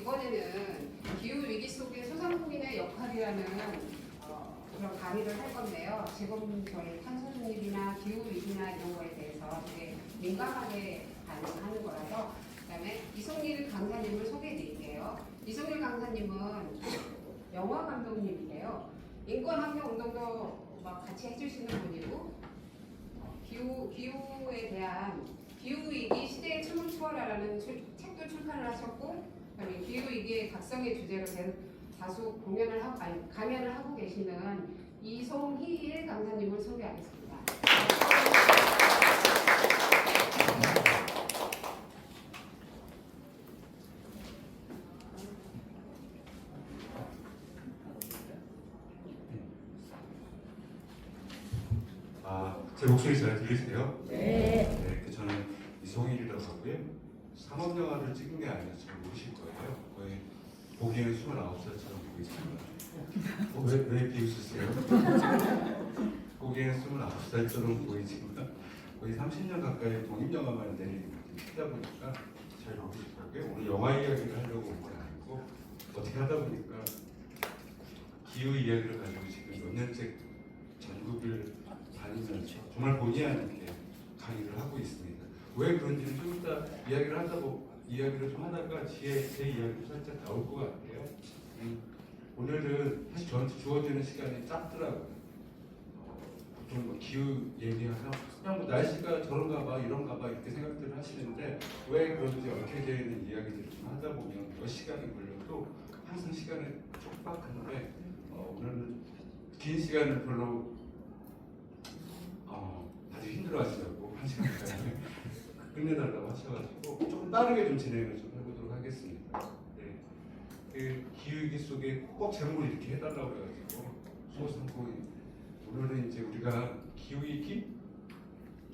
이번에는 기후 위기 속의 소상공인의 역할이라는 그런 강의를 할 건데요. 지금 저희 탄소 중립이나 기후 위기나 이런 거에 대해서 되게 민감하게 반응하는 거라서, 그다음에 이송일 강사님을 소개해드릴게요. 이송일 강사님은 영화 감독님이래요. 인권 환경 운동도 막 같이 해주시는 분이고, 기후에 대한 기후 위기 시대의 춤을 추어라라는 책도 출판을 하셨고, 그다음에 기후 위기의 각성의 주제로 다수 강연을 하고 계시는 이송희일 강사님을 소개하겠습니다. 제 목소리 잘 들리세요? 네. 네, 저는 이송일이라고 하고요. 상업영화를 찍은 게 아니라 잘 모르실 거예요. 거의 보기에는 29살처럼 보이지만 왜 비웃으세요? 보기에는 29살처럼 보이지만 거의 30년 가까이 독립영화만 내리다 보니까 잘 모르실 거고요. 오늘 영화 이야기를 하려고 온 건 아니고, 어떻게 하다 보니까 기후 이야기를 가지고 지금 몇 년째 전국을 다니면서 정말 본의 아니게 강의를 하고 있습니다. 왜 그런지는 좀 이따 이야기를 좀 하다가 제 이야기도 살짝 나올 것 같아요. 오늘은 사실 저한테 주어지는 시간이 짧더라고요. 보통 뭐 기후 얘기하면 그냥 뭐 날씨가 저런가 봐 이런가 봐 이렇게 생각들을 하시는데, 왜 그런지 얽혀져 있는 이야기들을 좀 하다 보면 몇 시간이 걸려도 항상 시간이 촉박한데, 오늘은 긴 시간을 별로 아주 힘들어하시려고 한 시간까지 끝내달라고 하셔가지고 조금 빠르게 좀 진행을 좀 해보도록 하겠습니다. 네. 그 기후위기 속에 꼭 제목을 이렇게 해달라고 해가지고 소상공인, 오늘은 이제 우리가 기후위기에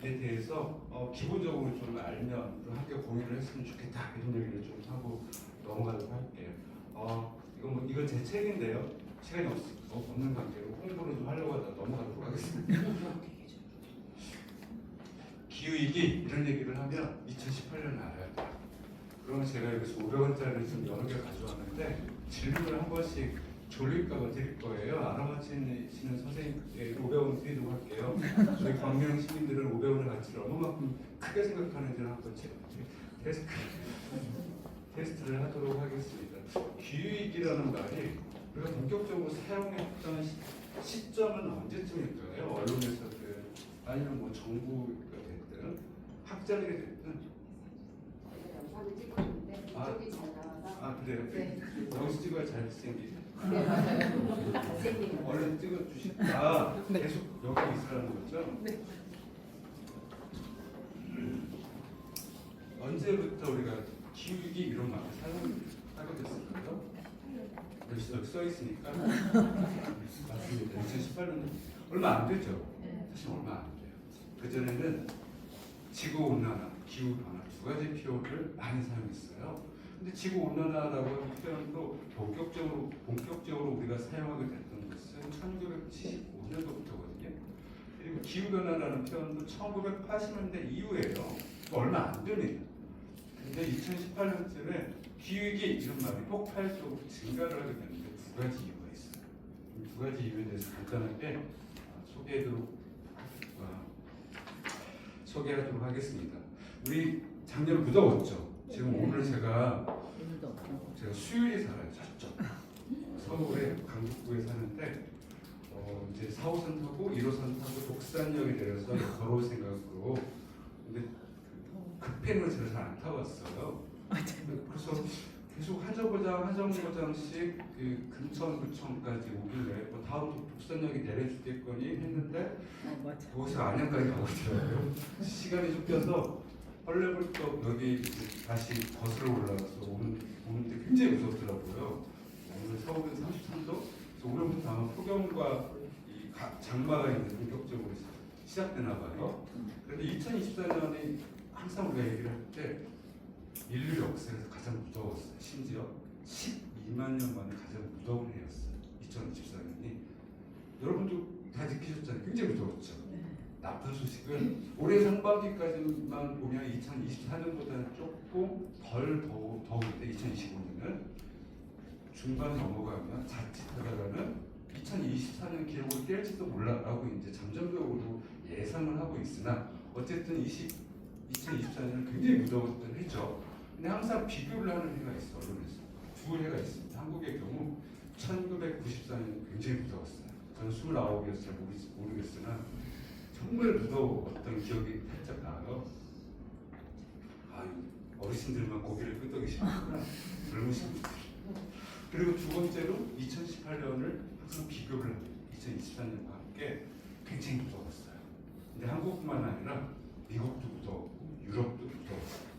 대해서 기본적으로 좀 알면 함께 공유를 했으면 좋겠다 이런 얘기를 좀 하고 넘어가도록 할게요. 이건 제 책인데요. 시간이 없는 관계로 홍보를 좀 하려고 하다가 넘어가도록 하겠습니다. 기후위기 이런 얘기를 하면 2018년을 알아야 돼요. 그러면 제가 여기서 500원짜리를 좀 여러 개 가져왔는데 질문을 한 번씩 졸릴까봐 드릴 거예요. 알아맞히시는 선생님께 500원 드리도록 할게요. 저희 광명 시민들은 500원의 가치를 얼마만큼 크게 생각하는지를 한번 테스트를 하도록 하겠습니다. 기후위기라는 말이 우리가 본격적으로 사용했던 시점은 언제쯤일까요? 언론에서든 아니면 뭐 정부가 됐든 학자들이 됐든. 영상을 찍었는데 이쪽이 잘 나와서. 그래요? 네. 여기서 찍어야 잘생기죠. 네, 맞아요. 잘생긴 거. 얼른 찍어주시다. 네. 계속 여기 있으라는 거죠? 네. 언제부터 우리가 기후위기 이런 말을 사용하게 됐을까요? 여기 써 있으니까. 맞습니다. 2018년 얼마 안 되죠? 사실 얼마 안 돼요. 그전에는 지구온난화, 기후변화 두 가지 표현을 많이 사용했어요. 근데 지구온난화라고 하는 표현도 본격적으로 우리가 사용하게 됐던 것은 1975년도부터거든요. 그리고 기후변화라는 표현도 1980년대 이후에요. 얼마 안 되네요. 근데 2018년쯤에 기후위기 이런 말이 폭발적으로 증가를 하게 되는데 두 가지 이유가 있어요. 이 두 가지 이유에 대해서 간단하게 소개하도록 하겠습니다. 우리 작년 무더웠죠. 지금 오늘 제가 수요일에 살아요. 저쪽 서울의 강북구에 사는데 이제 4호선 타고 1호선 타고 독산역에 내려서 걸어올 생각으로, 근데 급행을 제가 잘 안 타봤어요. 그래서 계속 한 정거장씩 그 금천구청까지 오길래 다음 독산역에 내려주겠거니 했는데 거기서 안양까지 가보더라고요. 시간이 쫓겨서 헐레벌떡 여기 다시 버스로 올라가서 오는데 굉장히 무섭더라고요. 오늘 서울은 33도, 오늘부터 아마 폭염과 이 장마가 이제 본격적으로 시작되나 봐요. 그런데 2024년이 항상 우리가 얘기를 할 때 인류 역사에서 가장 무더웠어요. 심지어 12만 년 만에 가장 무더운 해였어요. 2024년이. 여러분도 다 느끼셨잖아요. 굉장히 무더웠죠. 나쁜 소식은 올해 상반기까지만 보면 2024년보다는 조금 덜 더운데 2025년은 중반 넘어가면 자칫하다가는 2024년 기록을 깰지도 몰라라고 이제 잠정적으로 예상을 하고 있으나 어쨌든 2024년은 굉장히 무더웠던 해죠. 근데 항상 비교를 하는 해가 있어. 언론에서 두 해가 있습니다. 한국의 경우 1994년 굉장히 무더웠어요. 저는 29이어서 잘 모르겠으나 정말 무더웠던 기억이 살짝 나요. 아유, 어르신들만 고개를 끄덕이시는구나. 젊으신 분들. 그리고 두 번째로 2018년을 항상 비교를 합니다. 2024년과 함께 굉장히 무더웠어요. 근데 한국뿐만 아니라 미국도 무더웠고 유럽도 무더웠어요.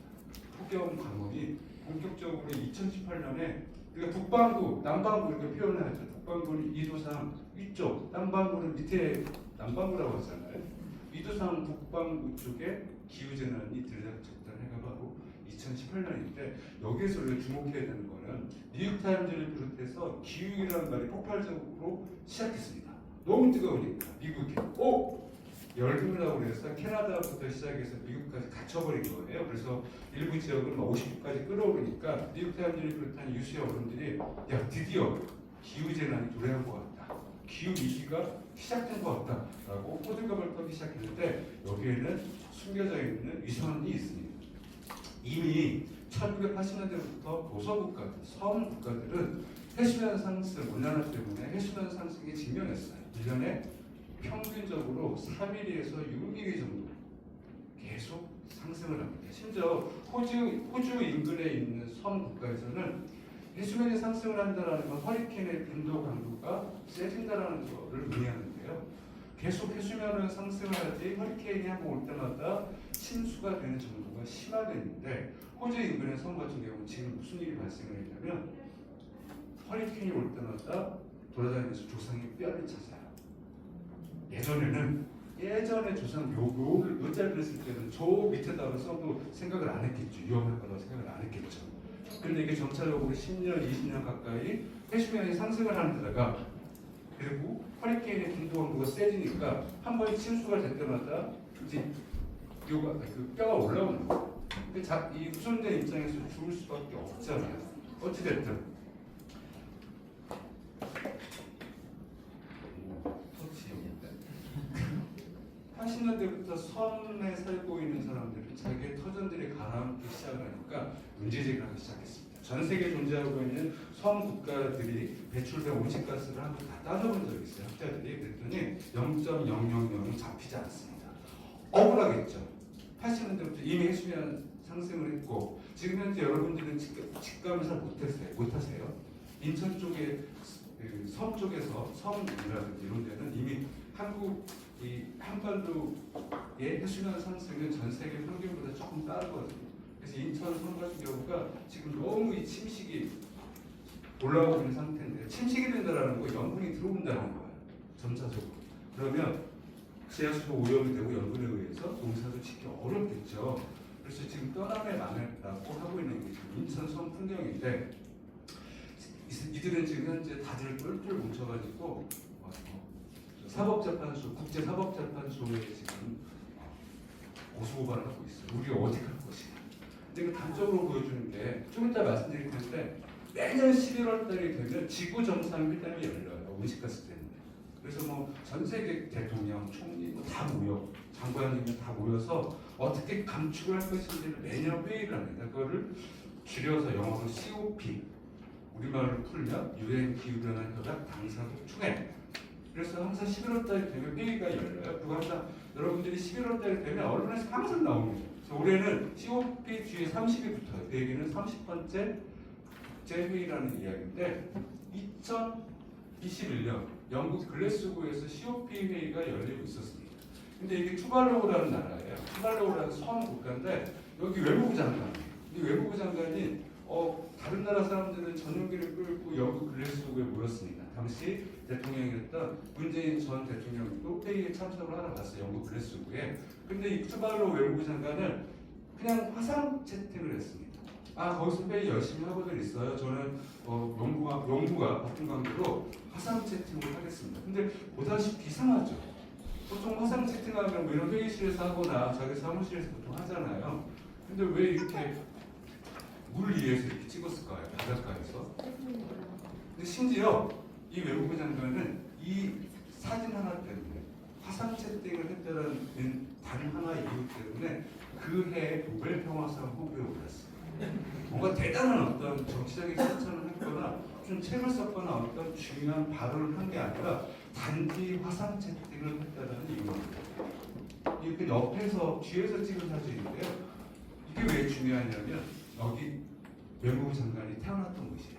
폭염 강원이 본격적으로 2018년에 그러니까 북반구, 남반구 이렇게 표현을 하죠. 북반구는 2도상 위쪽, 남반구는 밑에 남반구라고 하잖아요. 2도상 북반구 쪽에 기후재난이 들락적단해가 바로 2018년인데 여기에서 우리가 주목해야 되는 거는 뉴욕타임즈를 비롯해서 기후이라는 말이 폭발적으로 시작했습니다. 너무 뜨거우니까 미국이 열기라고 그래서 캐나다부터 시작해서 미국까지 갇혀버린 거예요. 그래서 일부 지역은 50도까지 끌어오르니까 뉴욕타임즈를 비롯한 유수의 언론들이 야 드디어 기후재난이 도래한 것 같다. 기후위기가 시작된 것 같다라고 호들갑을 떨기 시작했는데 여기에는 숨겨져 있는 위선이 있습니다. 이미 1980년대부터 도서국가들, 섬국가들은 해수면 상승, 온난화 때문에 해수면 상승에 직면했어요. 1년에 평균적으로 3mm에서 6mm 정도 계속 상승을 합니다. 심지어 호주 인근에 있는 섬국가에서는 해수면이 상승을 한다는 건 허리케인의 빈도 강도가 세진다는 것을 의미하는데요. 계속 해수면은 상승을 하지 허리케인이 한번 올 때마다 침수가 되는 정도가 심화되는데 호주 인근의 섬 같은 경우는 지금 무슨 일이 발생을 했냐면 허리케인이 올 때마다 돌아다니면서 조상의 뼈를 찾아요. 예전에 조상 묘자를 했을 때는 저 밑에다가 써도 생각을 안 했겠죠. 위험할 거라고 생각을 안 했겠죠. 근데 이게 점차적으로 10년, 20년 가까이 해수면이 상승을 하는 데다가 그리고 허리케인의 빈도 강도가 세지니까 한 번에 침수가 될 때마다 이제 그 뼈가 올라오는 거예요. 이 후손들 입장에서 죽을 수밖에 없잖아요. 어찌됐든. 80년대부터 섬에 살고 있는 사람들은 자기의 터전들이 가라앉기 시작하니까 문제제기를 하기 시작했습니다. 전 세계에 존재하고 있는 섬 국가들이 배출된 온실가스를 한번 다 따져본 적이 있어요. 학자들이. 그랬더니 0.000은 잡히지 않습니다. 억울하겠죠. 80년대부터 이미 해수면 상승을 했고 지금 현재 여러분들은 직감을 잘 못하세요. 인천 쪽에 섬 쪽에서 섬이라든지 이런 데는 이미 한국 이 한반도의 해수면 상승은 전 세계 평균보다 조금 빠르거든요. 그래서 인천 섬 같은 경우가 지금 너무 이 침식이 올라오고 있는 상태인데 침식이 된다라는 거 연분이 들어온다는 거예요. 점차적으로. 그러면 지하수도 오염이 되고 연분에 의해서 농사도 짓기 어렵겠죠. 그래서 지금 떠남의 망했다고 하고 있는 게 지금 인천 섬 풍경인데 이들은 지금 현재 다들 똘똘 뭉쳐가지고 사법재판소, 국제사법재판소에 지금 고소고발을 하고 있어요. 우리가 어디 갈 것이냐. 근데 그 단적으로 보여주는 게 좀 이따 말씀드릴 텐데 매년 11월 달이 되면 지구정상회담이 열려요. 온실가스 때문에. 그래서 뭐 전 세계 대통령, 총리 다 모여, 장관님이 다 모여서 어떻게 감축을 할 것인지를 매년 회의를 합니다. 그거를 줄여서 영어로 COP, 우리말로 풀면 UN 기후변화 협약 당사국 총회. 그래서 항상 11월 달이 되면 회의가 열려요. 그거 항상 여러분들이 11월 달이 되면 언론에서 항상 나옵니다. 그래서 올해는 COP 뒤에 30이 붙어요. 그 얘기는 30번째 국제회의라는 이야기인데 2021년 영국 글래스고에서 COP 회의가 열리고 있었습니다. 근데 이게 투발로우라는 나라예요. 투발로우라는 섬 국가인데 여기 외무부 장관이에요. 이 외무부 장관이 다른 나라 사람들은 전용기를 끌고 영국 글래스고에 모였습니다. 당시 대통령이었던 문재인 전 대통령도 회의에 참석을 하러 갔어요. 영국 글래스고에. 근데 이 투발로 외무부 장관은 그냥 화상 채팅을 했습니다. 거기서 회의 열심히 하고들 있어요. 저는 용부가 바쁜 관계로 화상 채팅을 하겠습니다. 근데 보다시피 이상하죠. 보통 화상 채팅하면 뭐 이런 회의실에서 하거나 자기 사무실에서 보통 하잖아요. 근데 왜 이렇게 물 위에서 이렇게 찍었을까요? 바닷가에서. 근데 심지어 이 외무부 장관은 이 사진 하나 때문에 화상 채팅을 했다는 다른 하나의 이유 때문에 그 해 노벨 평화상 후보에 올랐어요. 뭔가 대단한 어떤 정치적인 실천을 했거나 좀 책을 썼거나 어떤 중요한 발언을 한 게 아니라 단지 화상 채팅을 했다는 이유입니다. 이렇게 옆에서 뒤에서 찍은 사진인데요. 이게 왜 중요하냐면 여기 외무부 장관이 태어났던 곳이에요.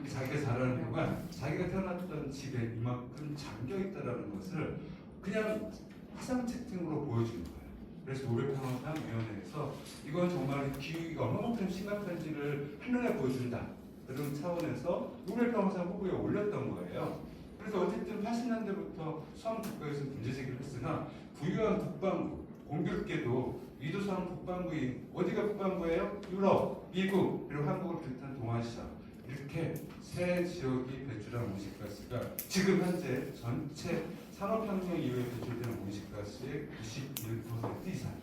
자기가 자라는 동안 자기가 태어났던 집에 이만큼 잠겨 있다라는 것을 그냥 화상 채팅으로 보여주는 거예요. 그래서 노벨평화상위원회에서 이건 정말 기후위기가 얼마만큼 심각한지를 한눈에 보여준다. 그런 차원에서 노벨평화상 후보에 올렸던 거예요. 그래서 어쨌든 80년대부터 수학 국가에서 문제 제기를 했으나 부유한 국방부, 공교롭게도 위도성 국방부인 어디가 국방부예요? 유럽, 미국, 그리고 한국을 비롯한 동아시아 이렇게 세 지역이 배출한 온실가스가 지금 현재 전체 산업혁명 이후에 배출되는 온실가스의 91% 이상이에요.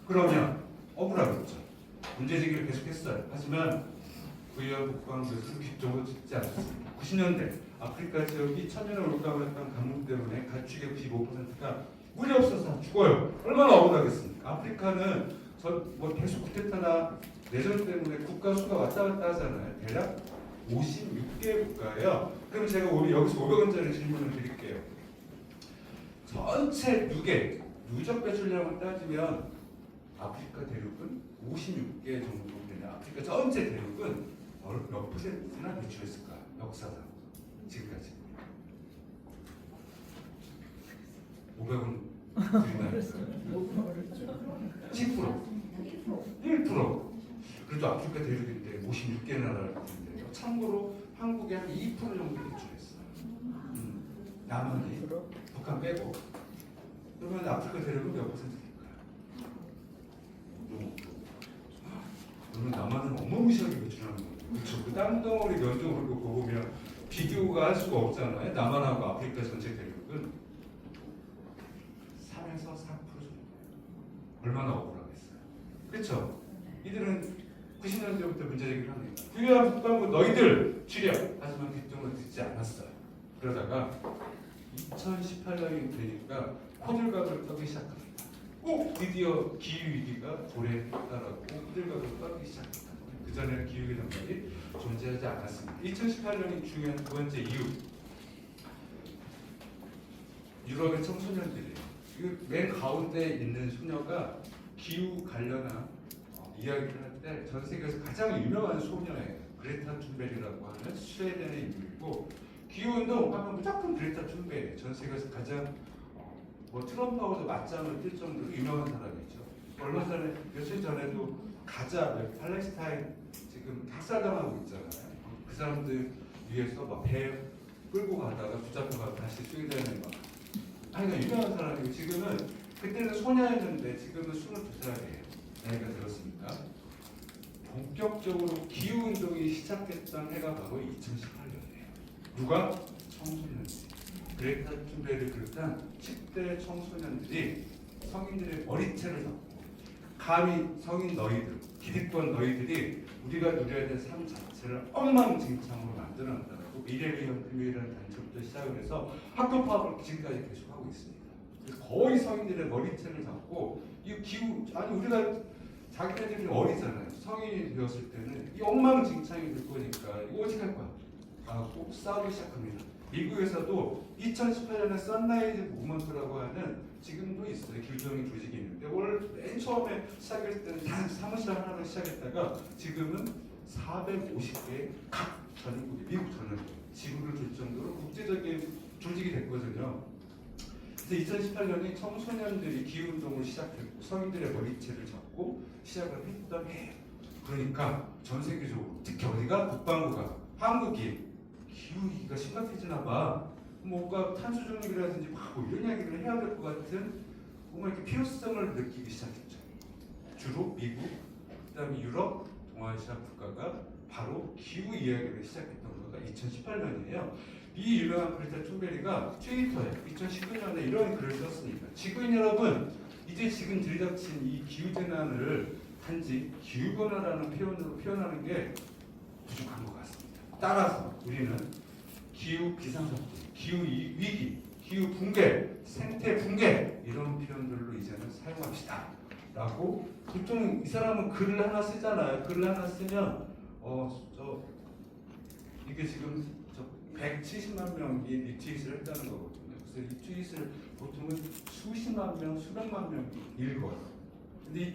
그러면 억울하겠죠. 문제제기를 계속했어요. 하지만 부유한 국방부에서는 빗정을 짓지 않았습니다. 90년대 아프리카 지역이 천년을 올가면했던 가뭄 때문에 가축의 95%가 물이 없어서 죽어요. 얼마나 억울하겠습니까? 아프리카는 뭐 계속 쿠데타나 내전 때문에 국가 수가 왔다 갔다 하잖아요. 대략 56개 국가예요. 그럼 제가 여기서 500원짜리 질문을 드릴게요. 전체 누적 배출량을 따지면 아프리카 대륙은 56개 정도 되는 아프리카 전체 대륙은 몇 %나 배출했을까? 역사상 지금까지 500원 드리나요? 10%, 1%. 그래도 아프리카 대륙인데 56개 나라를 같은데요. 참고로 한국이 한 2% 정도 배출했어요. 남한이 북한 빼고. 그러면 아프리카 대륙은 몇 %일까요? 그러면 남한은 어마무시하게 배출하는 거예요. 그렇죠. 그 땅덩어리 면적으로 보면 비교가 할 수가 없잖아요. 남한하고 아프리카 전체 대륙은 3에서 4% 정도. 얼마나 억울하겠어요. 그렇죠? 이들은 90년대부터 문제제기를 합니다. 부유한 국방부 너희들 주력! 하지만 뒷등을 듣지 않았어요. 그러다가 2018년이 되니까 호들갑을 떨기 시작합니다. 드디어 기후위기가 도래했다라고 호들갑을 떨기 시작합니다. 그전에는 기후위기 정책이 존재하지 않았습니다. 2018년이 중요한 두 번째 이유. 유럽의 청소년들이 맨 가운데 있는 소녀가 기후 관련한 이야기를 할 때 전 세계에서 가장 유명한 소녀예요. 그레타 툰베리라고 하는 스웨덴의 인물이고 기후운동 하면 무조건 그레타 툰베리. 전 세계에서 가장 뭐 트럼프하고도 맞짱을 뜰 정도로 유명한 사람이죠. 얼마 전에 며칠 전에도 가자, 팔레스타인 지금 학살당하고 있잖아요. 그 사람들 위해서 막 배 끌고 가다가 붙잡혀가 다시 스웨덴에 막 하여간 유명한 사람이고 지금은 그때는 소녀였는데 지금은 22살이에요. 나이가 들었습니다. 본격적으로 기후운동이 시작했던 해가 바로 2018년이에요. 누가? 청소년들이. 그레타 툰베리를 비롯한 10대 청소년들이 성인들의 머리채를 잡고 감히 성인 너희들, 기득권 너희들이 우리가 누려야 될 삶 자체를 엉망진창으로 만들어낸다고 미래위험 금융이라는 단체부터 시작을 해서 학교 파업을 지금까지 계속하고 있습니다. 거의 성인들의 머리채를 잡고 이 기후 아니 우리가 자기네들이 어리잖아요. 성인이 되었을 때는 이 엉망진창이 될 거니까 이거 어떻게 할 거야? 하고 싸우기 시작합니다. 미국에서도 2018년에 선라이즈 무브먼트라고 하는 지금도 있어요. 길종의 조직이 있는데 맨 처음에 시작했을 때는 단 사무실 하나로 시작했다가 지금은 450개 각 전국에 미국 전역에 지구를 줄 정도로 국제적인 조직이 됐거든요. 그래서 2018년에 청소년들이 기후운동을 시작했고 성인들의 머리채를 잡고 시작을 했던 해예요. 그러니까 전 세계적으로 특히 어디가? 국방부가 한국이 기후위기가 심각해지나 봐. 뭔가 탄소 중립이라든지 뭐 이런 이야기를 해야 될 것 같은 뭔가 이렇게 필요성을 느끼기 시작했죠. 주로 미국, 그다음에 유럽, 동아시아 국가가 바로 기후 이야기를 시작했던 거가 2018년이에요. 이 유명한 그레타 툰베리가 트위터에 2019년에 이런 글을 썼습니다. 지구인 여러분, 이제 지금 들이닥친 이 기후재난을 단지 기후변화라는 표현으로 표현하는 게 부족한 것 같습니다. 따라서 우리는 기후 비상사태, 기후 위기, 기후 붕괴, 생태 붕괴 이런 표현들로 이제는 사용합시다. 라고 보통 이 사람은 글을 하나 쓰잖아요. 글을 하나 쓰면 이게 지금 170만 명이 리트윗을 했다는 거거든요. 그래서 이 트윗을 보통은 수십만 명, 수백만 명이 읽어요. 근데 이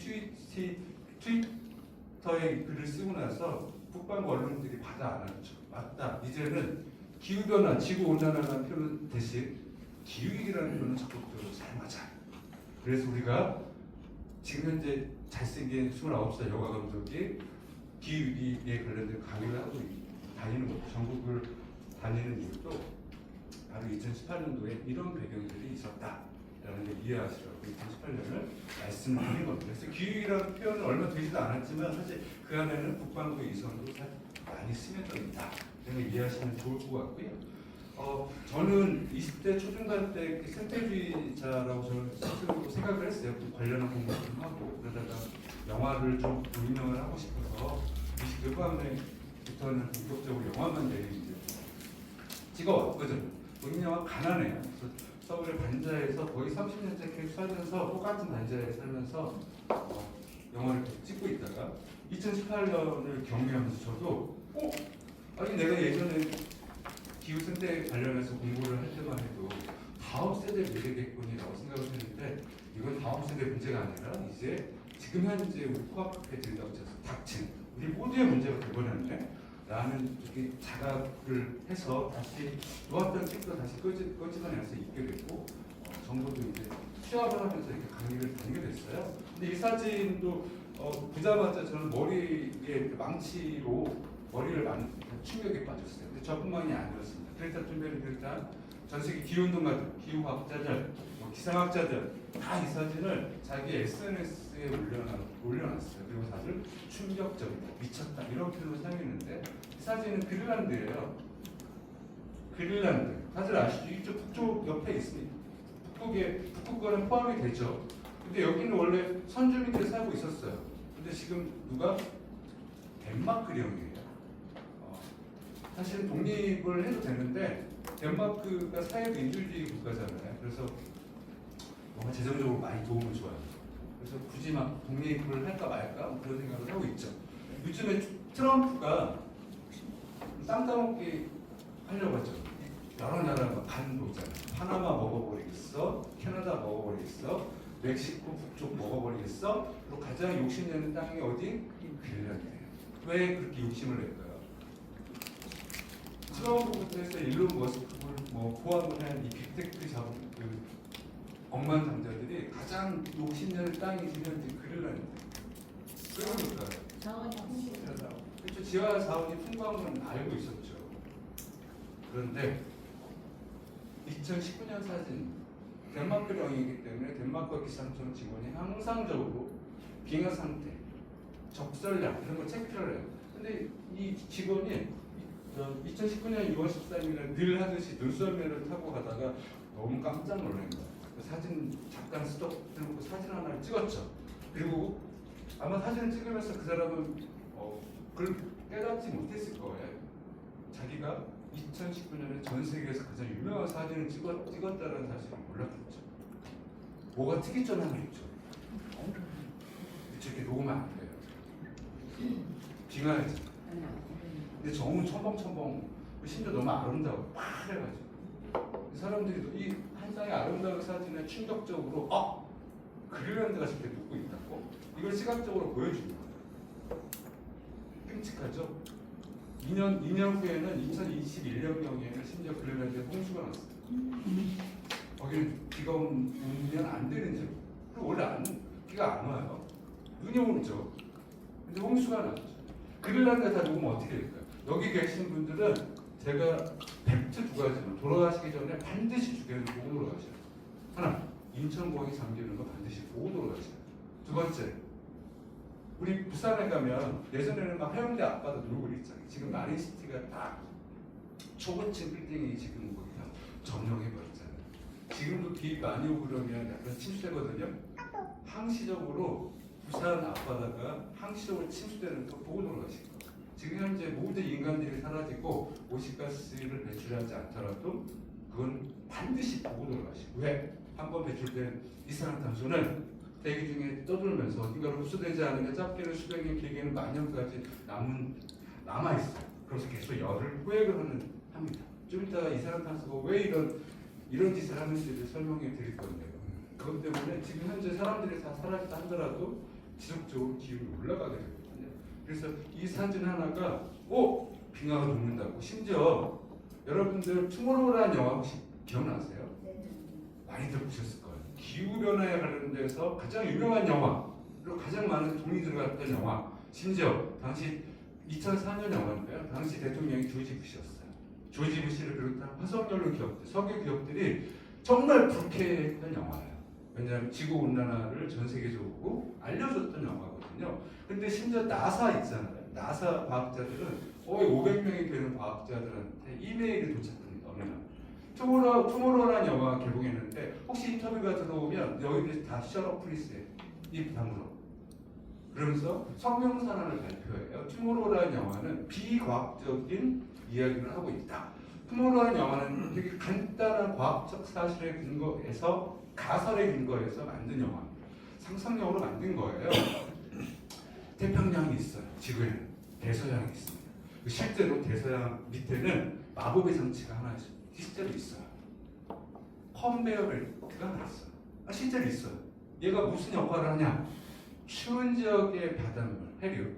트위터에 글을 쓰고 나서 북방 언론들이 받아 안 하죠. 맞다. 이제는 기후변화, 지구온난화라는 표현 대신 기후위기라는 표현을 적극적으로 사용하자. 그래서 우리가 지금 현재 잘생긴 29살 여가 감독이 기후위기에 관련된 강의를 하고 다니는 것도 전국을 다니는 이유도 바로 2018년도에 이런 배경들이 있었다라는 걸 이해하시라고 2018년을 말씀드린 겁니다. 그래서 기후위기라는 표현은 얼마 되지도 않았지만 사실 그 안에는 북반구 이선도 많이 스며져 있다. 이런 걸 이해하시면 좋을 것 같고요. 저는 20대 초중반 때 생태주의자라고 저는 스스로 생각을 했어요. 관련한 공부를 좀 하고 그러다가 영화를 좀 도입명을 하고 싶어서 20대 후반에부터는 본격적으로 영화만 내리는데 찍어왔거든요. 도입 영화 가난해요. 그래서 서울의 반자에서 거의 30년째 계속 살면서 똑같은 반자에 살면서 영화를 찍고 있다가 2018년을 경유하면서 저도 아니 내가 예전에 기후 생태 관련해서 공부를 할 때만 해도 다음 세대 문제겠군이라고 생각을 했는데 이건 다음 세대 문제가 아니라 이제 지금 현재 우리 코앞에 닥친 우리 모두의 문제가 되버렸네 라는 자각을 해서 다시 놓았던 책도 다시 꺼집어내서 읽게 됐고 정보도 이제 취합을 하면서 이렇게 강의를 다니게 됐어요. 근데 이 사진도 보자마자 저는 머리에 망치로 머리를 충격에 빠졌어요. 근데 저뿐만이 아니었습니다. 그레타 툰베리 비롯한 전 세계 기후운동가들, 기후학자들, 기상학자들 다 이 사진을 자기 SNS에 올려놨어요. 그리고 다들 충격적이다, 미쳤다 이런 표현을 사용했는데 이 사진은 그린란드예요. 그린란드. 다들 아시죠? 이쪽 북쪽 옆에 있습니다. 북극권에 포함이 되죠. 근데 여기는 원래 선주민들이 살고 있었어요. 근데 지금 누가 덴마크령이에요. 사실 독립을 해도 되는데 덴마크가 사회민주주의 국가잖아요. 그래서 뭔가 재정적으로 많이 도움을 줘요. 그래서 굳이 막 독립을 할까 말까 뭐 그런 생각을 하고 있죠. 요즘에 트럼프가 땅 따먹기 하려고 하죠. 여러 나라가 간 도잖아요. 파나마 먹어버리겠어, 캐나다 먹어버리겠어, 멕시코 북쪽 먹어버리겠어. 그리고 가장 욕심내는 땅이 어디? 그린란드예요. 왜 그렇게 욕심을 낼까요? 트럼프부터 해서 일론 머스크를 포함을 한 이 빅테크 자본 그 억만장자들이 가장 욕심내는 땅이 지금 그릴란드. 그러니까 자원이 풍부하다고. 그렇죠. 지하 자원이 풍부한 건 알고 있었죠. 그런데 2019년 사진 덴마크령이기 때문에 덴마크 기상청 직원이 항상적으로 빙하 상태, 적설량 이런 걸 체크를 해요. 근데 이 직원이 2019년 2월 13일에 늘 하듯이 눈썰매를 타고 가다가 너무 깜짝 놀란 거예요. 사진 잠깐 스톱 해놓고 사진 하나를 찍었죠. 그리고 아마 사진을 찍으면서 그 사람은 그걸 깨닫지 못했을 거예요. 자기가 2019년에 전 세계에서 가장 유명한 사진을 찍었다는 사실을 몰랐겠죠. 뭐가 특이점 하나 있죠. 이렇게 녹으면 안 돼요. 빙하였죠. 근데 정은 첨벙첨벙, 심지어 너무 아름다워, 파래가지고 사람들이 이 한 장의 아름다운 사진에 충격적으로 그린란드가 저렇게 눕고 있다고 이걸 시각적으로 보여줍니다. 끔찍하죠. 2년 후에는 2021년경에는 심지어 그린란드에 홍수가 났어요. 거기는 비가 오면 안 되는 지역. 그리고 원래 비가 안 와요. 눈이 오죠. 근데 홍수가 났죠. 그린란드에 다 녹으면 어떻게 될까요? 여기 계신 분들은 제가 팩트 2가지만 돌아가시기 전에 반드시 보고 돌아가셔요. 하나, 인천공항이 잠기는 거 반드시 보고 돌아가셔요. 두 번째, 우리 부산에 가면 예전에는 막 해운대 앞바다 놀고 그랬잖아요. 지금 마린시티가 딱 초고층 빌딩이 지금 거의 다 점령해버렸잖아요. 지금도 비 많이 오고 그러면 약간 침수되거든요. 항시적으로 부산 앞바다가 항시적으로 침수되는 거 보고 돌아가실 거예요. 지금 현재 모든 인간들이 사라지고 오십가스를 배출하지 않더라도 그건 반드시 보고 돌아가시고 왜? 한번 배출된 이산화탄소는 대기 중에 떠돌면서 어딘가로 흡수되지 않으면 짧게는 수백 년, 길게는 만 년까지 남아있어요. 그래서 계속 열을 포획을 합니다. 좀 이따가 이산화탄소가 왜 이런 짓을 하는지를 설명해 드릴 건데요. 그것 때문에 지금 현재 사람들이 다 사라졌다 하더라도 지속적으로 기온이 올라가게 되거든요. 그래서 이 사진 하나가 빙하가 녹는다고. 심지어 여러분들 투모로우라는 영화 혹시 기억나세요? 많이들 보셨을 거예요. 기후변화에 관련돼서 가장 유명한 영화, 그리고 가장 많은 돈이 들어갔던 영화. 심지어 당시 2004년 영화인데요. 당시 대통령이 조지 부시였어요. 조지 부시를 비롯한 화석연료 기업들, 석유 기업들이 정말 불쾌했던 영화예요. 왜냐하면 지구온난화를 전 세계적으로 알려줬던 영화거든요. 근데 심지어 나사 있잖아요. 나사 과학자들은 거의 500명이 되는 과학자들한테 이메일이 도착합니다. 어느 날. 투모로우라는 영화가 개봉했는데 혹시 인터뷰가 들어오면 여기들이 다 셔럿 프리스에 입 다물어. 그러면서 성명선언을 발표해요. 투모로우라는 영화는 비과학적인 이야기를 하고 있다. 투모로우라는 영화는 되게 간단한 과학적 사실에 근거해서 가설에 근거해서 만든 영화. 상상력으로 만든 거예요. 태평양이 있어요. 지구에는 대서양이 있습니다. 실제로 대서양 밑에는 마법의 장치가 하나 있어요. 실제로 있어요. 컨베이어 벨트가 하나 있어요. 실제로 있어요. 얘가 무슨 역할을 하냐? 추운 지역의 바닷물, 해류,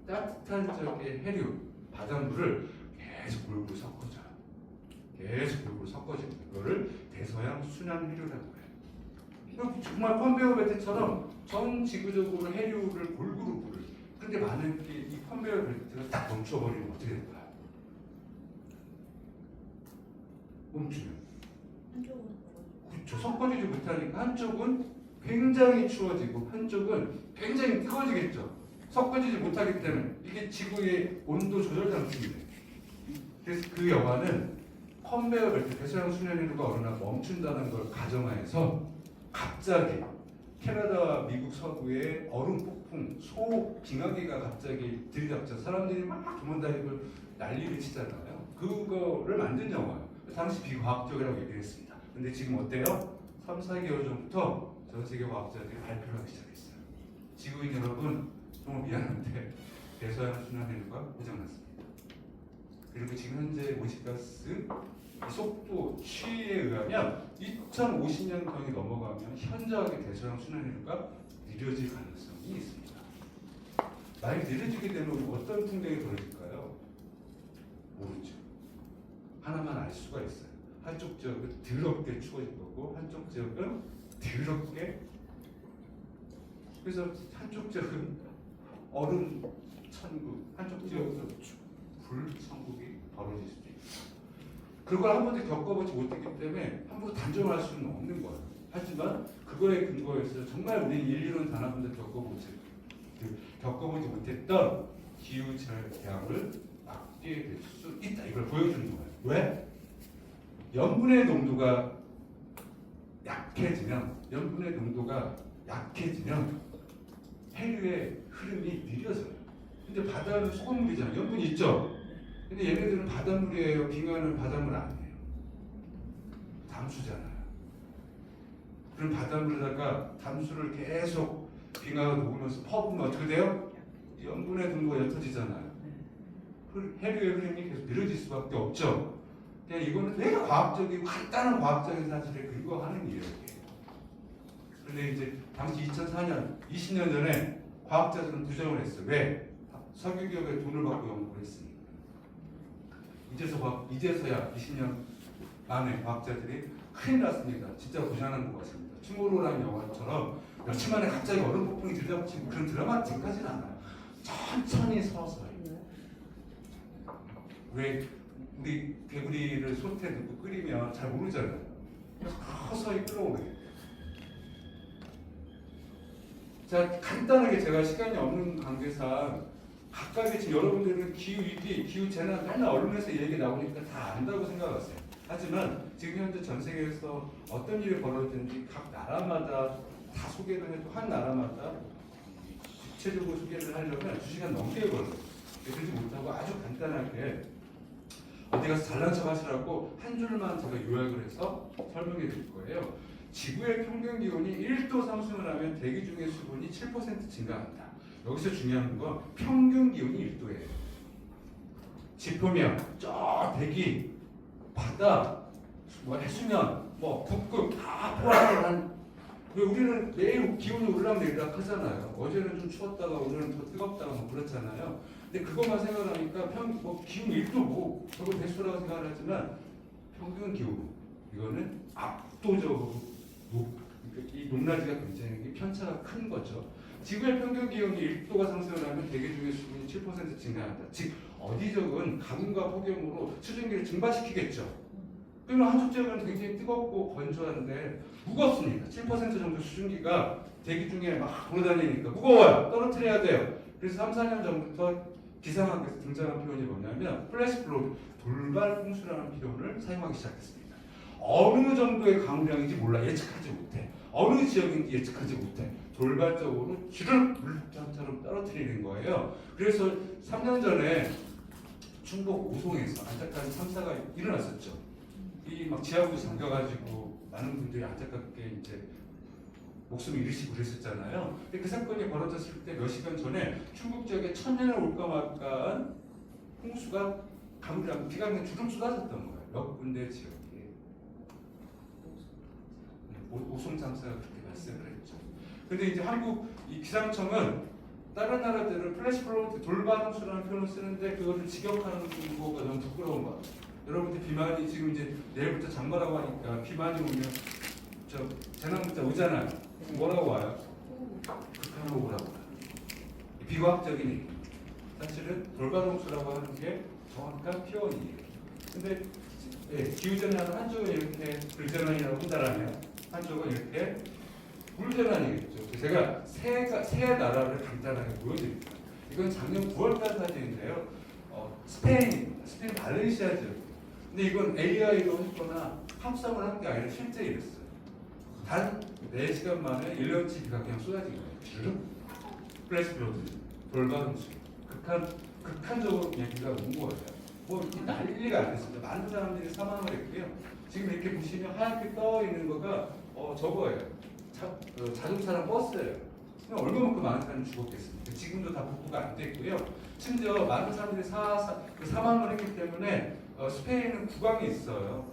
따뜻한 지역의 해류, 바닷물을 계속 골고루 섞어줘요. 계속 골고루 섞어줘요. 이거를 대서양 순환 해류라고 해요. 정말 컨베이어 벨트처럼 전 지구적으로 해류를 골고루 뿌려요. 근데 만약에 이 컨베이어 벨트가 딱 멈춰버리면 어떻게 될까요? 멈추면 그렇죠. 섞어지지 못하니까 한쪽은 굉장히 추워지고 한쪽은 굉장히 뜨거워지겠죠. 섞어지지 못하기 때문에 이게 지구의 온도 조절 장치입니다. 그래서 그 영화는 컨베이어 벨트, 대서양 순환해류가 어느 날 멈춘다는 걸 가정하에서 갑자기 캐나다와 미국 서부의 얼음 폭풍, 소빙하기가 갑자기 들이닥쳐 사람들이 막 도망다니고 난리를 치잖아요. 그거를 만든 영화예요. 당시 비과학적이라고 얘기를 했습니다. 근데 지금 어때요? 3, 4개월 전부터 전 세계 과학자들이 발표를 하기 시작했어요. 지구인 여러분, 정말 미안한데 대서양 순환해류가 고장났습니다. 그리고 지금 현재 오십가스 속도 추이에 의하면 2050년경이 넘어가면 현저하게 대서양 순환해류가 느려질 가능성이 있습니다. 만약 느려지게 되면 어떤 풍경이 벌어질까요? 모르죠. 하나만 알 수가 있어요. 한쪽 지역은 더럽게 추워질 거고 한쪽 지역은 더럽게, 그래서 한쪽 지역은 얼음 천국, 한쪽 지역은 불 천국이 벌어질 수도 있어요. 그걸 한 번도 겪어보지 못했기 때문에 함부로 단정할 수는 없는 거예요. 하지만 그거에 근거해서 정말 우리 인류는 단 한 번도 겪어보지 못했던 기후재앙을 막게 될 수 있다. 이걸 보여주는 거예요. 왜? 염분의 농도가 약해지면 해류의 흐름이 느려져요. 근데 바다는 소금물이잖아요. 염분이 있죠. 근데 얘네들은 바닷물이에요. 빙하는 바닷물 아니에요. 담수잖아요. 그럼 바닷물에다가 담수를 계속 빙하가 녹으면서 퍼부으면 어떻게 돼요? 염분의 농도가 옅어지잖아요. 해류의 흐름이 계속 느려질 수밖에 없죠. 그냥 이거는 되게 과학적이고 간단한 과학적인 사실에 근거하는 이야기예요. 그런데 이제 당시 2004년, 20년 전에 과학자들은 부정을 했어요. 왜? 석유 기업에 돈을 받고 연구를 했으니까. 이제서야 20년 만에 과학자들이 큰일 났습니다. 진짜 고생하는 것 같습니다. 투모로우라는 영화처럼 며칠 만에 갑자기 얼음 폭풍이 들이닥치고 그런 드라마틱하지는 않아요. 천천히 서서히. 왜 우리 개구리를 솥에 넣고 끓이면 잘 모르잖아요. 그래서 서서히 끓어오게 돼요. 자, 간단하게 제가 시간이 없는 관계상 각각의 지금 여러분들은 기후 위기, 기후 재난 맨날 언론에서 얘기 나오니까 다 안다고 생각하세요. 하지만 지금 현재 전 세계에서 어떤 일이 벌어지는지 각 나라마다 다 소개를 해도 한 나라마다 구체적으로 소개를 하려면 2시간 넘게 걸려요. 그러지 못하고 아주 간단하게 어디 가서 잘난 척 하시라고 한 줄만 제가 요약을 해서 설명해 드릴 거예요. 지구의 평균 기온이 1도 상승을 하면 대기 중의 수분이 7% 증가한다. 여기서 중요한 건 평균 기온이 1도예요. 지표면 저 대기, 바다, 뭐 해수면, 뭐 북극 다 포함을 한. 왜 우리는 매일 기온이 올라내리락 하잖아요. 어제는 좀 추웠다가 오늘은 더 뜨겁다가 뭐 그렇잖아요. 근데 그것만 생각하니까 기온 1도 뭐 저거 대수라고 생각을 하지만 평균 기온 이거는 압도적으로 이 높낮이가 굉장히 편차가 큰 거죠. 지구의 평균 기온이 1도가 상승을 하면 대기 중의 수분이 7% 증가한다. 즉 어디저건 가뭄과 폭염으로 수증기를 증발시키겠죠. 그러면 한쪽 지역은 굉장히 뜨겁고 건조한데 무겁습니다. 7% 정도 수증기가 대기 중에 막 돌아다니니까 무거워요. 떨어뜨려야 돼요. 그래서 3, 4년 전부터 기상학에서 등장한 표현이 뭐냐면 플래시 플로드, 돌발 홍수라는 표현을 사용하기 시작했습니다. 어느 정도의 강우량인지 몰라 예측하지 못해. 어느 지역인지 예측하지 못해. 돌발적으로 쥐를 물장처럼 떨어뜨리는 거예요. 그래서 3년 전에 충북 오송에서 안타까운 참사가 일어났었죠. 이 막 지하구도 잠겨가지고 많은 분들이 안타깝게 이제 목숨을 잃으시고 그랬었잖아요. 근데 그 사건이 벌어졌을 때 몇 시간 전에 충북 지역에 천년을 올까 말까한 홍수가 강우량 비가 그냥 주름 쏟아졌던 거예요. 몇 군데 지역에 오송 참사가 그렇게 발생을 했죠. 근데 이제 한국 이 기상청은 다른 나라들은 플래시 플로드 돌발 홍수라는 표현을 쓰는데 그거를 직역하는 거가 너무 부끄러운 거 같아요. 여러분들 비만이 지금 이제 내일부터 장마라고 하니까 비만이 오면 저 재난 문자 오잖아요. 뭐라고 와요? 극한 오보라고 와요. 비과학적인 얘기. 사실은 돌발 홍수라고 하는 게 정확한 표현이에요. 근데 기후재난은 한쪽은 이렇게 불재난이라고 한다라면 한쪽은 이렇게 물재난이겠죠. 제가 세 나라를 간단하게 보여드릴게요. 이건 작년 9월달 사진인데요. 스페인 말레이시아 지역. 근데 이건 AI로 했거나 합성을 한 게 아니라 실제 이랬어요. 단 4시간 만에 1년치 비가 그냥 쏟아진 거예요. 주름, 플래시 플로드, 돌발 홍수. 극한적으로 그냥 비가 온 거예요. 뭐 이렇게 난리가 안 됐습니다. 많은 사람들이 사망을 했고요. 지금 이렇게 보시면 하얗게 떠 있는 거가 저거예요. 자동차랑 버스예요. 얼마만큼 많은 사람이 죽었겠습니까? 지금도 다 복구가 안 됐고요. 심지어 많은 사람들이 사망을 했기 때문에 스페인은 국왕이 있어요.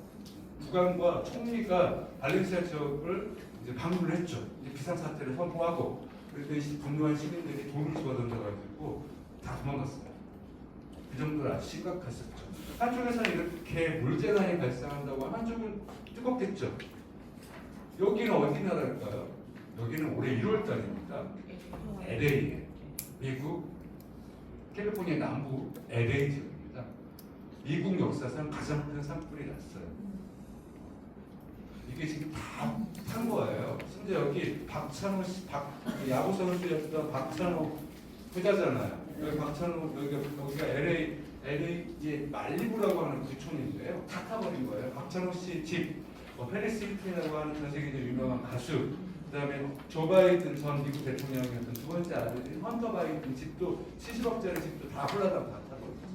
국왕과 총리가 발렌시아 지역을 이제 방문을 했죠. 이제 비상사태를 선포하고 그랬더니 분노한 시민들이 돌을 집어 던져가지고 다 도망갔어요. 그 정도로 아주 심각했었죠. 한쪽에서는 이렇게 물재난이 발생한다고 한쪽은 뜨겁겠죠. 여기는 어디 나라일까요? 여기는 올해 1월달입니다. LA에 미국 캘리포니아 남부 LA 지역입니다. 미국 역사상 가장 큰 산불이 났어요. 이게 지금 다 탄 거예요. 심지어 여기 박찬호 씨, 야구 선수였던 박찬호 부자잖아요. 여기 박찬호 여기가 LA의 말리부라고 하는 구촌인데요. 다 타버린 거예요. 박찬호 씨 집, 페리스 힐튼이라고 하는 전 세계적으로 유명한 가수. 그다음에 조 바이든 전 미국 대통령이었던 두 번째 아들인 헌터 바이든 집도 70억짜리 집도 다 홀라당 다 타버렸어요.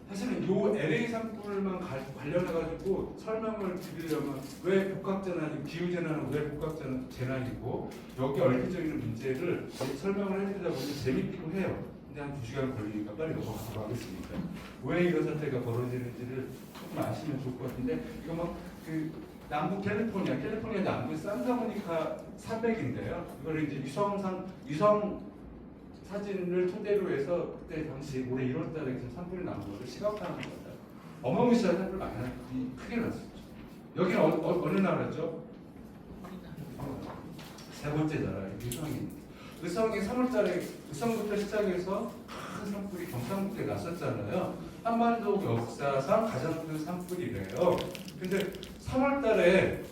사실은 요 LA 산불만 관련해가지고 설명을 드리려면 왜 복합재난이 기후재난은 왜 복합재난이고 여기 얽혀져 있는 문제를 설명을 해드리다 보면 재밌기도 해요. 근데 한 2시간 걸리니까 빨리 넘어가도록 하겠습니다. 왜 이런 사태가 벌어지는지를 조금 아시면 좋을 것 같은데 이거 막 남부 캘리포니아 남부 산타모니카 산맥인데요. 이걸 이제 위성 사진을 토대로 해서 그때 당시 올해 1월달에 산불이 난 거를 시각화하는 겁니다. 어마무시한 산불 많이 크게 났었죠. 여기는 어느 나라죠? 세 번째 나라예요. 의성이 3월달에 의성부터 시작해서 큰 산불이 경상북도에 났었잖아요. 한반도 역사상 가장 큰 산불이래요. 근데 3월달에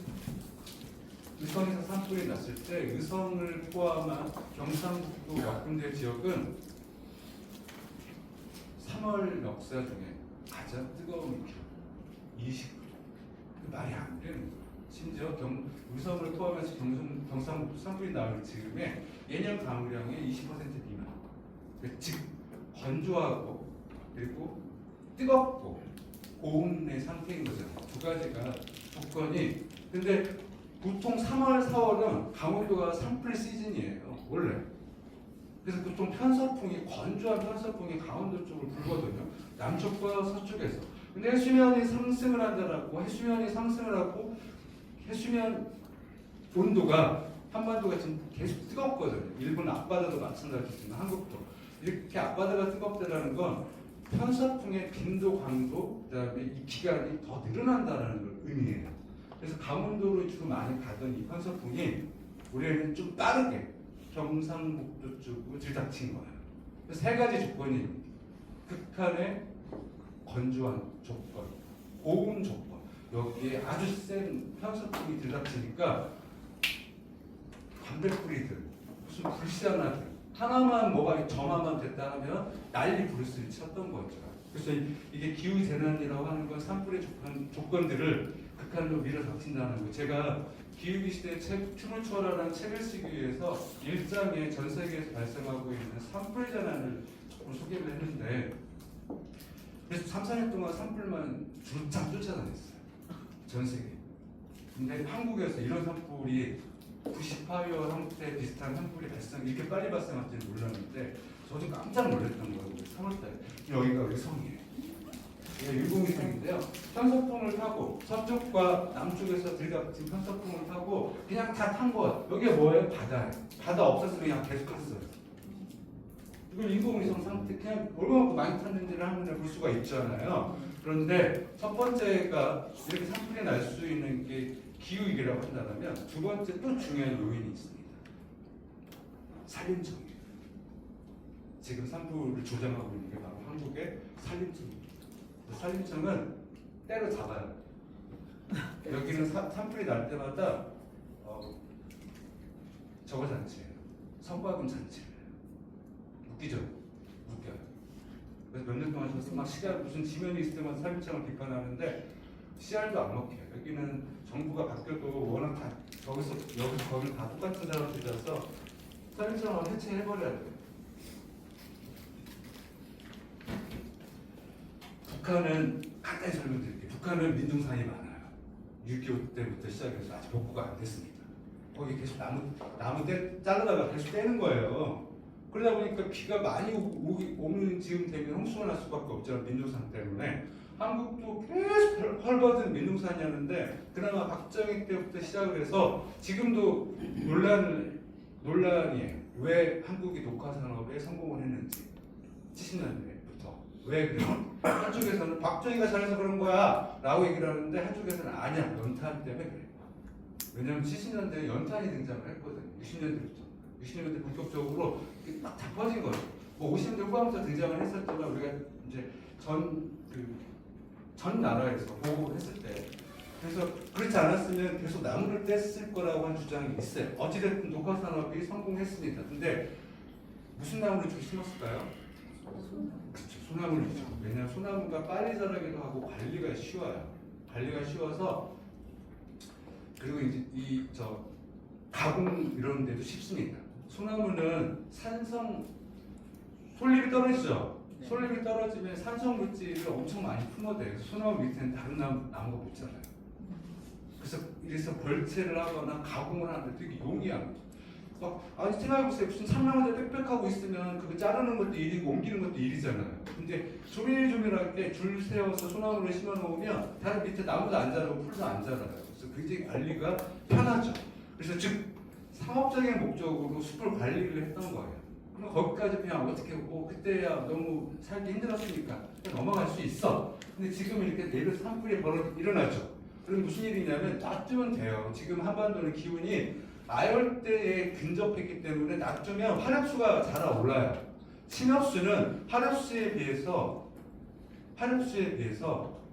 의성에서 산불이 났을 때 의성을 포함한 경상북도 몇 군데 지역은 3월 역사 중에 가장 뜨거운 기온 20도. 말이 안 되는 거예요. 심지어 위성을 포함해서 경상북도 산불이 나올 즈음에 예년 강우량의 20% 미만. 즉 건조하고 그리고 뜨겁고 고온의 상태인 거죠. 두 가지가 조건이. 근데 보통 3월, 4월은 강원도가 산불 시즌이에요. 원래. 그래서 보통 편서풍이 건조한 편서풍이 강원도 쪽으로 불거든요. 남쪽과 서쪽에서. 근데 해수면이 상승을 한다라고 해수면이 상승을 하고 해수면 온도가 한반도가 지금 계속 뜨겁거든요. 일본 앞바다도 마찬가지지만 한국도 이렇게 앞바다가 뜨겁다라는 건 편서풍의 빈도, 강도, 그다음에 이 기간이 더 늘어난다라는 걸 의미해요. 그래서 강원도로 주로 많이 가던 이 편서풍이 올해는 좀 빠르게 경상북도 쪽으로 들닥친 거예요. 그래서 세 가지 조건이 극한의 건조한 조건, 고온 조건, 여기에 아주 센 편서풍이 들닥치니까 담배뿌리들, 무슨 불시안하들 하나만 뭐가 점화만 됐다 하면 난리 부르스를 쳤던 거죠. 그래서 이게 기후 재난이라고 하는 건 산불의 조건들을 극한으로 밀어닥친다는 거. 제가 기후위 시대의 틈을 초월하라는 책을 쓰기 위해서 1장에 전 세계에서 발생하고 있는 산불 재난을 조금 소개를 했는데, 그래서 3, 4년 동안 산불만 줄창 쫓아다녔어요. 전 세계. 근데 한국에서 이런 산불이 98여 형태 비슷한 산불이 이렇게 빨리 발생할지는 몰랐는데 저도 깜짝 놀랐던 거예요. 3월달에 여기가 의성이에요. 이게 유공위성인데요. 편서풍을 타고 서쪽과 남쪽에서 들이닥친 편서풍을 타고 그냥 다 탄 거예요. 여기가 뭐예요? 바다예요. 바다 없었으면 그냥 계속 갔어요. 이걸 인공위성 상태 그냥 얼마나 많이 탔는지를 한눈에 볼 수가 있잖아요. 그런데 첫 번째가 이렇게 산불이 날 수 있는 게 기후위기라고 한다면 두 번째 또 중요한 요인이 있습니다. 산림청이에요. 지금 산불을 조장하고 있는 게 바로 한국의 산림청입니다. 산림청은 때려잡아요. 여기는 산불이 날 때마다 저거 잔치예요. 성과금 잔치예요. 웃기죠? 웃겨요. 그래서 몇 년 동안 저서 막 무슨 지면이 있을 때마다 산림청을 비판하는데 씨알도 안 먹혀요. 여기는 정부가 바뀌어도 워낙 다 여기서 거기는 다 똑같은 사람들이라서 산림청을 해체해버려야 돼요. 북한은 간단히 설명드릴게요. 북한은 민둥산이 많아요. 6.25 때부터 시작해서 아직 복구가 안 됐습니다. 거기 계속 나무 자르다가 계속 떼는 거예요. 그러다 보니까 비가 많이 오는 지금 되면 홍수가 날 수밖에 없잖아요. 민둥산 때문에. 한국도 계속 헐벗은 민둥산이었는데 그나마 박정희 때부터 시작을 해서 지금도 논란이에요. 왜 한국이 녹화산업에 성공을 했는지 70년대부터 왜 그래요? 한쪽에서는 박정희가 잘해서 그런 거야 라고 얘기를 하는데 한쪽에서는 아니야 연탄 때문에 그래. 왜냐하면 70년대에 연탄이 등장을 했거든요. 60년대 본격적으로 막 다 퍼진 거예요. 뭐 50년대 후반부터 등장을 했었지만 우리가 이제 전 나라에서 보호를 했을 때 그래서 그렇지 않았으면 계속 나무를 뗐을 거라고 한 주장이 있어요. 어찌됐든 녹화산업이 성공했습니다. 근데 무슨 나무를 좀 심었을까요? 그렇죠. 소나무를 죠. 왜냐하면 소나무가 빨리 자라기도 하고 관리가 쉬워요. 관리가 쉬워서 그리고 이제 가공 이런 데도 쉽습니다. 소나무는 솔잎이 떨어지죠. 네. 솔잎이 떨어지면 산성 물질을 엄청 많이 품어대요. 소나무 밑에는 다른 나무가 못 자라요. 그래서 벌채를 하거나 가공을 하는데 되게 용이한 거죠. 아니 생각해보세요. 무슨 산나무들 빽빽하고 있으면 그거 자르는 것도 일이고 옮기는 것도 일이잖아요. 근데 조밀조밀하게 줄 세워서 소나무를 심어놓으면 다른 밑에 나무도 안 자라고 풀도 안 자라요. 그래서 굉장히 관리가 편하죠. 그래서 즉 상업적인 목적으로 숲을 관리를 했던 거예요. 그럼 거기까지 그냥 어떻게 그때야 너무 살기 힘들었으니까 그냥 넘어갈 수 있어. 근데 지금 이렇게 내일 산불이 일어나죠. 그럼 무슨 일이냐면 놔두면 돼요. 지금 한반도는 기온이 아열대에 근접했기 때문에 놔두면 화력수가 자라올라요. 침엽수는 화력수에 비해서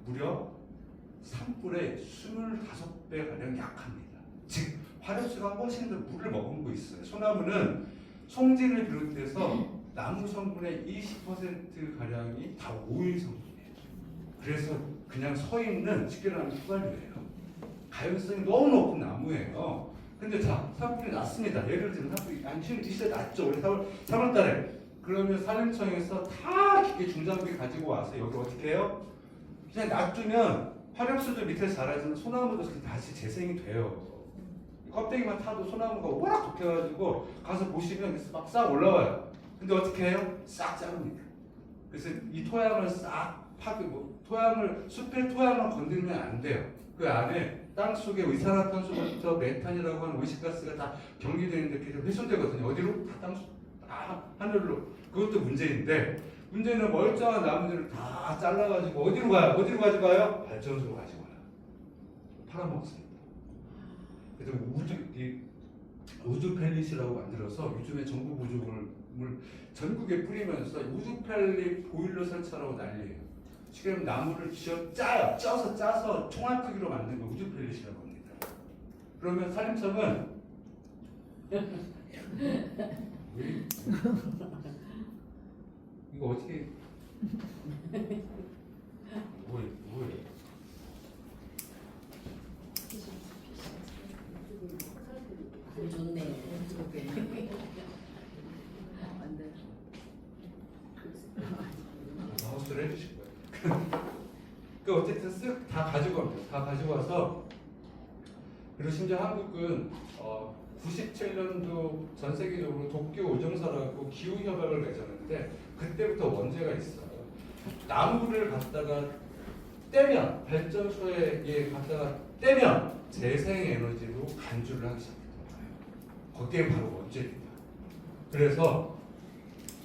무려 산불의 25배 가량 약합니다. 즉 화력수가 훨씬 더 물을 머금고 있어요. 소나무는 송진을 비롯해서 나무 성분의 20% 가량이 다 오일 성분이에요. 그래서 그냥 서 있는 쉽게 말하면 휘발유예요. 가연성이 너무 높은 나무예요. 근데 자, 산불이 났습니다. 예를 들면 산불이 이제 났죠. 우리 3월 달에. 그러면 산림청에서 다 기계 중장비 가지고 와서 여기 어떻게 해요? 그냥 놔두면 화력수도 밑에서 자라지는 소나무도 다시 재생이 돼요. 껍데기만 타도 소나무가 워낙 독해가지고 가서 보시면 막 싹 올라와요. 근데 어떻게 해요? 싹 자릅니다. 그래서 이 토양을 싹 토양을 숲의 토양을 건드리면 안 돼요. 그 안에 땅 속에 이산화탄소부터 메탄이라고 하는 오시가스가 다 경기되는데 그게 훼손되거든요. 어디로? 다 땅 속, 다 하늘로. 그것도 문제인데 문제는 멀쩡한 나무들을 다 잘라가지고 어디로 가요? 어디로 가져가요? 발전소로 가지고 와요. 팔아먹습니다. 그래서 우주 펠릿이라고 만들어서 요즘에 정부 보조금을 전국에 뿌리면서 우주 펠릿 보일러 설치하라고 난리예요. 지금 나무를 쪄서 짜서 총알 크기로 만든 거 우주 펠릿이라고 합니다. 그러면 산림청은 이거 어떻게 뭐예요? 안 좋네. 안 돼. 마우스를 해주실 거예요. 그 어쨌든 쓱 다 가지고 갑니다. 다 가지고 와서 그리고 심지어 한국은 97년도 전 세계적으로 도쿄 오정사라고 기후 협약을 맺었는데 그때부터 원죄가 있어요. 나무를 갖다가 떼면 발전소에 갖다가 떼면 재생 에너지로 간주를 하기 시작했던 거예요. 거기에 바로 원죄입니다. 그래서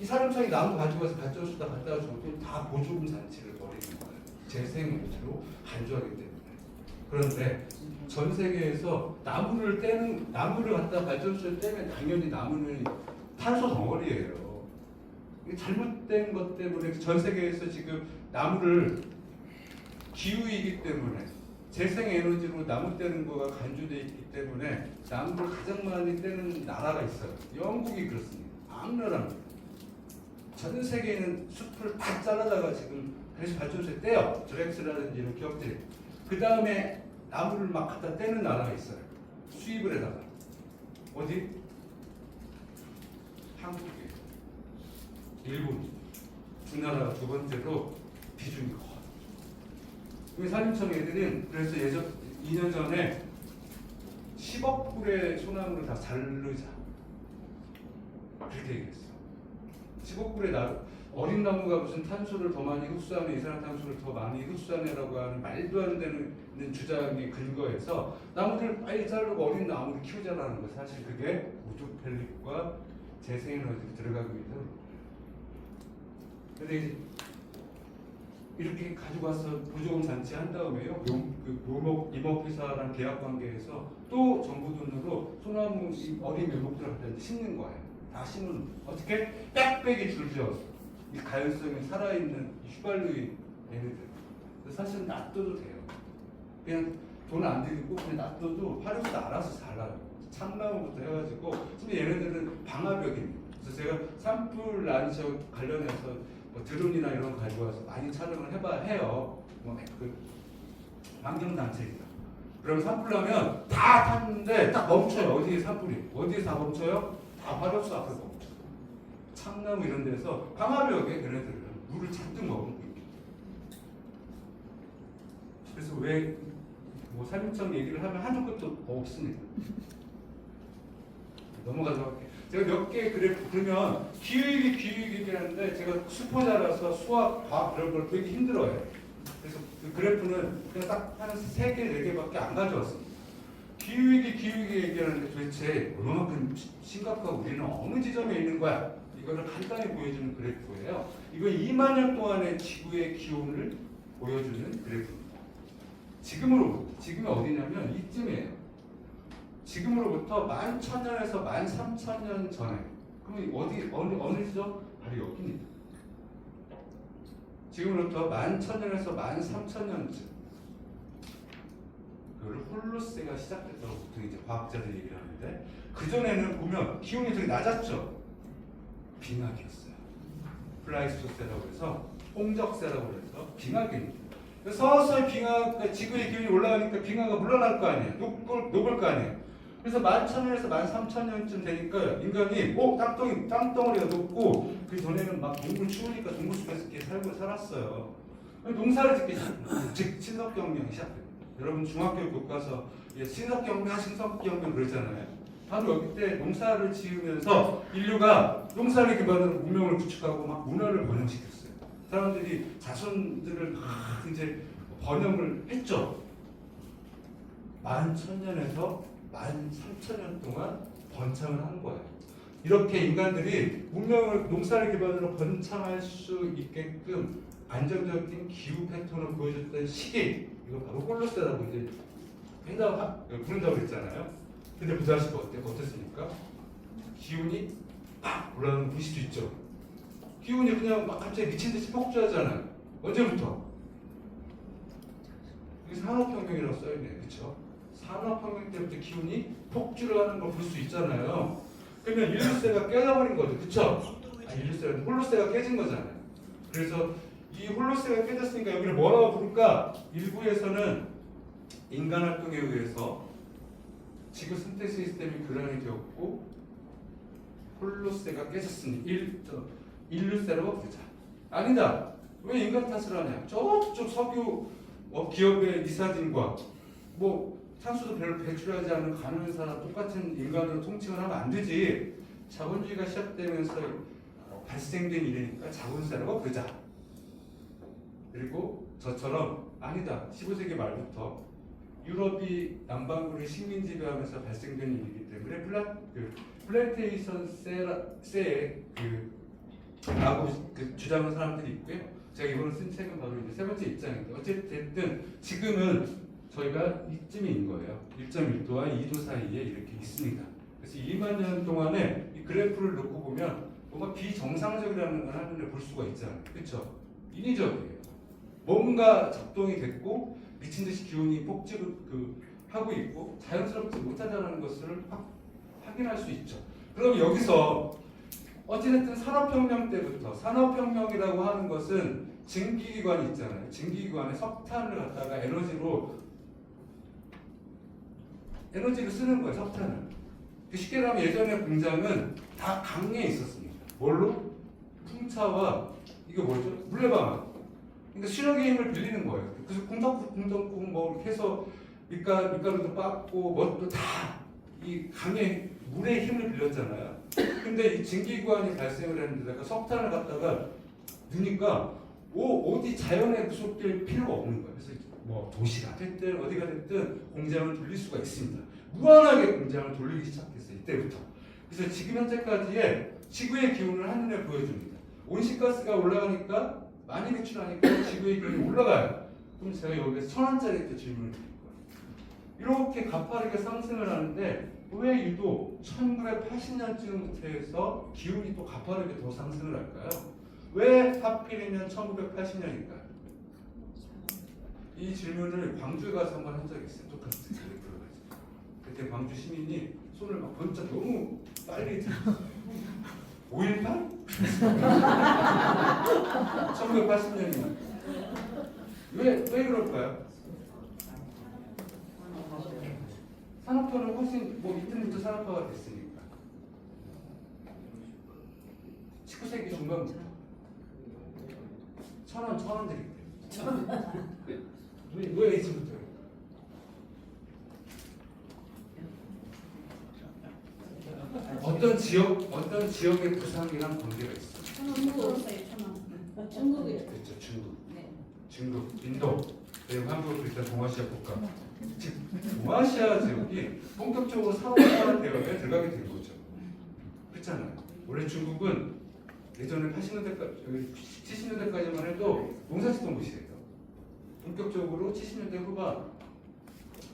이 산림청이 나무 가지고 와서 발전소에다 갖다가 줘도 다 보조금 잔치를 벌이는 거예요. 재생 에너지로 간주하기 때문에. 그런데 전 세계에서 나무를 갖다가 발전소에 떼면 당연히 나무는 탄소 덩어리예요. 이게 잘못된 것 때문에 전 세계에서 지금 나무를 기후이기 때문에 재생 에너지로 나무 떼는 거가 간주되어 있기 때문에 나무를 가장 많이 떼는 나라가 있어요. 영국이 그렇습니다. 악랄합니다. 전 세계에 있는 숲을 다 잘라다가 지금 그래서 발전소에 떼요. 드렉스라든지 이런 기업들이. 그 다음에 나무를 막 갖다 떼는 나라가 있어요. 수입을 해다가. 어디? 한국이에요. 일본. 두 나라가 두 번째로 비중이 커요. 우리 산림청 애들은 그래서 2년 전에 10억 불의 소나무를 다 자르자. 그렇게 얘기했어. 10억 불의 어린 나무가 무슨 탄소를 더 많이 흡수하는 이산화탄소를 더 많이 흡수하네라고 하는 말도 안 되는 주장에 근거해서 나무들을 빨리 자르고 어린 나무를 키우자라는 거. 사실 그게 우주 펠릿과 재생에너지가 들어가기 위해서. 근데 이제 이렇게 가지고 와서 보조금 잔치 한 다음에요. 임업회사랑 계약 관계에서 또 정부 돈으로 소나무 어린 묘목들을 갖다 심는 거예요. 다 심은 어떻게 빽빽이 줄지어서 이 가연성이 살아있는 휘발유인 얘네들. 사실은 놔둬도 돼요. 그냥 돈 안 들이고 그냥 놔둬도 화력도 알아서 자라요. 참나무부터 해가지고 근데 얘네들은 방화벽입니다. 그래서 제가 산불 난처 관련해서 드론이나 이런 거 가지고 와서 많이 촬영을 해요. 그 환경단체입니다. 그럼 산불 나면 다 탔는데 딱 멈춰요. 어디에 산불이? 어디에 다 멈춰요? 다 화력소 앞에 멈춰요. 참나무 이런 데서 방화벽에 걔네들은 물을 잔뜩 머금고 있죠. 그래서 왜 산림청 얘기를 하면 한두 끝도 없습니다. 넘어가도록 할게요. 제가 몇 개 그러면 기후위기라는데 제가 수포자라서 수학, 과학 이런 걸 되게 힘들어요. 그래서 그 그래프는 그냥 딱 한 3개, 4개밖에 안 가져왔습니다. 기후위기 얘기하는데 도대체 얼마만큼 심각하고 우리는 어느 지점에 있는 거야? 이거를 간단히 보여주는 그래프예요. 이거 2만 년 동안의 지구의 기온을 보여주는 그래프입니다. 지금이 어디냐면 이쯤이에요. 지금으로부터 11,000년에서 13,000년 전에. 그러면 어느 지점? 바로 여기입니다. 지금으로부터 11,000년에서 13,000년쯤. 그걸 홀로세가 시작됐다고 보통 이제 과학자들이 얘기를 하는데 그 전에는 보면 기온이 되게 낮았죠. 빙하기였어요. 플라이스토세라고 해서 홍적세라고 해서 빙하기입니다. 서서히 빙하, 지구의 기온이 올라가니까 빙하가 물러날 거 아니에요. 녹을 거 아니에요. 그래서 11,000년에서 13,000년쯤 되니까 인간이 땅덩어리가 녹고 그 전에는 막 동굴 추우니까 동굴 속에서 이렇게 살았어요. 농사를 짓기 시작합니다. 즉 신석경명이 시작됩니다. 여러분 중학교 교과서 신석경명 그러잖아요. 바로 여기 때 농사를 지으면서 인류가 농사를 기반으로 문명을 구축하고 막 문화를 번영시켰어요. 사람들이 자손들을 막 이제 번영을 했죠. 11,000년에서 13,000년 동안 번창을 한 거예요. 이렇게 인간들이 문명을 농사를 기반으로 번창할 수 있게끔 안정적인 기후 패턴을 보여줬던 시기, 이거 바로 홀로세라고 이제 부른다고 그랬잖아요. 근데 보다시피 어땠습니까? 기온이 팍 올라가는 거 보실 수 있죠. 기온이 그냥 막 갑자기 미친 듯이 폭주하잖아요. 언제부터? 여기 산업혁명이라고 써있네요. 그렇죠? 산업혁명 때부터 기온이 폭주를 하는 걸 볼 수 있잖아요. 그러면 일루세가 깨져버린 거죠. 그렇죠? 일루세가 홀로세가 깨진 거잖아요. 그래서 이 홀로세가 깨졌으니까 여기를 뭐라고 부를까? 일부에서는 인간 활동에 의해서 지구 생태 시스템이 교란이 되었고 홀로세가 깨졌으니 일루세라고 부르자. 아니다. 왜 인간 탓을 하냐? 저쪽 석유 기업의 이사진과 뭐 탄소도 별로 배출하지 않는 가난한 사람 똑같은 인간으로 통칭을 하면 안 되지. 자본주의가 시작되면서 발생된 일이니까 자본세라고 부르자. 그리고 저처럼 아니다. 15세기 말부터 유럽이 남반구를 식민 지배하면서 발생된 일이기 때문에 플랜테이션 세의 라고 주장하는 사람들이 있고요. 제가 이번에 쓴 책은 바로 이제 세 번째 입장인데 어쨌든 지금은 저희가 이쯤에 있는 거예요. 1.1도와 2도 사이에 이렇게 있습니다. 그래서 2만 년 동안에 이 그래프를 놓고 보면 뭔가 비정상적이라는 걸 한눈에 볼 수가 있잖아요. 그렇죠? 인위적이에요. 뭔가 작동이 됐고 미친 듯이 기온이 하고 있고 자연스럽지 못하다는 것을 확인할 수 있죠. 그럼 여기서 어찌됐든 산업혁명 때부터 산업혁명이라고 하는 것은 증기기관이 있잖아요. 증기기관에 석탄을 갖다가 에너지를 쓰는 거예요. 석탄을. 쉽게 말하면 예전에 공장은 다 강에 있었습니다. 뭘로? 풍차와 이게 뭐죠? 물레방아. 그러니까 수력의 힘을 빌리는 거예요. 그래서 궁덕궁 뭐 이렇게 해서 밀가루도 빻고 뭣도 다 이 강의 물의 힘을 빌렸잖아요. 근데 이 증기기관이 발생을 했는데 석탄을 갖다가 넣으니까 어디 자연에 구속될 필요가 없는 거예요. 그래서 뭐 도시가 됐든 어디가 됐든 공장을 돌릴 수가 있습니다. 무한하게 공장을 돌리기 시작했어요. 이때부터. 그래서 지금 현재까지의 지구의 기온을 한눈에 보여줍니다. 온실가스가 올라가니까 많이 배출하니까 지구의 기온이 올라가요. 그럼 제가 여기서 1,000원짜리 질문을 드릴 거예요. 이렇게 가파르게 상승을 하는데 왜 유독 1980년쯤부터 해서 기온이 또 가파르게 더 상승을 할까요? 왜 하필이면 1980년일까요? 이 질문을 광주에 가서 한번 한 적이 있어요. 똑같은 그래프를 가지고. 그때 광주 시민이 손을 막 번쩍 너무 빨리 들었어요. 5.18? 1980년이면 왜 그럴까요? 산업화는 훨씬 이때부터 산업화가 됐으니까 19세기 중반부터 1,000원 드릴게요. 왜 이제부터요? 어떤 지역의 부상이랑 관계가 있어요. 중국이요. 그렇죠, 중국. 네. 중국, 인도, 그리고 한국, 일단 동아시아 국가. 즉 동아시아 지역이 본격적으로 산업화 대응에 들어가게 된 거죠. 그렇잖아요. 원래 중국은 예전에 70년대까지만 해도 농사짓던 곳이에요. 본격적으로 70년대 후반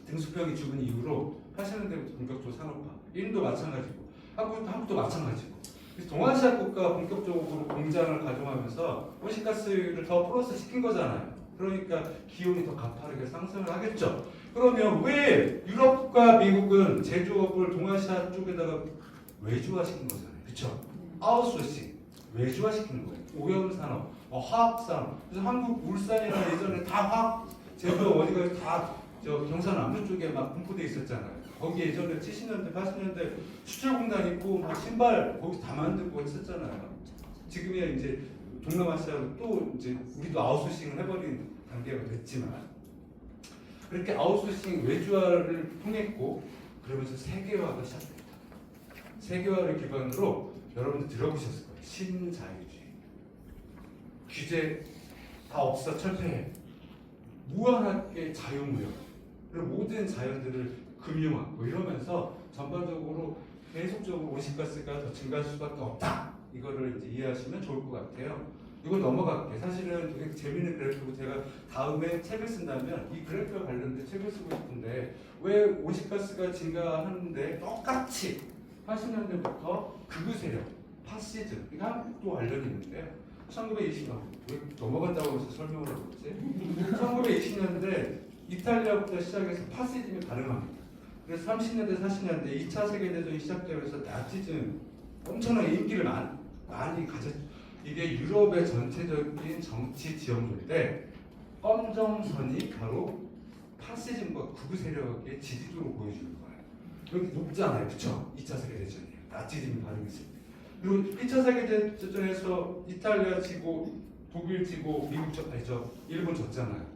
등수병이 죽은 이후로 80년대부터 본격적으로 산업화. 인도 마찬가지고 한국도 마찬가지고. 그래서 동아시아 국가가 본격적으로 공장을 가동하면서 온실가스를 더 플러스 시킨 거잖아요. 그러니까 기온이 더 가파르게 상승을 하겠죠. 그러면 왜 유럽과 미국은 제조업을 동아시아 쪽에다가 외주화시킨 거잖아요. 그렇죠? 아웃소싱. 외주화시키는 거예요. 오염산업, 화학산업. 그래서 한국 울산이나 예전에 다 화학 제조 어디가 다 저 경산 남부 쪽에 막 분포돼 있었잖아요. 거기 예전에 70년대, 80년대 수출공단 있고 막 신발 거기 다 만들고 했었잖아요. 지금이야 이제 동남아시아로 또 이제 우리도 아웃소싱을 해버린 단계가 됐지만 그렇게 아웃소싱 외주화를 통했고 그러면서 세계화가 시작됩니다. 세계화를 기반으로 여러분들 들어보셨을 거예요. 신자유주의. 규제 다 없어 철폐해. 무한하게 자유무역. 그리고 모든 자연들을 금융화하고 이러면서 전반적으로 계속적으로 온실가스가 더 증가할 수밖에 없다. 이거를 이제 이해하시면 좋을 것 같아요. 이거 넘어갈게. 사실은 되게 재밌는 그래프고 제가 다음에 책을 쓴다면 이 그래프와 관련된 책을 쓰고 싶은데 왜 온실가스가 증가하는데 똑같이 80년대부터 극우 세력, 파시즘, 이거 한국도 관련이 있는데요. 1920년, 왜 넘어간다고 해서 설명을 하고 있지? 1920년대 이탈리아부터 시작해서 파시즘이 가능합니다. 그래서 30년대, 40년대 2차 세계대전이 시작되면서 나치즘 엄청난 인기를 많이 가졌죠. 이게 유럽의 전체적인 정치 지형인데 검정선이 바로 파시즘과 극우 세력의 지지도로 보여주는 거예요. 여기 높잖아요. 그쵸? 2차 세계대전이에요. 나치즘이 발생했을 때. 그리고 1차 세계대전에서 이탈리아 지고 독일 지고 미국 일본 졌잖아요.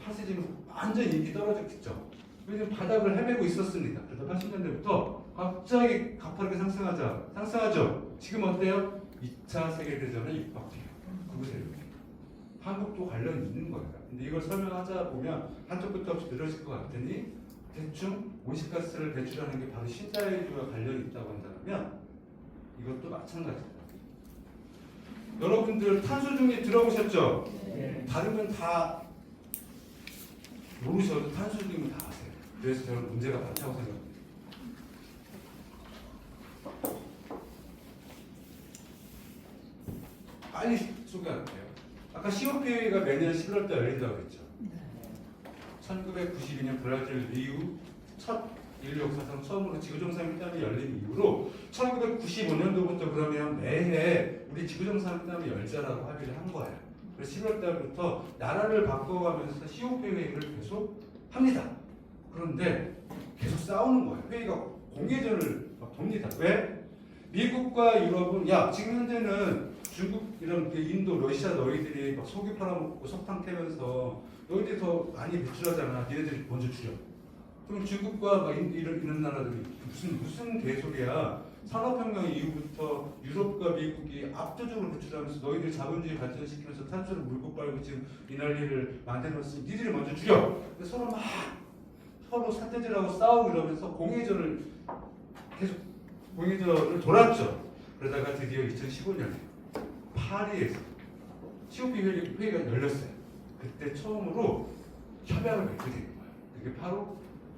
파시즘은 완전 인기 떨어졌겠죠. 왜냐면 바닥을 헤매고 있었습니다. 그래서 80년대부터 갑자기 가파르게 상승하죠. 지금 어때요? 2차 세계대전에 입각해요. 극우 세력이. 한국도 관련이 있는 거예요. 근데 이걸 설명하자 보면 한쪽 끝도 없이 늘어질 것 같으니 대충 온실가스를 배출하는 게 바로 신자유주와 관련이 있다고 한다면 이것도 마찬가지입니다. 여러분들 탄소 중립 들어보셨죠? 네. 다른 건 다 모르셔도 탄소 중립은 다 아세요. 그래서 저는 문제가 많다고 생각합니다. 빨리 소개할게요. 아까 COP가 매년 11월달 열린다고 했죠. 1992년 브라질 리우 첫 인류 역사상 처음으로 지구정상회담이 열린 이후로 1995년도부터 그러면 매해 우리 지구정상회담이 열자라고 합의를 한 거예요. 그래서 11월달부터 나라를 바꿔가면서 COP 회의를 계속 합니다. 그런데 계속 싸우는 거예요. 회의가 공회전을 막 돕니다. 왜? 미국과 유럽은 야 지금 현재는 중국 이런 인도, 러시아 너희들이 막 석유 팔아먹고 석탄 캐면서 너희들이 더 많이 배출하잖아. 니네들이 먼저 줄여. 그럼 중국과 막 이런 나라들이 무슨 개소리야. 산업혁명 이후부터 유럽과 미국이 압도적으로 배출하면서 너희들이 자본주의 발전시키면서 탄소를 물고 빨고 지금 이 난리를 만들었으니 니들이 먼저 줄여. 서로 사태질하고 싸우고 이러면서 공회전을 돌았죠. 그러다가 드디어 2015년에 파리에서 COP 회의가 열렸어요. 그때 처음으로 협약을 맺게 된 거예요. 그게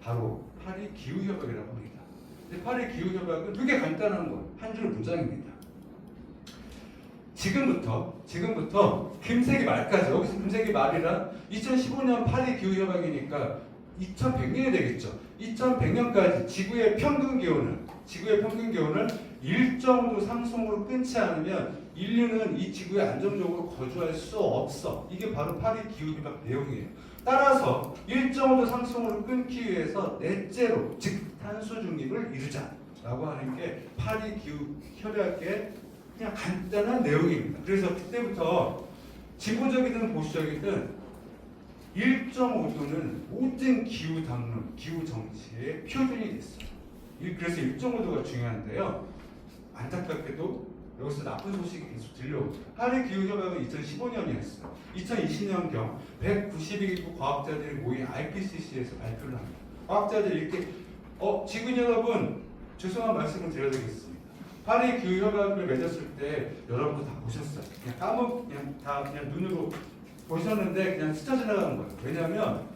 바로 파리 기후협약이라고 합니다. 근데 파리 기후협약은 되게 간단한 거예요. 한 줄 문장입니다. 지금부터 김세기 말까지, 여기서 김세기 말이란 2015년 파리 기후협약이니까 2100년이 되겠죠. 2100년까지 지구의 평균 기온을 1.5도 상승으로 끊지 않으면 인류는 이 지구에 안정적으로 거주할 수 없어. 이게 바로 파리 기후협약 내용이에요. 따라서 1.5도 상승으로 끊기 위해서 넷째로 즉 탄소 중립을 이루자라고 하는 게 파리 기후협약의 그냥 간단한 내용입니다. 그래서 그때부터 진보적이든 보수적이든 1.5도는 모든 기후 담론, 기후 정치의 표준이 됐어요. 그래서 1.5도가 중요한데요. 안타깝게도 여기서 나쁜 소식이 계속 들려옵니다. 파리 기후협약은 2015년이었어요. 2020년경 190개 과학자들이 모인 IPCC에서 발표를 합니다. 과학자들이 이렇게 지구인 여러분 죄송한 말씀을 드려야 되겠습니다. 파리 기후협약을 맺었을 때 여러분도 다 보셨어요. 그냥 눈으로 보셨는데 그냥 스쳐 지나가는 거예요. 왜냐하면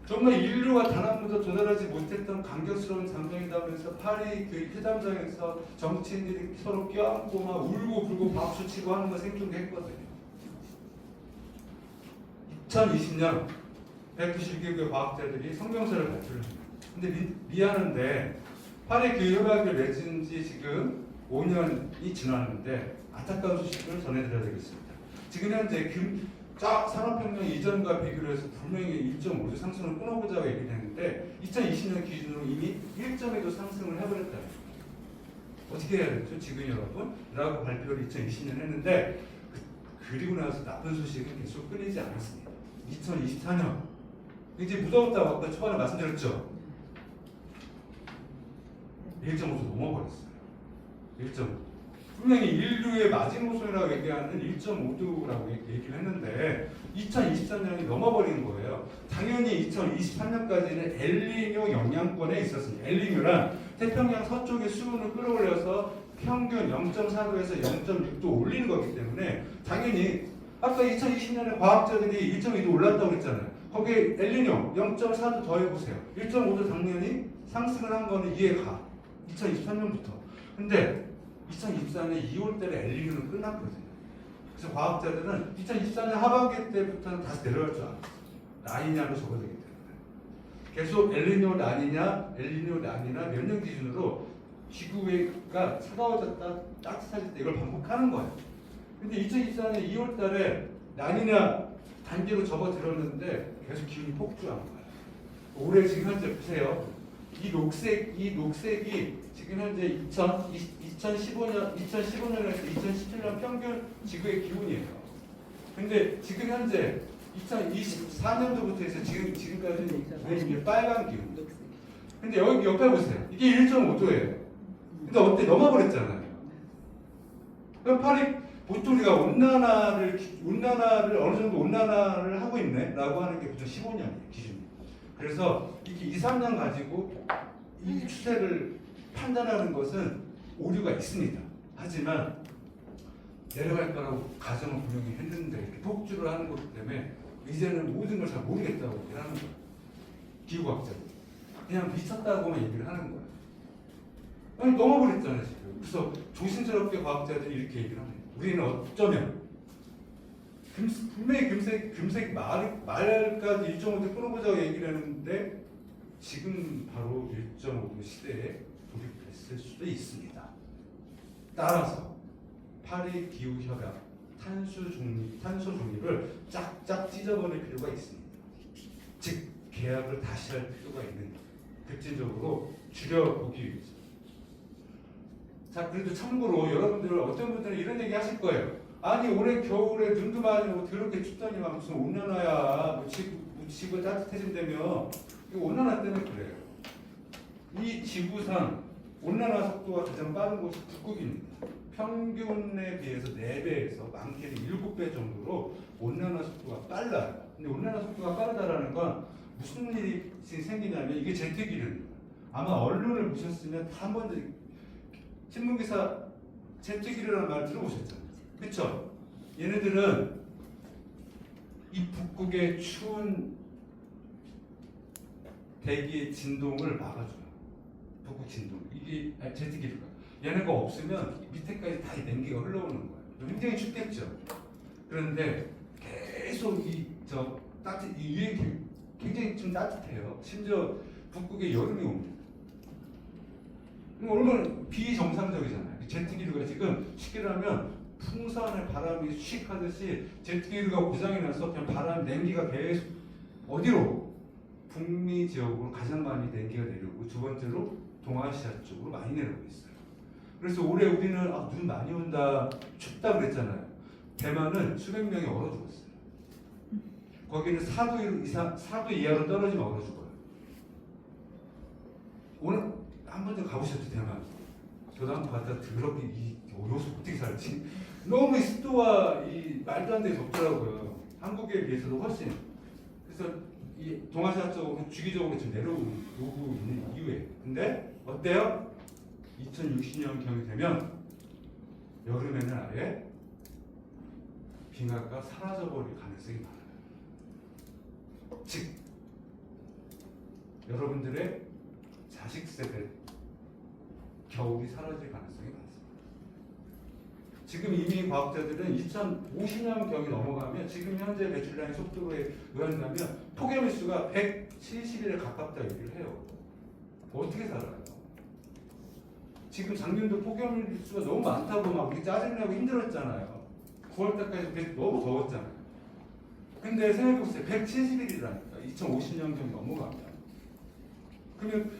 정말 인류가 단 한 번도 도달하지 못했던 감격스러운 장면이다면서 파리 그 회담장에서 정치인들이 서로 껴안고 막 울고 불고 박수치고 하는 거 생중계했거든요. 2020년 190개국의 과학자들이 성명서를 발표를 합니다. 근데 미안한데 파리 기후협약을 맺은 지 지금 5년이 지났는데 안타까운 소식을 전해드려야 되겠습니다. 지금 현재 산업혁명 이전과 비교를 해서 분명히 1.5조 상승을 끊어보자고 얘기를 했는데 2020년 기준으로 이미 1.2조 상승을 해버렸다. 어떻게 해야 되죠 지금 여러분? 라고 발표를 2020년 했는데 그리고 나서 나쁜 소식은 계속 끊이지 않았습니다. 2024년 이제 무더웠다고 아까 초반에 말씀드렸죠. 1.5조 넘어버렸어요. 1.5. 분명히 인류의 마지노선이라고 얘기하는 1.5도라고 얘기를 했는데 2023년이 넘어버린 거예요. 당연히 2023년까지는 엘니뇨 영향권에 있었습니다. 엘니뇨란 태평양 서쪽의 수온을 끌어올려서 평균 0.4도에서 0.6도 올리는 거기 때문에 당연히 아까 2020년에 과학자들이 1.2도 올랐다고 그랬잖아요. 거기에 엘니뇨 0.4도 더해보세요. 1.5도 당연히 상승을 한 거는 이해가 2023년부터. 근데 2024년 2월 달에 엘니뇨는 끝났거든요. 그래서 과학자들은 2024년 하반기 때부터는 다시 내려갈 줄 알았어요. 라니냐로 접어들기 때문에. 계속 엘니뇨 라니냐 몇 년 기준으로 지구가 차가워졌다 따뜻해졌다 이걸 반복하는 거예요. 근데 2024년 2월 달에 라니냐 단계로 접어들었는데 계속 기온이 폭주한 거예요. 올해 지금 현재 보세요. 이 녹색이 지금 현재 2015년에서 2017년 평균 지구의 기온이에요. 근데 지금 현재 2024년도부터 해서 지금까지는 이게 빨간 기온. 근데 여기 옆에 보세요. 이게 1.5도예요. 근데 어때? 넘어버렸잖아요. 그럼 파리 보통 우리가 온난화를 어느 정도 온난화를 하고 있네라고 하는 게 보통 15년이에요 기준이. 그래서 이렇게 2, 3년 가지고 이 추세를 판단하는 것은 오류가 있습니다. 하지만 내려갈 거라고 가정을 분명히 했는데 이렇게 폭주를 하는 것 때문에 이제는 모든 걸 잘 모르겠다고 얘기를 하는 거예요. 기후과학자들. 그냥 미쳤다고만 얘기를 하는 거예요. 아니 넘어버렸잖아요 지금. 그래서 조심스럽게 과학자들이 이렇게 얘기를 합니다. 우리는 어쩌면 분명히 금색 말까지 1.5도 끊어보자고 얘기를 했는데 지금 바로 1.5도 시대에 돌입했을 수도 있습니다. 따라서 파리 기후협약 탄소 중립을 쫙쫙 찢어버릴 필요가 있습니다. 즉 계약을 다시 할 필요가 있는 급진적으로 줄여보기 위해서. 자, 그래도 참고로 여러분들 어떤 분들은 이런 얘기 하실 거예요. 아니 올해 겨울에 눈도 많이 오고 더럽게 춥더니만 무슨 온난화야. 지구 따뜻해진다며. 이거 온난화 때문에 그래요. 이 지구상 온난화 속도가 가장 빠른 곳이 북극입니다. 평균에 비해서 4배에서 많게는 7배 정도로 온난화 속도가 빨라요. 근데 온난화 속도가 빠르다라는 건 무슨 일이 생기냐면 이게 제트기류입니다. 아마 언론을 보셨으면 한 번도 신문기사 제트기류라는 말 들어보셨잖아요. 그렇죠? 얘네들은 이 북극의 추운 대기의 진동을 막아줘요. 북극 진동. 이게 제트기류가. 얘네가 없으면 밑에까지 다 냉기가 흘러오는 거예요. 굉장히 춥겠죠. 그런데 계속 이 위에 굉장히 좀 따뜻해요. 심지어 북극에 여름이 옵니다. 얼마나 비정상적이잖아요. 제트기류가 지금 쉽게 하면 풍선에 바람이 휙 하듯이 제트기류가 고장이 나서 그냥 바람 냉기가 계속 어디로? 북미 지역으로 가장 많이 냉기가 내려오고 두 번째로 동아시아 쪽으로 많이 내려오고 있어요. 그래서 올해 우리는 눈 많이 온다 춥다 그랬잖아요. 대만은 수백 명이 얼어 죽었어요. 거기는 4도 이하로 떨어지면 얼어 죽어요. 오늘 한 번도 가보셨죠 대만? 저도 한번 갔다 더럽게 여기서 어떻게 살지? 너무 습도와 이 말도 안 되게 덥더라고요. 한국에 비해서도 훨씬. 그래서 이 동아시아 쪽으로 주기적으로 지금 내려오고 있는 이유에. 근데 어때요? 2060년경이 되면 여름에는 아예 빙하가 사라져버릴 가능성이 많아요. 즉 여러분들의 자식 세대 겨울이 사라질 가능성이 많습니다. 지금 이미 과학자들은 2050년경이 넘어가면 지금 현재 배출량의 속도에 의한다면 폭염일수가 170일에 가깝다 얘기를 해요. 어떻게 살아요? 지금 작년도 폭염 일수가 너무 많다고 막 우리 짜증나고 힘들었잖아요. 9월 달까지 너무 더웠잖아요. 근데 생각해보세요. 170일이라니까. 2050년 정도 넘어가면. 그러면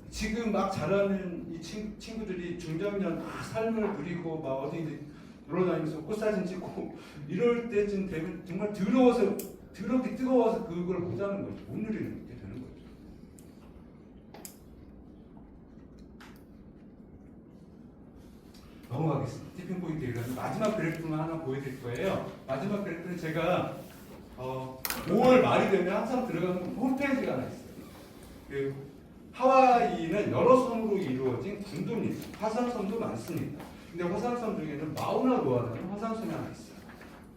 지금 막 자라는 이 친구들이 중장년 막 삶을 누리고 막 어디 이제 돌아다니면서 꽃사진 찍고 이럴 때쯤 되면 정말 더럽게 뜨거워서 그걸 못 하는 거죠. 못 누리는 게 되는 거죠. 넘어가겠습니다. 티핑 포인트 얘기하면 마지막 그래프만 하나 보여드릴 거예요. 마지막 그래프는 제가 5월 말이 되면 항상 들어가는 홈페이지가 하나 있어요. 그 하와이는 여러 섬으로 이루어진 군도입니다. 화산섬도 많습니다. 근데 화산섬 중에는 마우나로아라는 화산섬이 하나 있어요.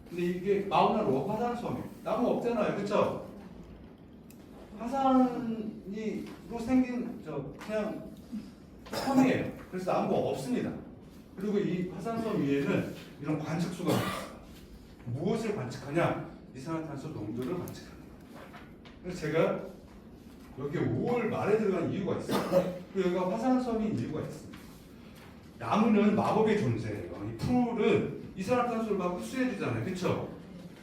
근데 이게 마우나로아 화산섬이에요. 나무 없잖아요, 그렇죠? 화산으로 생긴 그냥 섬이에요. 그래서 나무가 없습니다. 그리고 이 화산섬 위에는 이런 관측소가 있어요. 무엇을 관측하냐? 이산화탄소 농도를 관측합니다. 그래서 제가 여기 5월 말에 들어간 이유가 있어요. 그리고 여기가 화산섬인 이유가 있습니다. 나무는 마법의 존재예요. 이 풀은 이산화탄소를 막 흡수해주잖아요. 그렇죠?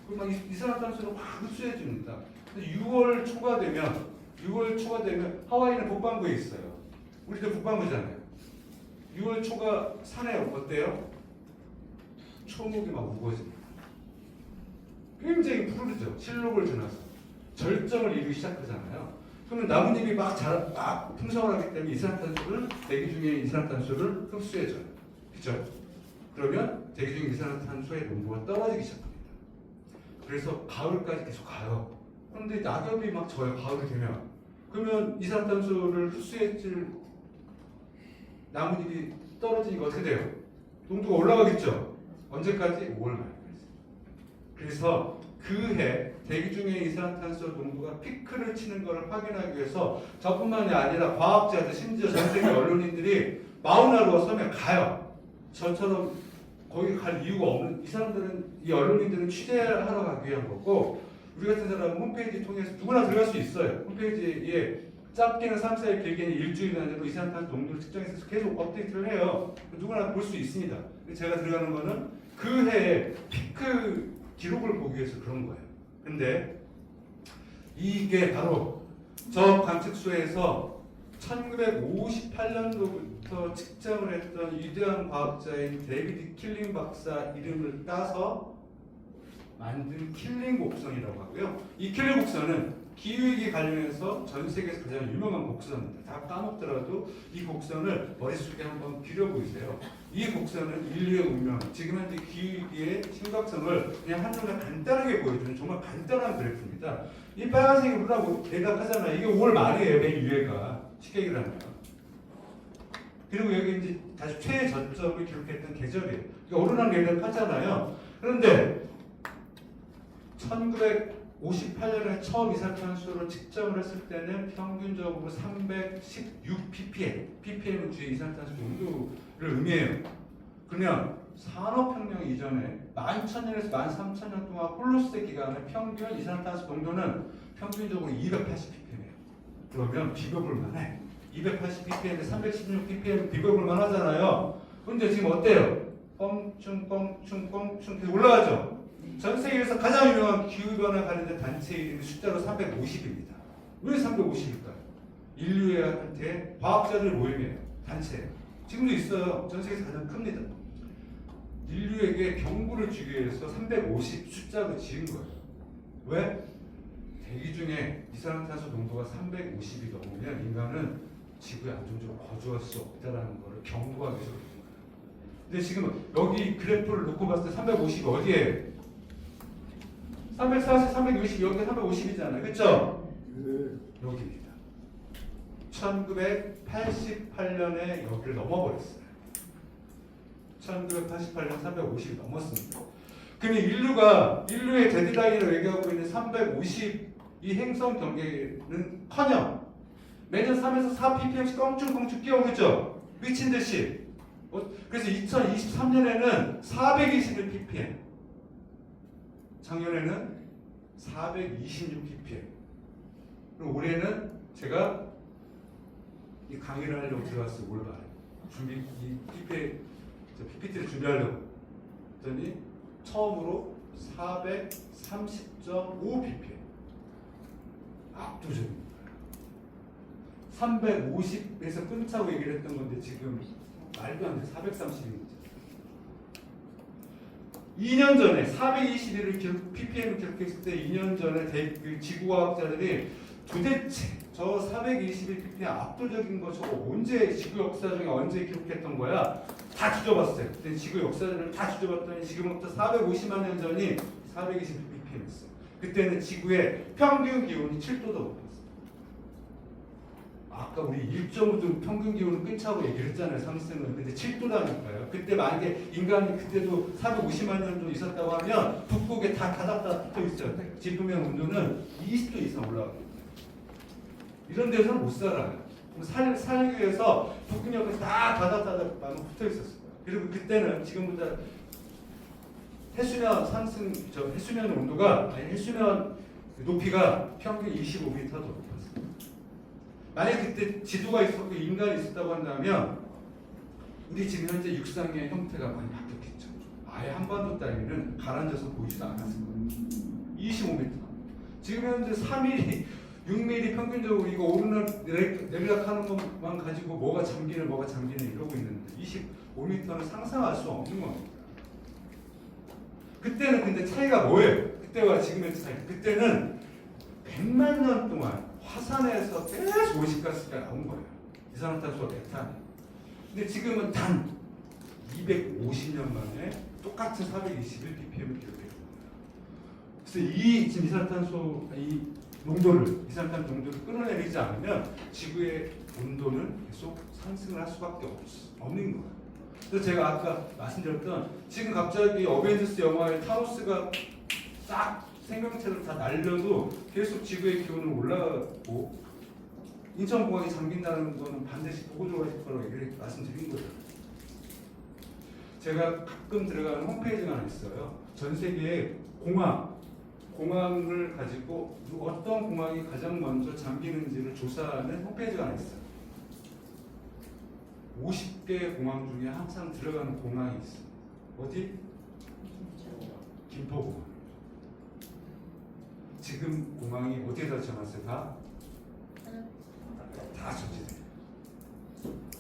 그럼 막 이산화탄소를 확 흡수해줍니다. 6월 초가 되면 하와이는 북반구에 있어요. 우리도 북반구잖아요. 6월 초가 산에 어때요? 초목이 막 우거집니다. 굉장히 푸르죠. 실록을 지나서 절정을 이루기 시작하잖아요. 그러면 나뭇잎이 막 풍성을 하기 때문에 이산화탄소를 대기 중에 이산화탄소를 흡수해줘요. 그렇죠? 그러면 대기 중 이산화탄소의 농도가 떨어지기 시작합니다. 그래서 가을까지 계속 가요. 그런데 낙엽이 막 져요. 가을이 되면. 그러면 이산화탄소를 흡수해줄 나뭇잎이 떨어지니까 어떻게 돼요? 농도가 올라가겠죠? 언제까지? 5월 말까지. 그래서 그해 대기 중에 이산화탄소 농도가 피크를 치는 것을 확인하기 위해서 저뿐만이 아니라 과학자들, 심지어 전 세계 언론인들이 마우나로아 섬에 가요. 저처럼 거기 갈 이유가 없는 이 언론인들은 취재하러 가기 위한 거고, 우리 같은 사람은 홈페이지 통해서 누구나 들어갈 수 있어요. 홈페이지에 짧게는 3, 4일, 길게는 일주일 단위로 이산화탄소 농도를 측정해서 계속 업데이트를 해요. 누구나 볼 수 있습니다. 제가 들어가는 거는 그 해의 피크 기록을 보기 위해서 그런 거예요. 근데 이게 바로 저 관측소에서 1958년도부터 측정을 했던 위대한 과학자인 데이비드 킬링 박사 이름을 따서 만든 킬링 곡선이라고 하고요. 이 킬링 곡선은 기후위기 관련해서 전 세계에서 가장 유명한 곡선입니다. 다 까먹더라도 이 곡선을 머릿속에 한번 그려보세요. 이 곡선은 인류의 운명, 지금 현재 기후위기의 심각성을 그냥 한눈에 간단하게 보여주는 정말 간단한 그래프입니다. 이 빨간색이 우리라고 대답하잖아요. 이게 5월 말이에요. 맨 위에가 쉽게 얘기를 하면. 그리고 여기 이제 다시 최저점을 기록했던 계절이에요. 그러니까 오르락 내리락 하잖아요. 그런데 1958년에 처음 이산화탄소를 측정을 했을 때는 평균적으로 316 ppm, ppm은 주의 이산화탄소 농도를 의미해요. 그러면 산업혁명 이전에 11,000년에서 13,000년 동안 홀로스 기간의 평균 이산화탄소 농도는 평균적으로 280 ppm이에요. 그러면 비교볼 만해. 280 ppm에 316 ppm 비교볼 만하잖아요. 근데 지금 어때요? 뻥충 계속 올라가죠? 전 세계에서 가장 유명한 기후변화 관련된 단체 이름이 숫자로 350입니다. 왜 350일까요? 인류한테 과학자들 모임이에요. 단체. 지금도 있어요. 전 세계에서 가장 큽니다. 인류에게 경고를 주기 위해서 350 숫자로 지은 거예요. 왜? 대기 중에 이산화탄소 농도가 350이 넘으면 인간은 지구에 안정적으로 거주할 수 없다는 것을 경고하기 위해서 그런 거예요. 근데 지금 여기 그래프를 놓고 봤을 때 350이 어디에? 340, 360, 여기가 350이잖아요. 그쵸? 여기입니다. 1988년에 여기를 넘어버렸어요. 1988년 350이 넘었습니다. 그러면 인류의 데드라인을 얘기하고 있는 350 이 행성 경계는 커녕 매년 3에서 4 ppm씩 껑충껑충 뛰어오고 있죠? 미친 듯이. 그래서 2023년에는 421 ppm. 작년에는 426 ppm. 그리고 올해는 제가 이 강의를 하려고 들어갔어요. 올 말에. PPT를 준비하려고 했더니 처음으로 430.5 ppm 압도적인 거예요. 350에서 끊자고 얘기를 했던 건데 지금 말도 안 돼. 430입니다. 2년 전에 421을 ppm을 기록했을 때 2년 전에 그 지구과학자들이 도대체 저 421 ppm 압도적인 거 저거 언제 지구 역사 중에 언제 기록했던 거야? 다 뒤져봤어요. 그때 지구 역사를 다 뒤져봤더니 지금부터 450만 년 전이 421 ppm이었어요. 그때는 지구의 평균 기온이 7도도 높았어요. 아까 우리 1.5도 평균 기온을 끊자고 얘기를 했잖아요. 상승은. 근데 7도라니까요. 그때 만약에 인간이 그때도 450만 년 정도 있었다고 하면 북극에 다 다닥다닥 붙어 있어요. 지금의 온도는 20도 이상 올라가요. 이런 데서는 못 살아요. 살기 위해서 북극역에 다 다닥다닥 붙어 있었어요. 그리고 그때는 지금보다 해수면 상승, 해수면 온도가, 아니 해수면 높이가 평균 25m 더 높았어요. 만약 그때 지도가 있었고 인간이 있었다고 한다면 우리 지금 현재 육상의 형태가 많이 바뀌었겠죠. 아예 한반도 따위는 가라앉아서 보이지도 않았을 거예요. 25m. 지금 현재 3mm, 6mm 평균적으로 이거 오르락 내리락 하는 것만 가지고 뭐가 잠기는 이러고 있는데 25m는 상상할 수 없는 겁니다. 그때는 근데 차이가 뭐예요? 그때와 지금의 차이. 그때는 100만 년 동안 화산에서 계속 온실가스가 나온 거예요. 이산화탄소 메탄이. 근데 지금은 단 250년 만에 똑같은 421 ppm을 기록했던 거예요. 그래서 이 지금 이산화탄소 농도를 끊어내리지 않으면 지구의 온도는 계속 상승을 할 수밖에 없는 거예요. 그래서 제가 아까 말씀드렸던 지금 갑자기 어벤져스 영화의 타노스가 싹 생명체를 다 날려도 계속 지구의 기온은 올라가고 인천공항이 잠긴다는 거는 반드시 보고 들어가실 거라고 말씀드린 거죠. 제가 가끔 들어가는 홈페이지가 하나 있어요. 전 세계의 공항을 가지고 어떤 공항이 가장 먼저 잠기는지를 조사하는 홈페이지가 하나 있어요. 50개 공항 중에 항상 들어가는 공항이 있어요. 어디? 김포공항. 지금 공항이 어디에다 지어놨어요? 다 저지대요.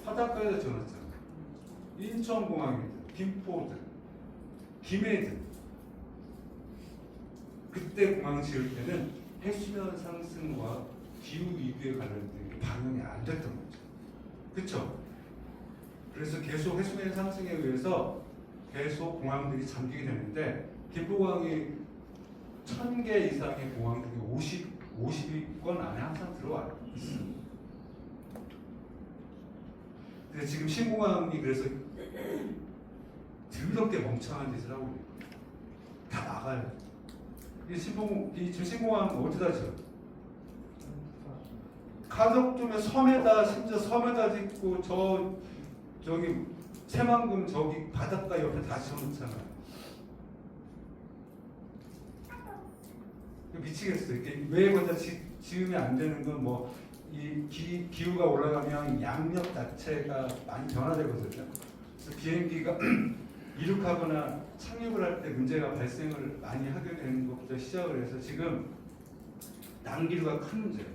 바닷가에다 지어놨잖아요. 인천공항이든 김포든 김해든 그때 공항 지을 때는 해수면 상승과 기후 위기에 관련된 반영이 안 됐던 거죠. 그렇죠? 그래서 계속 해수면 상승에 의해서 계속 공항들이 잠기게 되는데 김포공항이 1000개 이상의 공항 중에 50위권 안에 항상 들어와 있습니다. 근데 지금 신공항이 그래서 드럽게 멍청한 짓을 하고 있는 거예요. 다 나가요. 지금 신공항 어디다 지어? 가덕점에 섬에다 심지어 섬에다 짓고 저기 새만금 저기 바닷가 옆에 다 지어놓잖아요. 미치겠어요. 이게 왜 거기다 지으면 안 되는 건 뭐 이 기후가 올라가면 양력 자체가 많이 변화되거든요. 그래서 비행기가 이륙하거나 착륙을 할 때 문제가 발생을 많이 하게 되는 것부터 시작을 해서 지금 난기류가 큰 문제예요.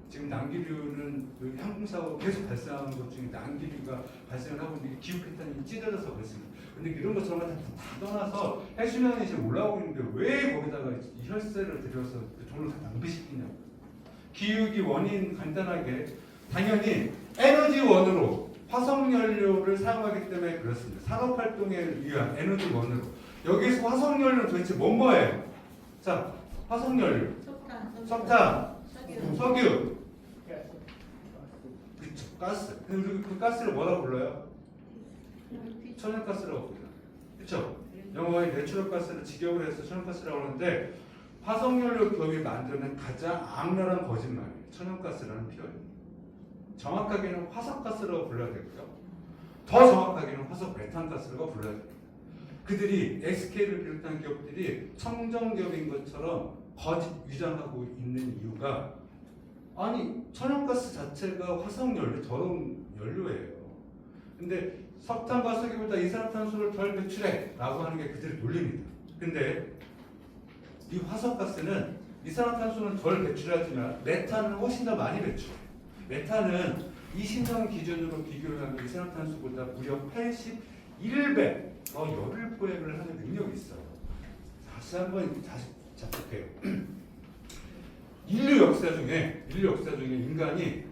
지금 난기류는 항공사고 계속 발생하는 것 중에 난기류가 발생을 하고 있는데 기후 패턴이 찢어져서 그렇습니다. 근데 이런 것처럼 다 떠나서 해수면이 지금 올라오고 있는데 왜 거기다가 이 혈세를 들여서 그 돈을 다 낭비시키냐고. 기후기 원인 간단하게 당연히 에너지원으로 화석연료를 사용하기 때문에 그렇습니다. 산업활동에 위한 에너지원으로. 여기서 화석연료는 도대체 뭐예요? 자, 화석연료, 석탄, 석유, 그쵸, 가스. 그리고 그 가스를 뭐라고 불러요? 천연가스라고 불러요. 그쵸? 영어에 내추럴 가스를 직역을 해서 천연가스라고 하는데 화석연료 기업이 만드는 가장 악랄한 거짓말이에요. 천연가스라는 표현이. 정확하게는 화석가스라고 불러야 되고요. 더 정확하게는 화석 메탄가스라고 불러야 돼요. 그들이 SK를 비롯한 기업들이 청정기업인 것처럼 거짓 위장하고 있는 이유가 아니 천연가스 자체가 화석연료 더러운 연료예요. 근데 석탄과 석유보다 이산화탄소를 덜 배출해라고 하는 게 그들의 논리입니다. 근데 이 화석가스는 이산화탄소는 덜 배출하지만 메탄은 훨씬 더 많이 배출해요. 메탄은 이신성 기준으로 비교를 하면 이산화탄소보다 무려 81배 더 열을 포획을 하는 능력이 있어요. 다시 한번 잡볼게요. 인류 역사 중에 인간이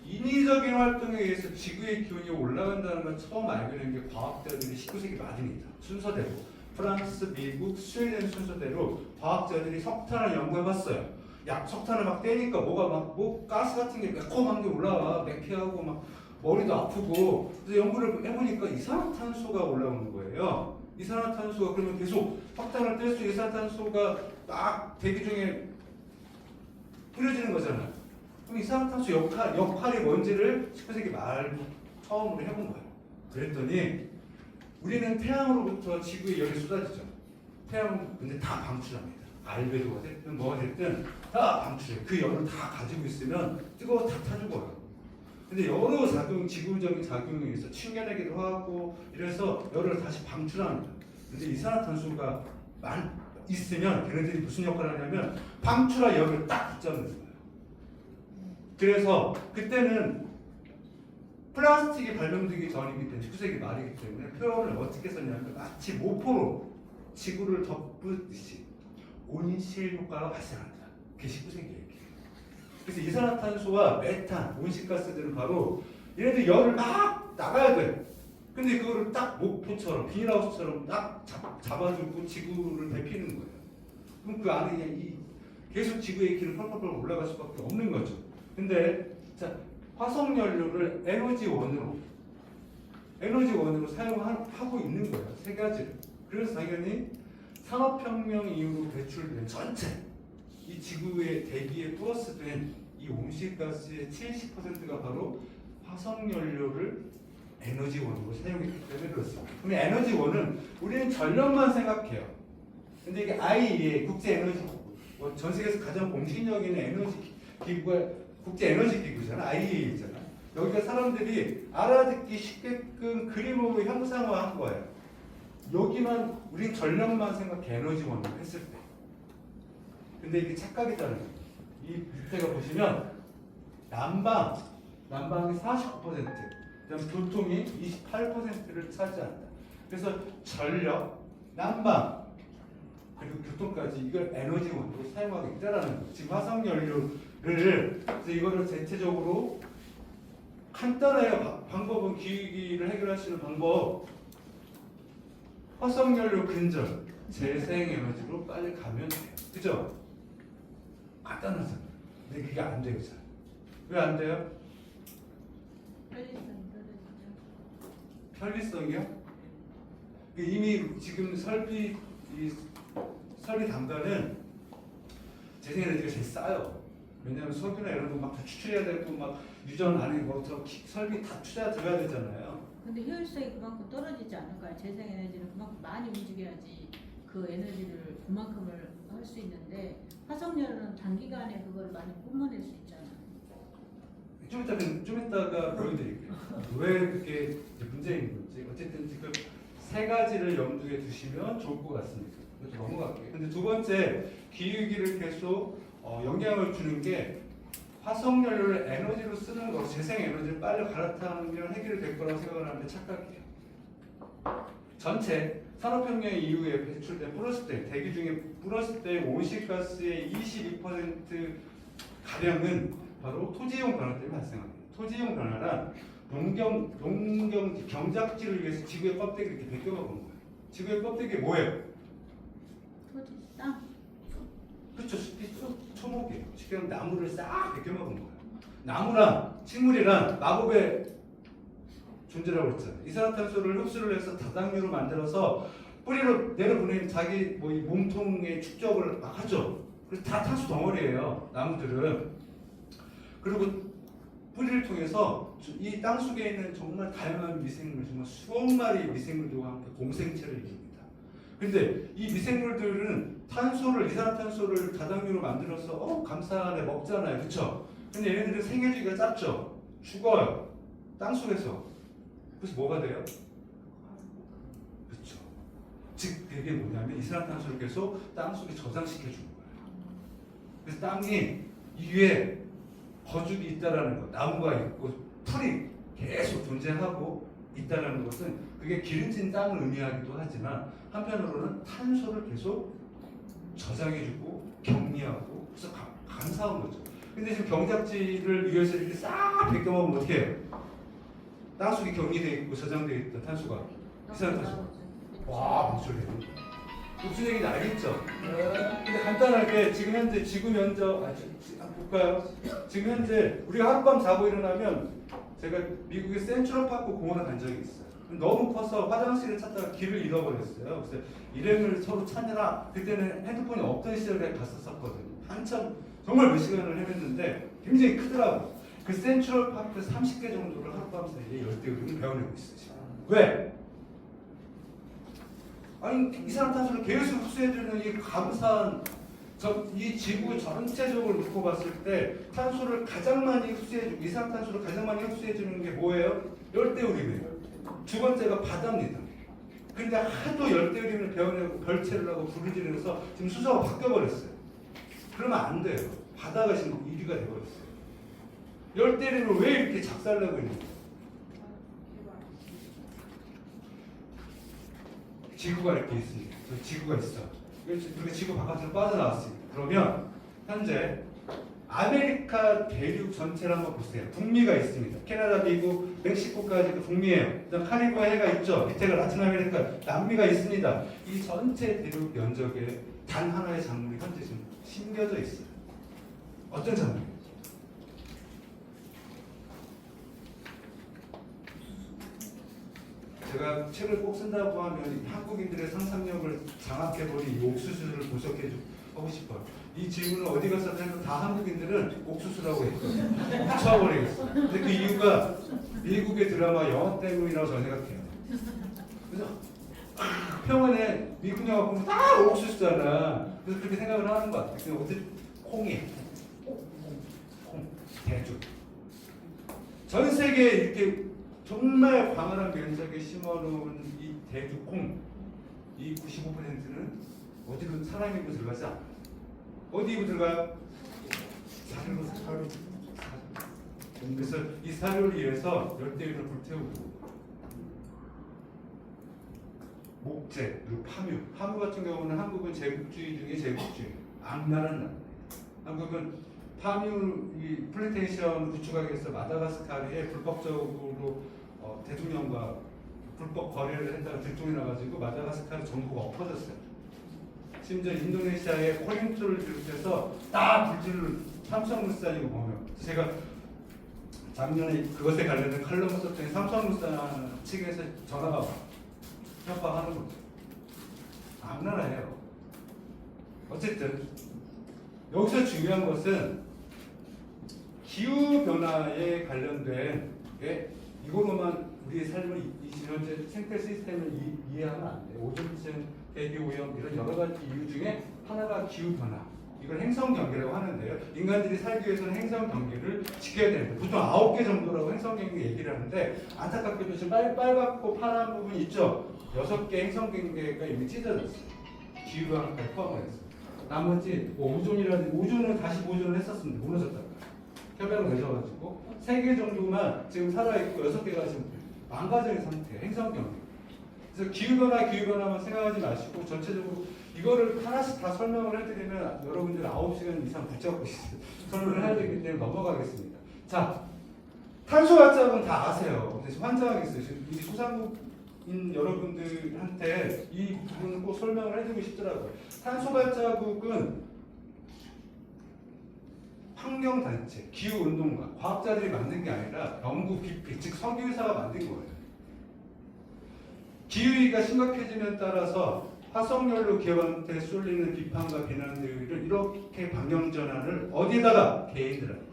인위적인 활동에 의해서 지구의 기온이 올라간다는 걸 처음 알게 된 게 과학자들이 19세기 말입니다. 순서대로 프랑스, 미국, 스웨덴 순서대로 과학자들이 석탄을 연구해봤어요. 석탄을 막 떼니까 뭐 가스 같은 게 매콤한 게 올라와, 매캐하고 막 머리도 아프고. 그래서 연구를 해보니까 이산화탄소가 올라오는 거예요. 이산화탄소가 그러면 계속 석탄을 뗄수록 이산화탄소가 막 대기 중에 뿌려지는 거잖아요. 그럼 이산화탄소 역할이 뭔지를 19세기 말 처음으로 해본 거예요. 그랬더니 우리는 태양으로부터 지구에 열이 쏟아지죠. 태양은 근데 다 방출합니다. 알베도가 됐든 뭐가 됐든 다 방출해요. 그 열을 다 가지고 있으면 뜨거워 다 타죽어요. 근데 여러 지구적인 작용에 의해서 충혈하기도 하고 이래서 열을 다시 방출합니다. 근데 이산화탄소가 있으면 걔네들이 무슨 역할을 하냐면 방출한 열을 딱 붙잡는 거예요. 그래서 그때는 플라스틱이 발명되기 전이기 때문에 19세기 말이기 때문에 표현을 어떻게 썼냐면 마치 모포로 지구를 덮듯이 온실 효과가 발생한다. 그게 19세기 얘기예요. 그래서 이산화탄소와 메탄, 온실가스들은 바로 얘네들 열을 막 나가야 돼. 근데 그거를 딱 목포처럼 비닐하우스처럼 딱 잡아주고 지구를 데피는 거예요. 그럼 그 안에 그냥 계속 지구의 기는 펄펄펄 올라갈 수밖에 없는 거죠. 근데 자, 화석연료를 에너지원으로 사용하고 있는 거예요. 세 가지를. 그래서 당연히 산업혁명 이후로 배출된 전체 이 지구의 대기에 플러스된 이 온실가스의 70%가 바로 화석연료를 에너지원으로 사용했기 때문에 그렇습니다. 그럼 에너지원은 우리는 전력만 생각해요. 근데 이게 IEA 국제에너지 전 세계에서 가장 공신력 있는 에너지 기구가 국제에너지기구잖아. IEA잖아. 여기가 사람들이 알아듣기 쉽게끔 그림으로 형상화한 거예요. 여기만 우린 전력만 생각해 에너지원을 했을 때. 근데 이게 착각이잖아요. 이 밑에가 보시면 난방이 49%, 그다음 교통이 28%를 차지한다. 그래서 전력, 난방 그리고 교통까지 이걸 에너지원으로 사용하고 있다라는 거예요. 지금 화석연료를 그래서 이거를 대체적으로 간단해요. 방법은 기후위기를 해결할 수 있는 방법. 화석연료 근절, 재생에너지로 빨리 가면 돼요. 그죠? 간단하잖아요. 근데 그게 안 돼요. 잘. 왜 안 돼요? 편리성이요? 이미 지금 설비 단가는 재생에너지가 제일 싸요. 왜냐하면 석유나 이런 거 막 다 추출해야 되고 막 유전 안에 뭐저 설비 다 투자 들어야 되잖아요. 근데 효율성이 그만큼 떨어지지 않을까요? 재생에너지는 그만큼 많이 움직여야지 그 에너지를 그만큼을 할 수 있는데 화석연료는 단기간에 그걸 많이 뿜어낼 수 있잖아요. 좀 이따가 보여드릴게요. 왜 그게 문제인 건지. 어쨌든 지금 세 가지를 염두에 두시면 좋을 것 같습니다. 그래서 넘어갈게요. 근데 두 번째 기후위기를 계속 영향을 주는 게 화석연료를 에너지로 쓰는 거, 재생에너지를 빨리 갈아타면 해결이 될 거라고 생각을 하는데 착각이에요. 전체 산업혁명 이후에 배출된 대기 중에 플러스 때 온실가스의 22% 가량은 바로 토지이용 변화 때문에 발생합니다. 토지이용 변화란 경작지를 위해서 지구의 껍데기를 이렇게 벗겨먹은 거예요. 지구의 껍데기 뭐예요? 토지, 땅. 그렇죠. 숲이 초목이에요. 쉽게 말하면 나무를 싹 벗겨먹은 거예요. 나무랑 식물이란 마법의 존재라고 했잖아요. 이산화탄소를 흡수를 해서 다당류로 만들어서 뿌리로 내려보내는 자기 이 몸통의 축적을 막 하죠. 그래서 다 탄소 덩어리예요. 나무들은. 그리고 뿌리를 통해서 이 땅 속에 있는 정말 다양한 미생물, 정말 수억 마리의 미생물들과 함께 공생체를 이룹니다. 근데 이 미생물들은 이산화탄소를 다당류로 만들어서 감사하네 먹잖아요. 그렇죠? 근데 얘네들은 생애주기가 짧죠. 죽어요. 땅속에서. 그래서 뭐가 돼요? 그렇죠. 즉 그게 뭐냐면 이산화탄소를 계속 땅속에 저장시켜 주는 거예요. 그래서 땅이 이 위에 거죽이 있다라는 것, 나무가 있고 풀이 계속 존재하고 있다라는 것은 그게 기름진 땅을 의미하기도 하지만 한편으로는 탄소를 계속 저장해주고 격리하고 그래서 감사한 거죠. 근데 지금 경작지를 위해서 이렇게 싹 벗겨먹으면 어떻게 해요? 땅속에 격리되어 있고 저장되어 있던 탄소가 이산화탄소. 와, 무슨 소리예요? 무슨 얘기인지 알겠죠? 근데 간단하게 지금 현재 지구 면적 볼까요? 지금 현재 우리가 하룻밤 자고 일어나면 제가 미국의 센트럴파크 공원에 간 적이 있어요. 너무 커서 화장실을 찾다가 길을 잃어버렸어요. 그래서 일행을 서로 찾느라 그때는 핸드폰이 없던 시절에 갔었거든요. 한참 정말 몇 시간을 헤맸는데 굉장히 크더라고요. 그 센트럴파크 30개 정도를 하룻밤 사이에 열대우림을 배워내고 있어요. 지금. 왜? 아니 이산화탄소를 계속 흡수해주는 이 감사한 이 지구 전체적으로 놓고 봤을 때 탄소를 가장 많이 흡수해주고 이산화탄소를 가장 많이 흡수해주는 게 뭐예요? 열대우림이에요. 두 번째가 바다입니다. 근데 하도 열대우림을 배워내고 별채를 하고 부르짖으면서 지금 수소가 바뀌어버렸어요. 그러면 안 돼요. 바다가 지금 1위가 되어버렸어요. 열대우림을 왜 이렇게 작살내고 있는 거예요? 지구가 이렇게 있습니다. 지구가 있어. 우리가 지구 바깥으로 빠져나왔습니다. 그러면 현재 아메리카 대륙 전체를 한번 보세요. 북미가 있습니다. 캐나다, 미국, 멕시코까지 그 북미예요. 그다음 카리브해 해가 있죠. 밑에가 라틴 아메리카, 남미가 있습니다. 이 전체 대륙 면적에 단 하나의 작물이 현재 지금 심겨져 있어요. 어떤 작물이에요? 제가 책을 꼭 쓴다고 하면 한국인들의 상상력을 장악해버린 이 옥수수를 분석하고 싶어요. 이 질문을 어디 가서 해도 다 한국인들은 옥수수라고 했거든요. 미쳐버리겠어요. 근데 그 이유가 미국의 드라마 영화 때문이라고 저는 생각해요. 그래서 평원에 미국 영화 보면 다 옥수수잖아. 그래서 그렇게 생각을 하는 것 같아요. 근데 어제 콩이 콩, 대주. 전 세계에 이렇게 정말 광활한 면적에 심어놓은 이 대두콩, 이 95%는 어디로 사람 입으로 들어가지 않아요. 어디 입으로 들어가요? 사료. 그래서 이 사료를 위해서 열대우림을 불태우고 목재, 그리고 파묘. 파묘 같은 경우는 한국은 제국주의 중에 제국주의. 악랄한 나라. 한국은 파묘 이 플랜테이션 구축하기 위해서 마다가스카르에 불법적으로 대통령과 불법 거래를 했다가 들통이 나가지고 마다가스카르 정부가 엎어졌어요. 심지어 인도네시아의 코린토를 비롯해서 다 물질을 삼성물산이고 보면 제가 작년에 그것에 관련된 칼럼을 썼더니 삼성물산 측에서 전화가 와 협박하는 거죠. 악랄해요. 어쨌든 여기서 중요한 것은 기후 변화에 관련된 게 이거로만 우리의 삶을 현재 생태 시스템을 이해하면 안 돼요. 오존층, 대기 오염 이런 여러 가지 이유 중에 하나가 기후 변화. 이걸 행성 경계라고 하는데요. 인간들이 살기 위해서는 행성 경계를 지켜야 되는데 보통 9개 정도라고 행성 경계 얘기를 하는데 안타깝게도 지금 빨갛고 파란 부분 있죠. 6개 행성 경계가 이미 찢어졌어요. 기후 변화까지 포함해서. 나머지 뭐 오존은 다시 보존을 했었습니다. 무너졌다가 협약을 맺어가지고 3개 정도만 지금 살아있고 6개가 지금 망가져 있는 상태예요. 행성 경계. 그래서 기후변화만 생각하지 마시고 전체적으로 이거를 하나씩 다 설명을 해드리면 여러분들 9시간 이상 붙잡고 있어요. 설명을 해야 되기 때문에 넘어가겠습니다. 자, 탄소 발자국은 다 아세요. 근데 환장하겠어요. 이 소상국인 여러분들한테 이 부분을 꼭 설명을 해드리고 싶더라고요. 탄소 발자국은 환경단체, 기후운동가, 과학자들이 만든 게 아니라 연구 기피, 즉 석유회사가 만든 거예요. 기후위기가 심각해지면 따라서 화석연료 기업한테 쏠리는 비판과 비난들을 이렇게 방향전환을 어디다가? 개인들한테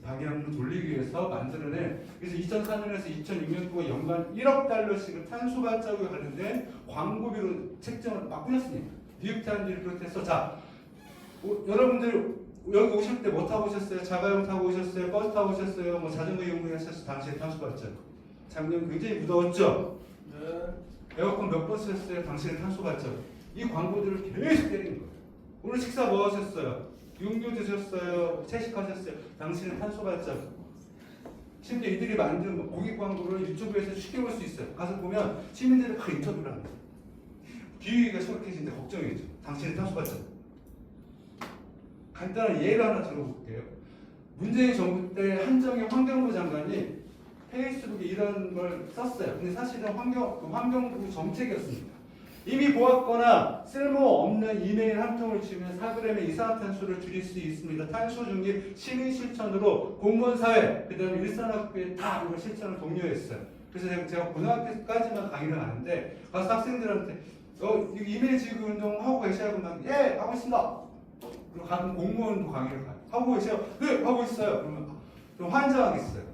방향을 돌리기 위해서 만들어낸 그래서 2004년에서 2006년 동안 연간 1억 달러씩을 탄소 발자국에 관련된 광고비로 책정을 막 뿌렸습니다. 뉴욕타임즈를 비롯해서 자 여러분들 여기 오실 때 뭐 타고 오셨어요? 자가용 타고 오셨어요? 버스 타고 오셨어요? 뭐 자전거 이용하셨어요? 당시에 탄소받죠. 작년 굉장히 무더웠죠? 에어컨 몇 번 쓰셨어요? 당신의 탄소받죠. 이 광고들을 계속 때리는 거예요. 오늘 식사 뭐 하셨어요? 육류 드셨어요? 채식하셨어요? 당신의 탄소받죠. 심지어 이들이 만든 고기 광고를 유튜브에서 쉽게 볼 수 있어요. 가서 보면 시민들이 다 인터뷰를 합니다. 기후위기가 심각해진데 걱정이죠. 당신의 탄소받죠. 간단한 예를 하나 들어볼게요. 문재인 정부 때 한정희 환경부 장관이 페이스북에 이런 걸 썼어요. 근데 사실은 환경부 정책이었습니다. 이미 보았거나 쓸모없는 이메일 한 통을 치면 4g의 이산화탄소를 줄일 수 있습니다. 탄소 중립 시민 실천으로 공무원 사회, 그 다음에 일산학교에 다 이거 실천을 독려했어요. 그래서 제가 고등학교까지만 강의를 하는데 가서 학생들한테 이메일 지급 운동 하고 계셔요? 그러면 예 하고 있습니다. 그리고 가끔 공무원도 강의를 가요. 하고 계세요? 네 하고 있어요. 그러면 좀 환장하겠어요.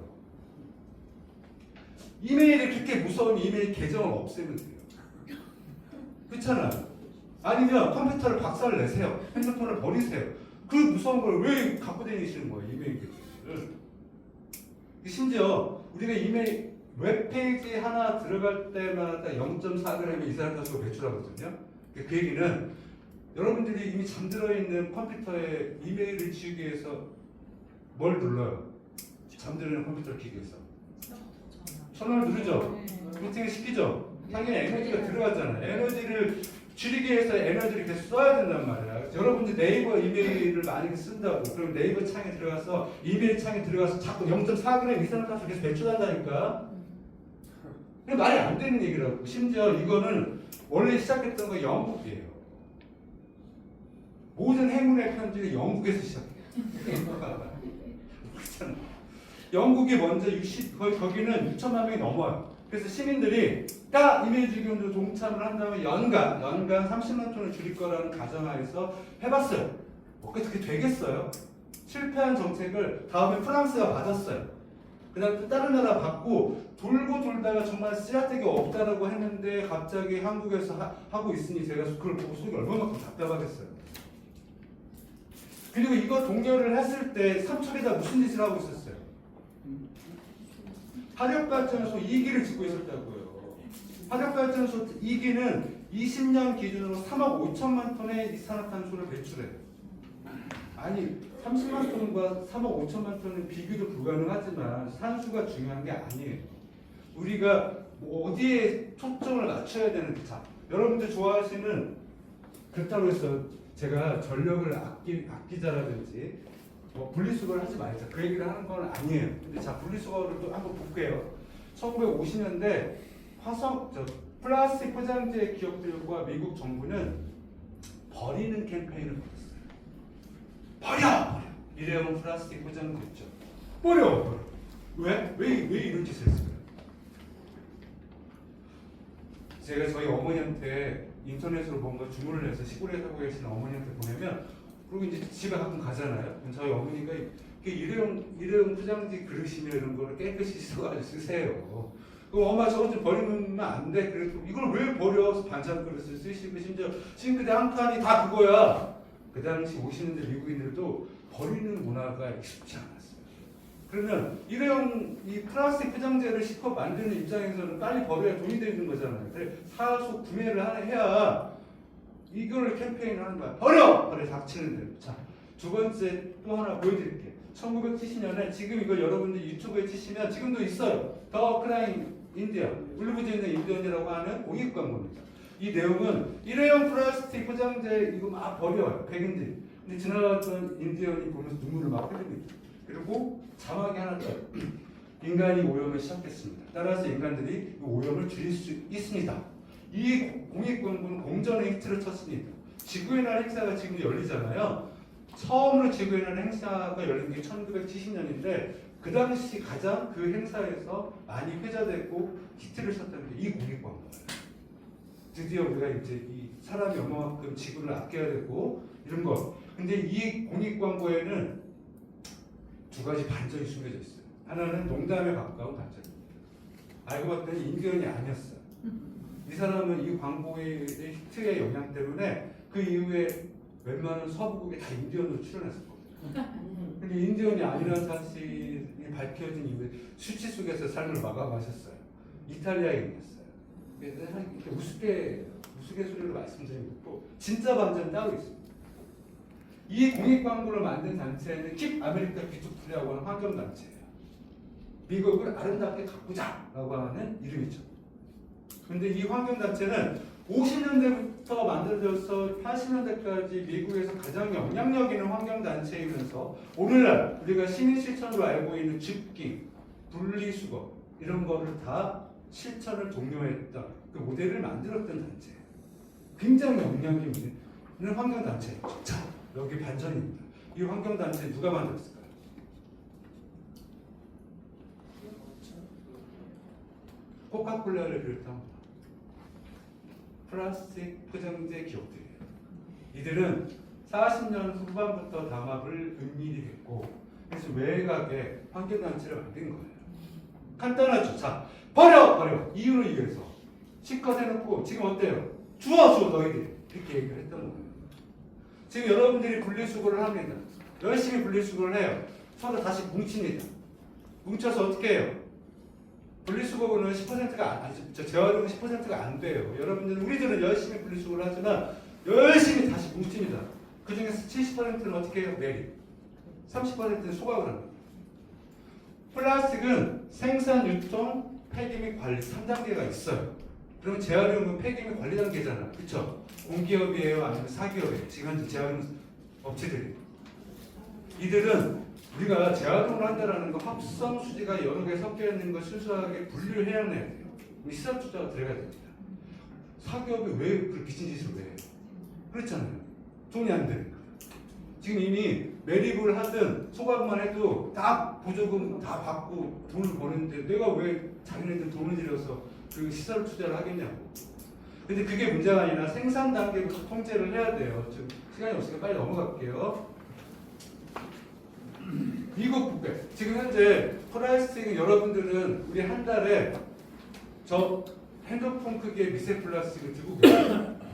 이메일이 그렇게 무서운 이메일 계정을 없애면 돼요. 그렇잖아요. 아니면 컴퓨터를 박살 내세요. 핸드폰을 버리세요. 그 무서운 걸 왜 갖고 다니시는 거예요, 이메일 계정을. 심지어 우리가 이메일 웹페이지 하나 들어갈 때마다 0.4g의 이산화탄소가 배출하거든요. 그 얘기는 여러분들이 이미 잠들어 있는 컴퓨터에 이메일을 지우기 위해서 뭘 눌러요? 잠들어 있는 컴퓨터 기기에서 전원을 누르죠. 미팅을 시키죠. 당연히 에너지가 들어갔잖아요. 에너지를 줄이기 위해서 에너지를 계속 써야 된단 말이야. 여러분들 네이버 이메일을 많이 쓴다고. 그럼 네이버 창에 들어가서 이메일 창에 들어가서 자꾸 0.4g 이산화탄소 계속 배출한다니까. 말이 안 되는 얘기라고. 심지어 이거는 원래 시작했던 거 영국이에요. 모든 행운의 편지는 영국에서 시작해요. 그렇잖아. 영국이 먼저 거기는 6천만 명이 넘어요. 그래서 시민들이 딱 이메일 주기운동 동참을 한다면 연간 30만 톤을 줄일 거라는 가정하에서 해봤어요. 어떻게 되겠어요? 실패한 정책을 다음에 프랑스가 받았어요. 그 다음에 또 다른 나라 받고 돌고 돌다가 정말 쓰잘데기 없다라고 했는데 갑자기 한국에서 하고 있으니 제가 그걸 보고 속이 얼마만큼 답답하겠어요. 그리고 이거 동료를 했을 때 삼척에다 무슨 짓을 하고 있었어요? 화력발전소 2기를 짓고 있었다고요. 화력발전소 2기는 20년 기준으로 3억 5천만 톤의 이산화탄소를 배출해요. 아니 30만 톤과 3억 5천만 톤은 비교도 불가능하지만 산수가 중요한 게 아니에요. 우리가 어디에 초점을 맞춰야 되는지. 자, 여러분들 좋아하시는, 그렇다고 해서 제가 전력을 아끼자라든지 분리수거를 하지 말자 그 얘기를 하는 건 아니에요. 근데 자, 분리수거를 또 한번 볼게요. 1950년대 플라스틱 포장재 기업들과 미국 정부는 버리는 캠페인을 벌였어요. 버려! 일회용 플라스틱 포장재 있죠. 버려! 왜 이런 짓을 했어요? 제가 저희 어머니한테 인터넷으로 뭔가 주문을 해서 시골에 살고 계시는 어머니한테 보내면, 그리고 이제 집에 가끔 가잖아요. 저희 어머니가 일회용 포장지 그릇이나 이런 거를 깨끗이 씻어가지고 쓰세요. 그럼 엄마 저거 좀 버리면 안 돼. 그래도 이걸 왜 버려? 반찬 그릇을 쓰시고 심지어 싱크대 한 칸이 다 그거야. 그 당시 오시는데 미국인들도 버리는 문화가 쉽지 않았어요. 그러면 일회용 이 플라스틱 포장재를 실컷 만드는 입장에서는 빨리 버려야 돈이 되는 거잖아요. 그래 사서 구매를 해야 이걸 캠페인을 하는 거야. 버려 닥치는 대로. 자, 두 번째 또 하나 보여드릴게요. 1970년에 지금 이거 여러분들 유튜브에 치시면 지금도 있어요. 더 크라잉 인디언, 울부짖는 있는 인디언이라고 하는 공익 광고입니다. 이 내용은 일회용 플라스틱 포장재 이거 막 버려요. 백인들이. 근데 지나갔던 인디언이 보면서 눈물을 막 흘립니다. 그리고 자막이 하나 떠요. 인간이 오염을 시작했습니다. 따라서 인간들이 오염을 줄일 수 있습니다. 이 공익광고는 공전의 히트를 쳤습니다. 지구의 날 행사가 지금 열리잖아요. 처음으로 지구의 날 행사가 열린 게 1970년인데 그 당시 가장 그 행사에서 많이 회자되고 히트를 쳤다는 게 이 공익광고예요. 드디어 우리가 이제 이 사람이 얼마만큼 지구를 아껴야 되고 이런 것. 근데 이 공익광고에는 두 가지 반전이 숨겨져 있어요. 하나는 농담에 가까운 반전입니다. 알고 봤더니 인디언이 아니었어요. 이 사람은 이 광고의 히트의 영향 때문에 그 이후에 웬만한 서부국에 다 인디언으로 출연했을 겁니다. 근데 인디언이 아니라는 사실이 밝혀진 이후에 수치 속에서 삶을 마감하셨어요. 이탈리아인이었어요. 그래서 우스갯소리로 말씀드린 거고 진짜 반전 따로 있습니다. 이 공익 광고를 만든 단체는 킵 아메리카 뷰티풀이라고 하는 환경 단체예요. 미국을 아름답게 가꾸자라고 하는 이름이죠. 근데 이 환경 단체는 50년대부터 만들어져서 80년대까지 미국에서 가장 영향력 있는 환경 단체이면서 오늘날 우리가 시민 실천으로 알고 있는 줍기, 분리수거 이런 거를 다 실천을 독려했던 그 모델을 만들었던 단체예요. 굉장히 영향력 있는 환경 단체예요. 자, 여기 반전입니다. 이 환경 단체 누가 만들었을까요? 코카콜라를 비롯한 플라스틱 포장재 기업들이에요. 이들은 40년 후반부터 담합을 은밀히 했고 그래서 외곽에 환경단체를 만든 거예요. 간단하죠. 자, 버려! 이유로 이겨서 실컷 해놓고 지금 어때요? 주워 너희들이 이렇게 얘기를 했던 거예요. 지금 여러분들이 분리수거를 합니다. 열심히 분리수거를 해요. 서로 다시 뭉칩니다. 뭉쳐서 어떻게 해요? 분리수거는 10%가 재활용은 10%가 안 돼요. 여러분들 우리들은 열심히 분리수거를 하지만 열심히 다시 뭉칩니다. 그 중에서 70%는 어떻게 해요? 매립. 30%는 소각을 합니다. 플라스틱은 생산, 유통, 폐기 및 관리 3단계가 있어요. 그러면 재활용은 폐기 및 관리 단계잖아요. 그렇죠? 공기업이에요? 아니면 사기업이에요? 지금 현재 재활용 업체들이. 이들은 우리가 재활용을 한다는 거 합성 수지가 여러 개 섞여 있는 걸 순수하게 분류를 해야 돼요. 시설 투자가 들어가야 됩니다. 사기업이 왜 그 비친 짓을 왜 해요? 그렇잖아요. 돈이 안 되니까. 지금 이미 매립을 하든 소각만 해도 다 보조금 다 받고 돈을 버는데 내가 왜 자기네들 돈을 들여서 그 시설 투자를 하겠냐고. 근데 그게 문제가 아니라 생산 단계부터 통제를 해야 돼요. 지금 시간이 없으니까 빨리 넘어갈게요. 미국 국내 지금 현재 플라스틱은 여러분들은 우리 한 달에 저 핸드폰 크기의 미세 플라스틱을 들고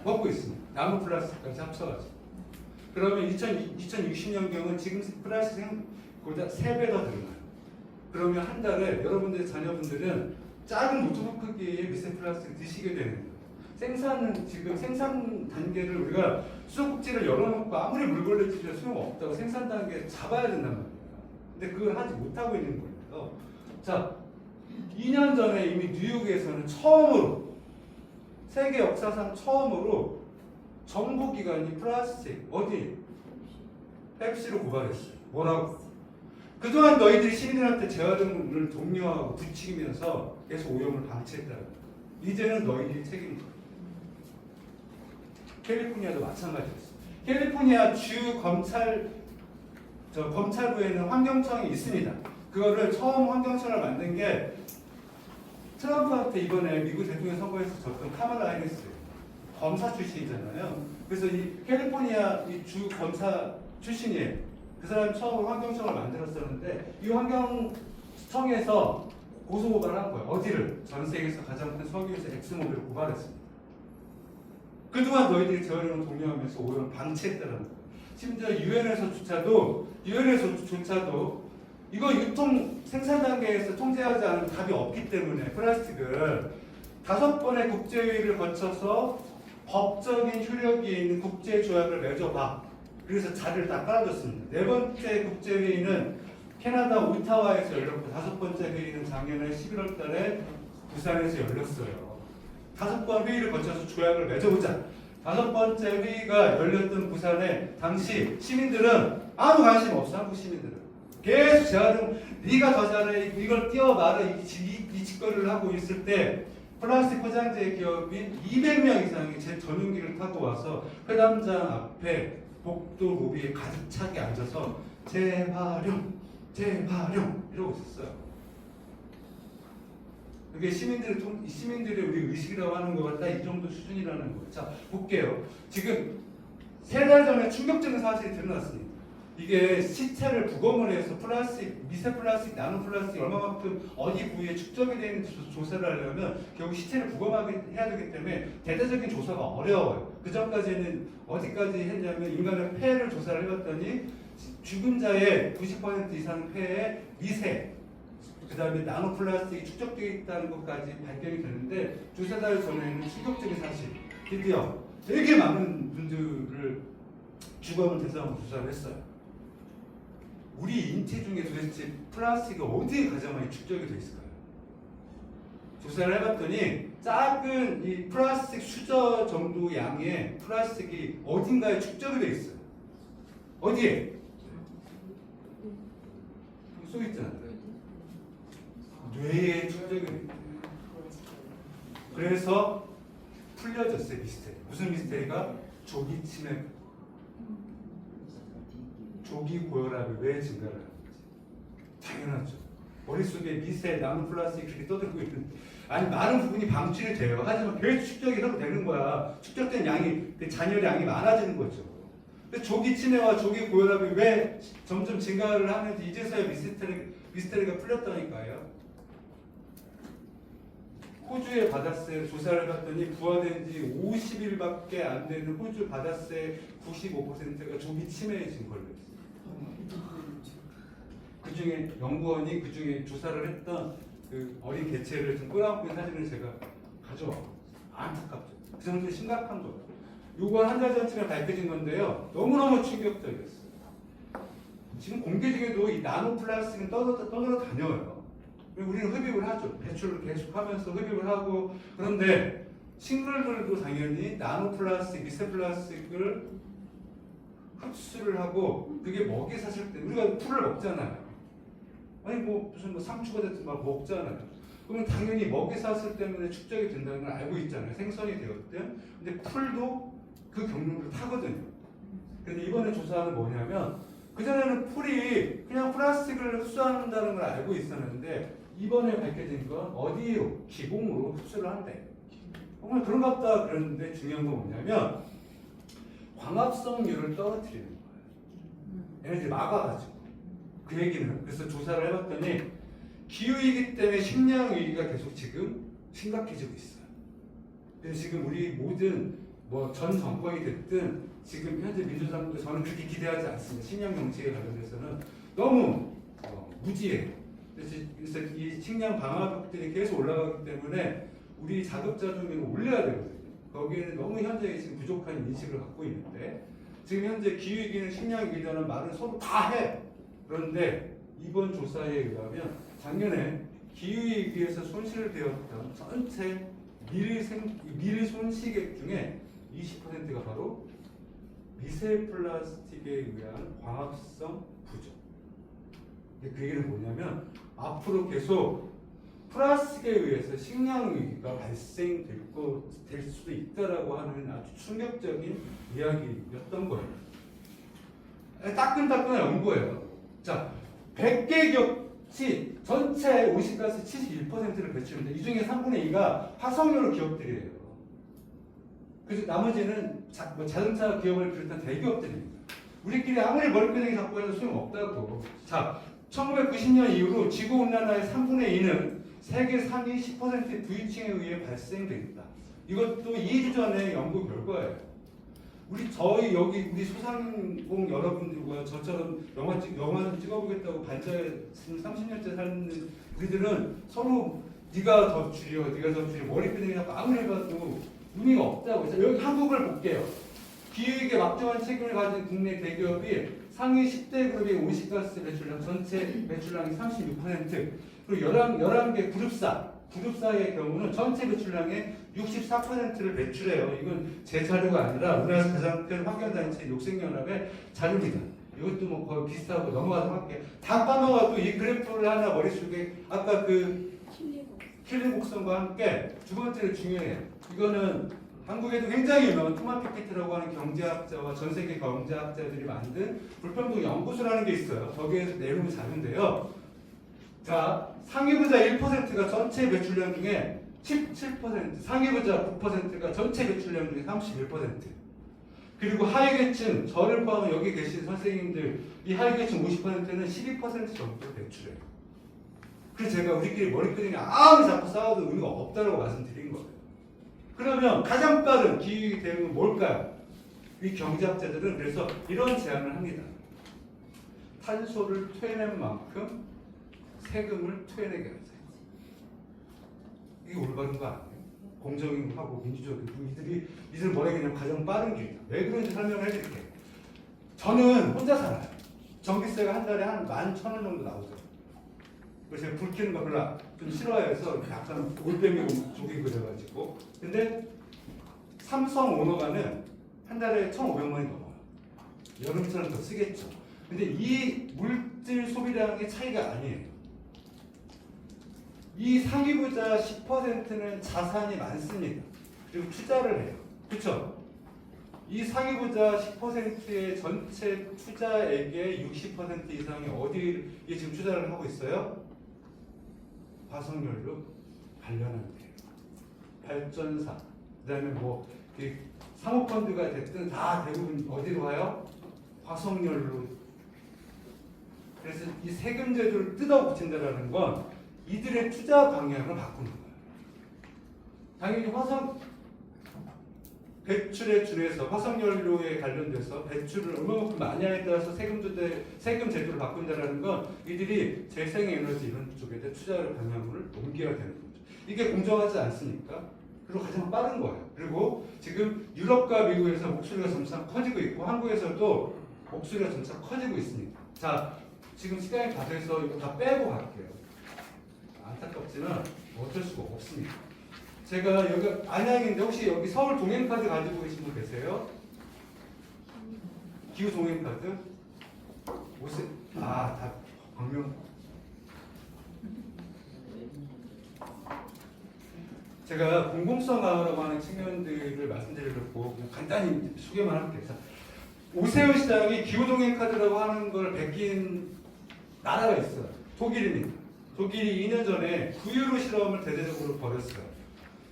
먹고 있습니다. 나무 플라스틱까지 합쳐가지고. 그러면 2060년경은 지금 플라스틱보다 3배 더 늘어나요. 그러면 한 달에 여러분들의 자녀분들은 작은 노트북 크기의 미세 플라스틱을 드시게 되는 거예요. 지금 생산 단계를 우리가 수도꼭지를 열어놓고 아무리 물걸레 찌려 소용없다고 생산 단계를 잡아야 된단 말이에요. 근데 그걸 하지 못하고 있는 거예요. 자, 2년 전에 이미 뉴욕에서는 처음으로 세계 역사상 처음으로 정부기관이 플라스틱 어디? 펩시로 고발했어요. 뭐라고? 그동안 너희들이 시민들한테 재활용을 독려하고 부추기면서 계속 오염을 방치했다는 거예요. 이제는 너희들이 책임져. 캘리포니아도 마찬가지였어요. 캘리포니아 주 검찰부에는 환경청이 있습니다. 그거를 처음 환경청을 만든 게 트럼프한테 이번에 미국 대통령 선거에서 졌던 카말라 해리스 검사 출신이잖아요. 그래서 이 캘리포니아 이 주 검사 출신이에요. 그 사람이 처음으로 환경청을 만들었었는데 이 환경청에서 고소고발한 거예요. 어디를? 전 세계에서 가장 큰 석유회사 엑스모빌을 고발했습니다. 그동안 너희들이 재활용을 독려하면서 오염을 방치했다는 거예요. 심지어 유엔에서조차도 이거 유통 생산 단계에서 통제하지 않으면 답이 없기 때문에 플라스틱을 5번의 국제회의를 거쳐서 법적인 효력이 있는 국제조약을 맺어봐. 그래서 자리를 딱 깔아줬습니다. 4번째 국제회의는 캐나다 오타와에서 열렸고 5번째 회의는 작년에 11월 달에 부산에서 열렸어요. 5번 회의를 거쳐서 조약을 맺어보자. 5번째 회의가 열렸던 부산에 당시 시민들은 아무 관심 없어. 한국 시민들은 계속 재활용 네가 더 잘해 이걸 띄워말아 이 짓거리를 하고 있을 때 플라스틱 포장재 기업인 200명 이상이 제 전용기를 타고 와서 회담장 앞에 복도 로비에 가득 차게 앉아서 재활용 이러고 있었어요. 그게 시민들의 우리 의식이라고 하는 거가 딱 이 정도 수준이라는 거예요. 자, 볼게요. 지금 3달 전에 충격적인 사실이 드러났습니다. 이게 시체를 부검을 해서 플라스틱, 미세 플라스틱, 나노 플라스틱 얼마만큼 어디 부위에 축적이 되는 조사를 하려면 결국 시체를 부검하게 해야 되기 때문에 대대적인 조사가 어려워요. 그 전까지는 어디까지 했냐면 인간의 폐를 조사를 해봤더니 죽은 자의 90% 이상 폐에 미세, 그 다음에 나노 플라스틱이 축적되어 있다는 것까지 발견이 됐는데 두 세 달 전에는 충격적인 사실, 드디어 되게 많은 분들을 주검을 대상으로 조사를 했어요. 우리 인체 중에 도대체 플라스틱이 어디에 가장 많이 축적이 되어 있을까요? 조사를 해봤더니 작은 이 플라스틱 수저 정도 양의 플라스틱이 어딘가에 축적이 되어 있어요. 어디에? 써 있잖아요. 뇌에 축적이 되어 있어요. 그래서 풀려졌어요, 미스테리. 무슨 미스테리가? 조기 치매. 조기 고혈압이 왜 증가를 하는지. 당연하죠. 머릿속에 미세 나노 플라스틱이 그렇게 떠들고 있는데, 아니 많은 부분이 방출이 돼요. 하지만 계속 축적이 하고 되는 거야. 축적된 양이, 그 잔여의 양이 많아지는 거죠. 근데 조기 치매와 조기 고혈압이 왜 점점 증가를 하는지 이제서야 미스테리가 풀렸다니까요. 호주의 바다세 조사를 해봤더니 부화된 지 50일밖에 안 되는 호주 바다세 95%가 조기 치매에 지금 걸려 있어요. 그 중에 연구원이 그 중에 조사를 했던 그 어린 개체를 좀 끌어안고 있는 사진을 제가 가져왔어요. 안타깝죠. 그 정도로 심각한 거예요. 요거 한 달 전쯤에 밝혀진 건데요. 너무너무 충격적이었어요. 지금 공개적에도 이 나노 플라스틱은 떠돌아다녀요. 우리는 흡입을 하죠. 배출을 계속하면서 흡입을 하고, 그런데 식물들도 당연히 나노 플라스틱, 미세 플라스틱을 흡수를 하고 그게 먹이 사슬 때 우리가 풀을 먹잖아요. 아니 뭐 무슨 뭐 상추가 됐든 막 먹잖아요. 그러면 당연히 먹이 사슬 때문에 축적이 된다는 걸 알고 있잖아요. 생선이 되었든. 근데 풀도 그 경로를 타거든요. 근데 이번에 조사는 뭐냐면 그전에는 풀이 그냥 플라스틱을 흡수한다는 걸 알고 있었는데 이번에 밝혀진 건 어디로? 기공으로 흡수를 한대. 정말 그런가 보다 그랬는데 중요한 건 뭐냐면 광합성률을 떨어뜨리는 거예요. 에너지를 막아가지고. 그 얘기는 그래서 조사를 해봤더니 기후위기 때문에 식량 위기가 계속 지금 심각해지고 있어요. 그래서 지금 우리 모든 뭐 전 정권이 됐든 지금 현재 민주당도 저는 그렇게 기대하지 않습니다. 식량 정책에 관련해서는 너무 무지해요. 그래서 이 식량 방화벽들이 계속 올라가기 때문에 우리 자급자족률을 올려야 되거든요. 거기에는 너무 현재 지금 부족한 인식을 갖고 있는데 지금 현재 기후위기는 식량위기라는 말을 서로 다 해. 그런데 이번 조사에 의하면 작년에 기후위기에서 손실되었던 전체 밀 손시액 중에 20%가 바로 미세 플라스틱에 의한 광합성 부족. 그 얘기는 뭐냐면 앞으로 계속 플라스틱에 의해서 식량 위기가 발생될 수도 있다라고 하는 아주 충격적인 이야기였던 거예요. 따끈따끈한 연구예요. 자, 100개 기업이 전체 온실가스 71%를 배출합니다. 이 중에 3분의 2가 화석연료 기업들이에요. 그래서 나머지는 자동차 기업을 비롯한 대기업들입니다. 우리끼리 아무리 머리끄댕이 잡고 해도 소용없다고. 자, 1990년 이후로 지구온난화의 3분의 2는 세계 상위 10%의 부유층에 의해 발생됐다. 이것도 2주 전에 연구 결과예요. 저희 여기 우리 소상공 여러분들과 저처럼 영화 좀 찍어보겠다고 반자에 30년째 사는 우리들은 서로 네가 더 줄여 머리끄댕이 잡고 아무리 해봐도 의미가 없다고. 자, 여기 한국을 볼게요. 기후위기에 막중한 책임을 가진 국내 대기업이 상위 10대 그룹의 온실가스 배출량 전체 배출량이 36%, 그리고 11개 그룹사의 경우는 전체 배출량의 64%를 배출해요. 이건 제 자료가 아니라 우리나라 가장 큰 환경단체 녹색연합의 자료입니다. 이것도 뭐 거의 비슷하고 넘어가서 할게요. 다 까먹어도 이 그래프를 하나 머릿속에 아까 그 킬링 곡선과 함께 두 번째로 중요해요. 이거는 한국에도 굉장히 유명한 토마 피케티라고 하는 경제학자와 전 세계 경제학자들이 만든 불평등 연구소라는 게 있어요. 거기에서 내용을 잡은데요. 자, 상위부자 1%가 전체 배출량 중에 17%, 상위부자 9%가 전체 배출량 중에 31%. 그리고 하위계층, 저를 포함한 여기 계신 선생님들, 이 하위계층 50%는 12% 정도 배출해요. 그래서 제가 우리끼리 머리끄댕이 아무리 자꾸 싸워도 의미가 없다고 말씀드린 거예요. 그러면 가장 빠른 기후 대응은 뭘까요? 이 경제학자들은 그래서 이런 제안을 합니다. 탄소를 토해낸 만큼 세금을 토해내게 하자. 이게 올바른 거 아니에요? 공정하고 민주적이고 이들 머리에 그냥 가장 빠른 길이다. 왜 그런지 설명을 해드릴게요. 저는 혼자 살아요. 전기세가 한 달에 한 11,000원 정도 나오죠. 그래서 제가 불 켜는 거 별로 좀 싫어해서 약간 올빼미 쪽이 그래가지고. 근데 삼성 오너가는 한 달에 1,500원이 넘어요. 여름철은 더 쓰겠죠. 근데 이 물질 소비량의 차이가 아니에요. 이 상위 부자 10%는 자산이 많습니다. 그리고 투자를 해요. 그렇죠? 이 상위 부자 10%의 전체 투자액의 60% 이상이 어디에 지금 투자를 하고 있어요? 화석연료 관련한 데요. 발전사, 그다음에 뭐 사모펀드가 됐든 다 대부분 어디로 가요? 화석연료. 그래서 이 세금 제도를 뜯어 붙인다는 건 이들의 투자 방향을 바꾸는 거예요. 당연히 배출에 준해서 화석연료에 관련돼서 배출을 얼마만큼 많이 하냐에 따라서 세금 제도를 바꾼다는 건 이들이 재생에너지 이런 쪽에 투자를 방향을 옮겨야 되는 거죠. 이게 공정하지 않습니까? 그리고 가장 빠른 거예요. 그리고 지금 유럽과 미국에서 목소리가 점차 커지고 있고 한국에서도 목소리가 점차 커지고 있습니다. 자, 지금 시간이 다 돼서 이거 다 빼고 갈게요. 안타깝지만 어쩔 수가 없습니다. 제가 여기 안양인데 혹시 여기 서울 동행카드 가지고 계신 분 계세요? 기후 동행카드? 다 광명. 제가 공공성 강화라고 하는 측면들을 말씀드리려고 그냥 간단히 소개만 할게요. 오세훈 시장이 기후 동행카드라고 하는 걸 베낀 나라가 있어요. 독일입니다. 독일이 2년 전에 9유로 실험을 대대적으로 벌였어요.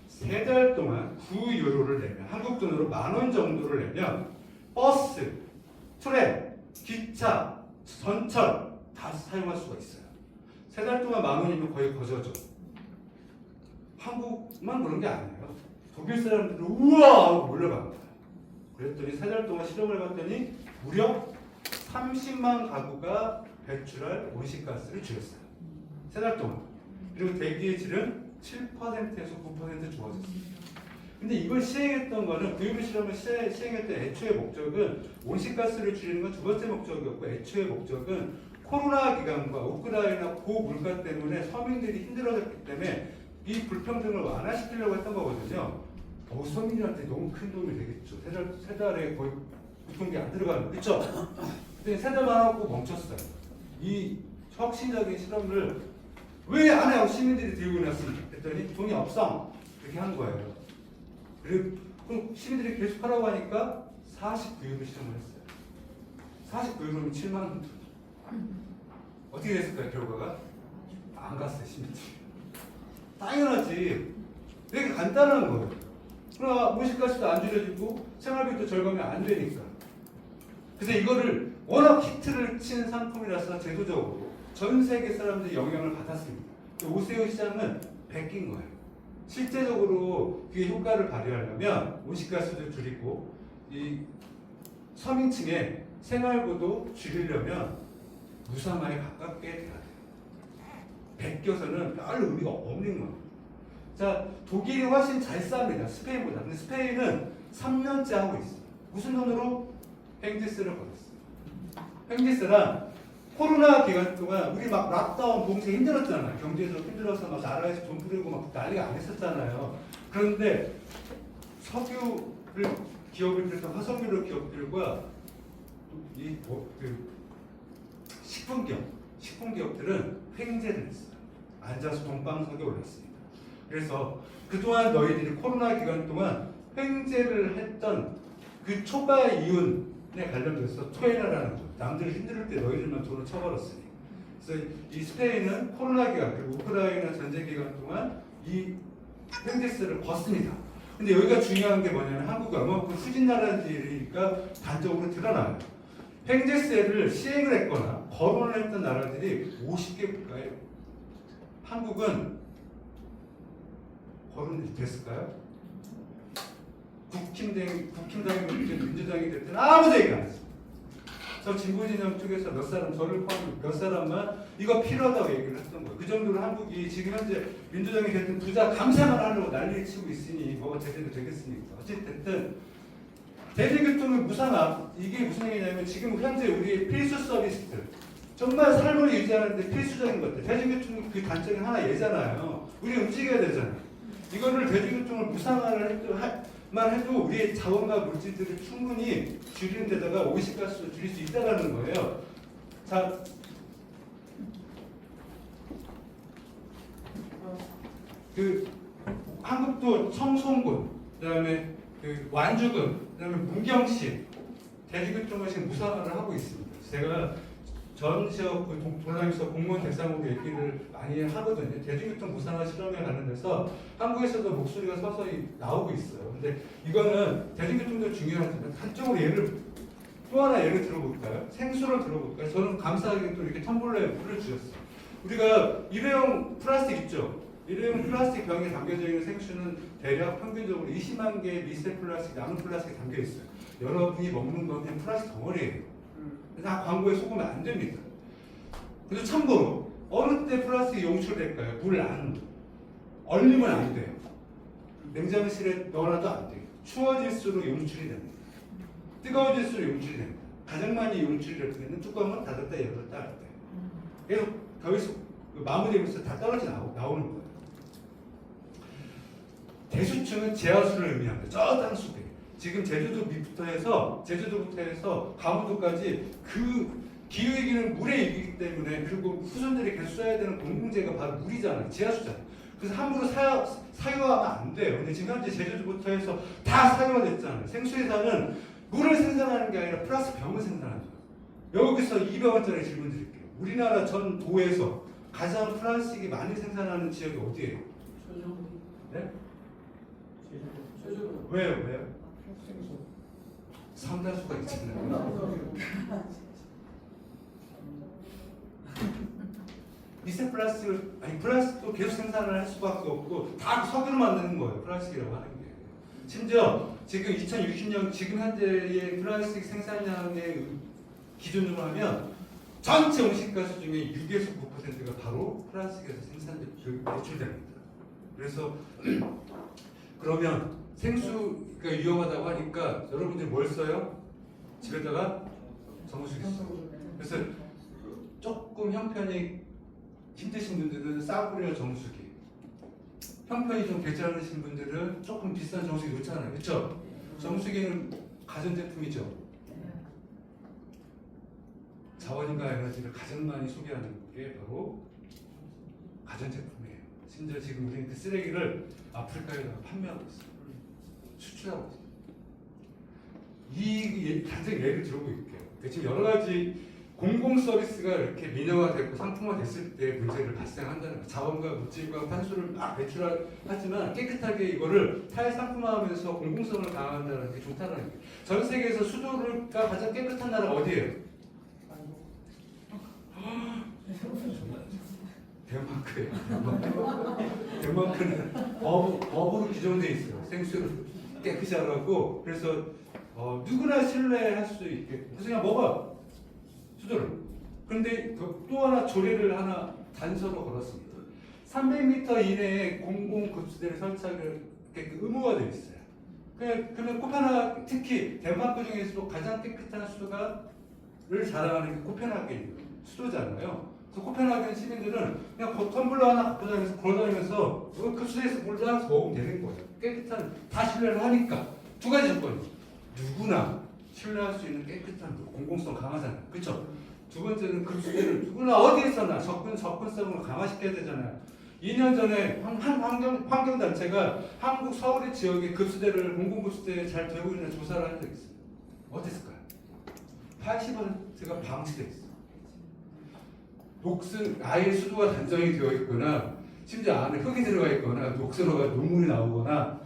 3달 동안 9유로를 내면 한국 돈으로 10,000원 정도를 내면 버스, 트램, 기차, 전철 다 사용할 수가 있어요. 3달 동안 10,000원이면 거의 거저죠. 한국만 그런 게 아니에요. 독일 사람들은 우와 하고 몰려간 거예요. 그랬더니 3달 동안 실험을 해봤더니 무려 30만 가구가 배출할 온실가스를 줄였어요. 3달 동안. 그리고 대기의 질은 7%에서 9% 좋아졌습니다. 근데 이걸 시행했던 거는 구유로 실험을 시행했던 애초의 목적은 온실가스를 줄이는 건 두 번째 목적이었고 애초의 목적은 코로나 기간과 우크라이나 고물가 때문에 서민들이 힘들어졌기 때문에 이 불평등을 완화시키려고 했던 거거든요. 서민들한테 너무 큰 도움이 되겠죠. 세 달에 거의 유통기 안 들어가는 그렇죠? 근데 3달만 하고 멈췄어요. 이 혁신적인 실험을 왜 안 해요? 시민들이 들고 났습니다. 그랬더니 돈이 없어. 그렇게 한 거예요. 그리고 시민들이 계속 하라고 하니까 49유로 실험을 했어요. 49유로면 7만 원. 어떻게 됐을까요? 결과가? 안 갔어요. 시민들이. 당연하지. 되게 간단한 거예요. 그러나 온실가스도 안 줄여지고 생활비도 절감이 안 되니까. 그래서 이거를 워낙 히트를 친 상품이라서 제도적으로 전 세계 사람들이 영향을 받았습니다. 오세훈 시장은 베낀 거예요. 실제적으로 그게 효과를 발휘하려면 온실가스도 줄이고 이 서민층의 생활고도 줄이려면 무사마에 가깝게 돼야 돼요. 베껴서는 별 의미가 없는 겁니다. 자, 독일이 훨씬 잘 쌉니다. 스페인보다. 근데 스페인은 3년째 하고 있어요. 무슨 돈으로? 횡재세를 받았어요. 횡재세란 코로나 기간 동안 우리 막 락다운 봉쇄 힘들었잖아요. 경제적으로 힘들어서 막 나라에서 돈 뿌리고 막 난리가 안 했었잖아요. 그런데 석유를 기업을 비롯한 화석연료 기업들과 식품기업들은 횡재를 했어요. 앉아서 돈방석에 올랐습니다. 그래서 그동안 너희들이 코로나 기간 동안 횡재를 했던 그 초과 이윤에 관련돼서 토해내라는 거예요. 남들 힘들 때 너희들만 돈을 쳐버렸으니. 그래서 이 스페인은 코로나 기간 그리고 우크라이나 전쟁 기간 동안 이 횡재세를 벗습니다. 근데 여기가 중요한 게 뭐냐면 한국이 얼마큼 후진 나라들이니까 단적으로 드러나요. 횡재세를 시행을 했거나 거론을 했던 나라들이 50개 국가예요. 한국은 거론이 됐을까요? 국힘당이 됐든 민주당이 됐든 아무도 얘기 안 했어요. 저 진보 진영 쪽에서 몇 사람, 저를 포함한 몇 사람만 이거 필요하다고 얘기를 했던 거예요. 그 정도로 한국이 지금 현재 민주당이 됐든 부자 감사만 하려고 난리를 치고 있으니 뭐가 제대로 되겠습니까? 어쨌든 대중교통의 무상화, 이게 무슨 얘기냐면 지금 현재 우리의 필수 서비스들, 정말 삶을 유지하는데 필수적인 것들, 대중교통 그 단점이 하나 얘잖아요. 우리 움직여야 되잖아요. 이거를 대중교통을 무상화를 해도 우리의 자원과 물질들을 충분히 줄이는 데다가 오시가스도 줄일 수 있다는 거예요. 자, 그 한국도 청송군, 그다음에 그 완주군, 그다음에 문경시 대중교통을 지금 무상화를 하고 있습니다. 제가 전 지역 돌아다니면서 공무원 대상으로 얘기를 많이 하거든요. 대중교통 무상화 실험에 관련돼서 한국에서도 목소리가 서서히 나오고 있어요. 근데 이거는 대중교통도 중요하지만 단적으로 또 하나 예를 들어볼까요? 생수를 들어볼까요? 저는 감사하게 또 이렇게 텀블러에 물을 주셨어요. 우리가 일회용 플라스틱 있죠? 일회용 플라스틱 병에 담겨져 있는 생수는 대략 평균적으로 20만 개의 미세 플라스틱, 나노 플라스틱이 담겨 있어요. 여러분이 먹는 건 그냥 플라스틱 덩어리예요. 다 광고에 속으면 안 됩니다. 그래서 참고로 어느 때 플라스틱이 용출될까요? 물 안 얼리면 안 돼요. 냉장실에 넣어놔도 안 돼요. 추워질수록 용출이 됩니다. 뜨거워질수록 용출이 됩니다. 가장 많이 용출이 될 때는 뚜껑을 닫았다 열었다 할 때. 계속 거기서 마무리하면서 다 떨어져 나오는 거예요. 대수층은 제하수를 의미합니다. 저 땅속에. 지금 제주도부터 해서 강원도까지 그 기후위기는 물의 위기이기 때문에, 그리고 후손들이 계속 써야 되는 공공재가 바로 물이잖아요. 지하수잖아요. 그래서 함부로 사유하면 안 돼요. 근데 지금 현재 제주도부터 해서 다 사유화됐잖아요. 생수회사는 물을 생산하는 게 아니라 플러스 병을 생산하죠. 여기서 200원짜리 질문 드릴게요. 우리나라 전 도에서 가장 플라스틱이 많이 생산하는 지역이 어디예요? 네? 제주도. 왜요? 상다수가 있잖아요. 미세 플라스틱을, 플라스틱도 계속 생산을 할 수밖에 없고 다 석유로 만드는 거예요. 플라스틱이라고 하는 게. 심지어 지금 2060년 지금 현재의 플라스틱 생산량의 기준으로 하면 전체 온실가스 중에 6에서 9%가 바로 플라스틱에서 배출됩니다. 그래서 그러면 생수가 위험하다고 하니까 여러분들이 뭘 써요? 집에다가 정수기 써요. 그래서 조금 형편이 힘드신 분들은 싸구려 정수기, 형편이 좀 괜찮으신 분들은 조금 비싼 정수기 놓잖아요. 그렇죠? 정수기는 가전제품이죠. 자원과 에너지를 가장 많이 소비하는 게 바로 가전제품이에요. 심지어 지금 우리는 그 쓰레기를 아프리카에다가 판매하고 있어요. 수출하고 있어요. 이 단적 예를 들어볼게요. 그러니까 지금 여러 가지 공공 서비스가 이렇게 민영화되고 상품화됐을 때 문제를 발생한다는 거예요. 자원과 물질과 탄소를 막 배출하지만 깨끗하게 이거를 탈상품화하면서 공공성을 강화한다는 게 좋다는 거예요. 전 세계에서 수도가 가장 깨끗한 나라가 어디예요? 덴마크예요. 덴마크는 법으로 규정돼 있어요. 생수를 깨끗이 하라고. 그래서 누구나 신뢰할 수 있게끔. 그래서 그냥 먹어. 수도를. 그런데 또 하나 조례를 하나 단서로 걸었습니다. 300m 이내에 공공급수대를 설치하는 게 의무화되어 있어요. 그러면 코펜하겐, 특히 덴마크 중에서도 가장 깨끗한 수도를 자랑하는 게 코펜하겐 수도잖아요. 그래서 코펜하겐 시민들은 그냥 텀블러 하나 갖고 다니면서 걸어다니면서 급수대에서 물 따라서 먹으면 되는 거예요. 깨끗한, 다 신뢰를 하니까. 두 가지 조건이죠. 누구나 신뢰할 수 있는 깨끗한 물, 공공성 강하잖아요. 그렇죠? 두 번째는 급수대를 누구나 어디에서나 접근성으로 강화시켜야 되잖아요. 2년 전에 한 환경단체가 한국 서울의 지역의 급수대를 공공급수대에 잘 되고 있는 조사를 한 적이 있어요. 어땠을까요? 80%가 방치되어 있어요. 아예 수도가 단정이 되어 있거나 심지어 안에 흙이 들어가 있거나 녹슬어가 눈물이 나오거나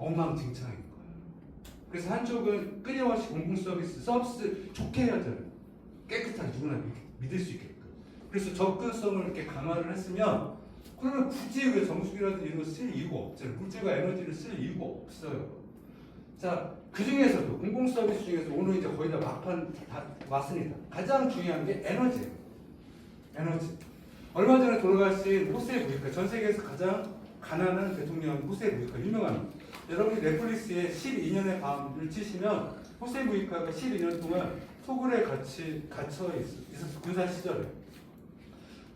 엉망진창인 거예요. 그래서 한쪽은 끊임없이 공공 서비스 좋게 해야 돼요. 깨끗하게 누구나 믿을 수 있게끔. 그래서 접근성을 이렇게 강화를 했으면 그러면 굳이 왜 정수기라든지 이런 거 쓸 이유가 없잖아요. 물질과 에너지를 쓸 이유가 없어요. 자, 그 중에서도 공공 서비스 중에서 오늘 이제 거의 다 막판 다 왔습니다. 가장 중요한 게 에너지예요. 에너지. 얼마 전에 돌아가신 호세 무지카, 전 세계에서 가장 가난한 대통령 호세 무지카 유명합니다. 여러분이 넷플릭스에 12년의 밤을 치시면 호세 무지카가 12년 동안 소굴에 갇혀 있었어. 군사 시절에.